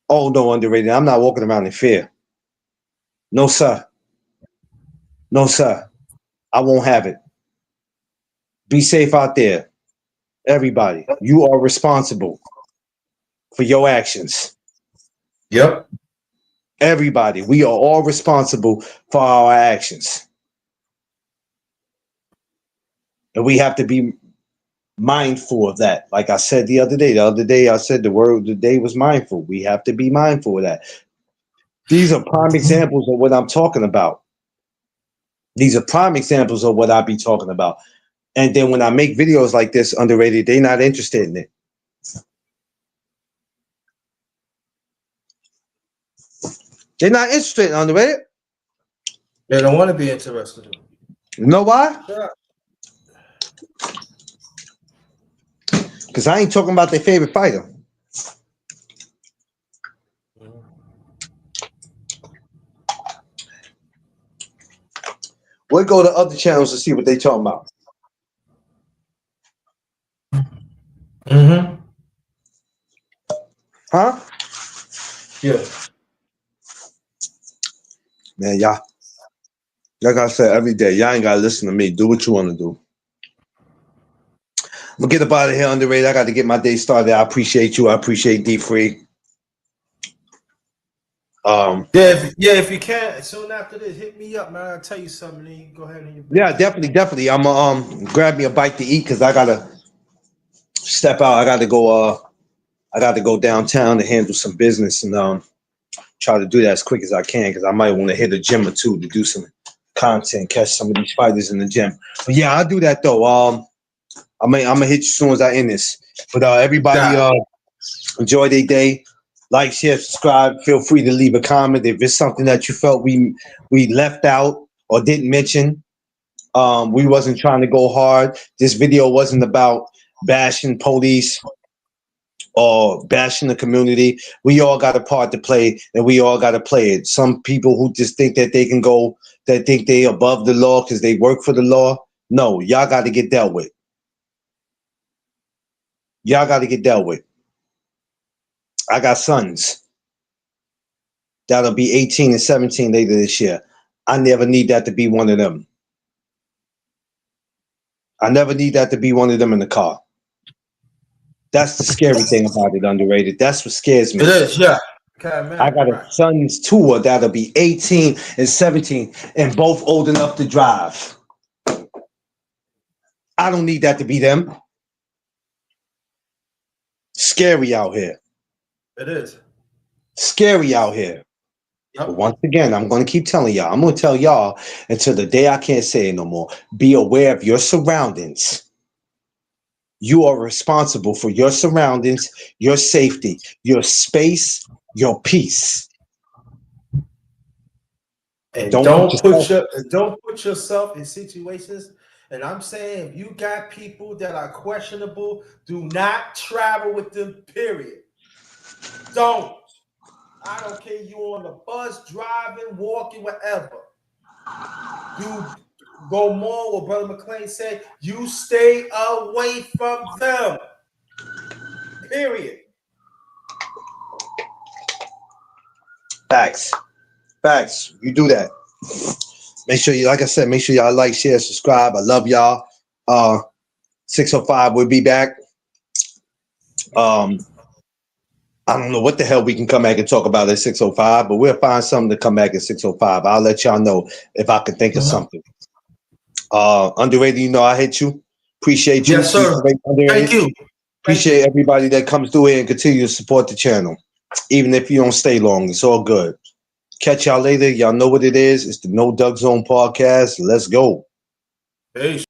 Oh, no, Underrated. I'm not walking around in fear. No, sir. No, sir. I won't have it. Be safe out there. Everybody. You are responsible for your actions. Yep. Everybody. We are all responsible for our actions. And we have to be mindful of that. Like I said the other day I said the word of the day was mindful. We have to be mindful of that. These are prime examples of what I'm talking about. These are prime examples of what I be talking about. And then when I make videos like this, Underrated, they're not interested in it. They're not interested in Underrated. They don't want to be interested. You know why? Yeah. Because I ain't talking about their favorite fighter. We'll go to other channels to see what they talking about. Mm-hmm. Huh? Yeah. Man, y'all, like I said every day, y'all ain't got to listen to me. Do what you want to do. I'm going to get up out of here, Underrated. I got to get my day started. I appreciate you. I appreciate D-Free. If you can, soon after this, hit me up, man. I'll tell you something. Then you go ahead and Yeah, definitely. I'm gonna grab me a bite to eat because I gotta step out. I gotta go downtown to handle some business and try to do that as quick as I can because I might want to hit a gym or two to do some content, catch some of these fighters in the gym. But yeah, I'll do that though. I'm gonna hit you as soon as I end this. But everybody enjoy their day. Like, share, subscribe. Feel free to leave a comment if it's something that you felt we left out or didn't mention. We wasn't trying to go hard. This video wasn't about bashing police or bashing the community. We all got a part to play, and we all got to play it. Some people who just think that they can go, that think they above the law because they work for the law. No, y'all got to get dealt with. Y'all got to get dealt with. I got sons that'll be 18 and 17 later this year. I never need that to be one of them. I never need that to be one of them in the car. That's the scary thing about it, Underrated. That's what scares me. It is, yeah. Okay, man. I got a son's tour that'll be 18 and 17 and both old enough to drive. I don't need that to be them. Scary out here. It is. Scary out here. Yep. But once again, I'm going to keep telling y'all. I'm going to tell y'all until the day I can't say it no more. Be aware of your surroundings. You are responsible for your surroundings, your safety, your space, your peace. And don't put yourself in situations. And I'm saying, if you got people that are questionable, do not travel with them, period. Don't. I don't care you on the bus, driving, walking, whatever. You go more what Brother McClain said, you stay away from them. Period. Facts. You do that. Make sure you, like I said, make sure y'all like, share, subscribe. I love y'all. 605, we'll be back. I don't know what the hell we can come back and talk about at 605, but we'll find something to come back at 605. I'll let y'all know if I can think of something. Underrated, you know I hit you. Appreciate you. Yes, sir. Thank you. Appreciate everybody that comes through here and continue to support the channel. Even if you don't stay long, it's all good. Catch y'all later. Y'all know what it is. It's the No Duck Zone podcast. Let's go. Peace.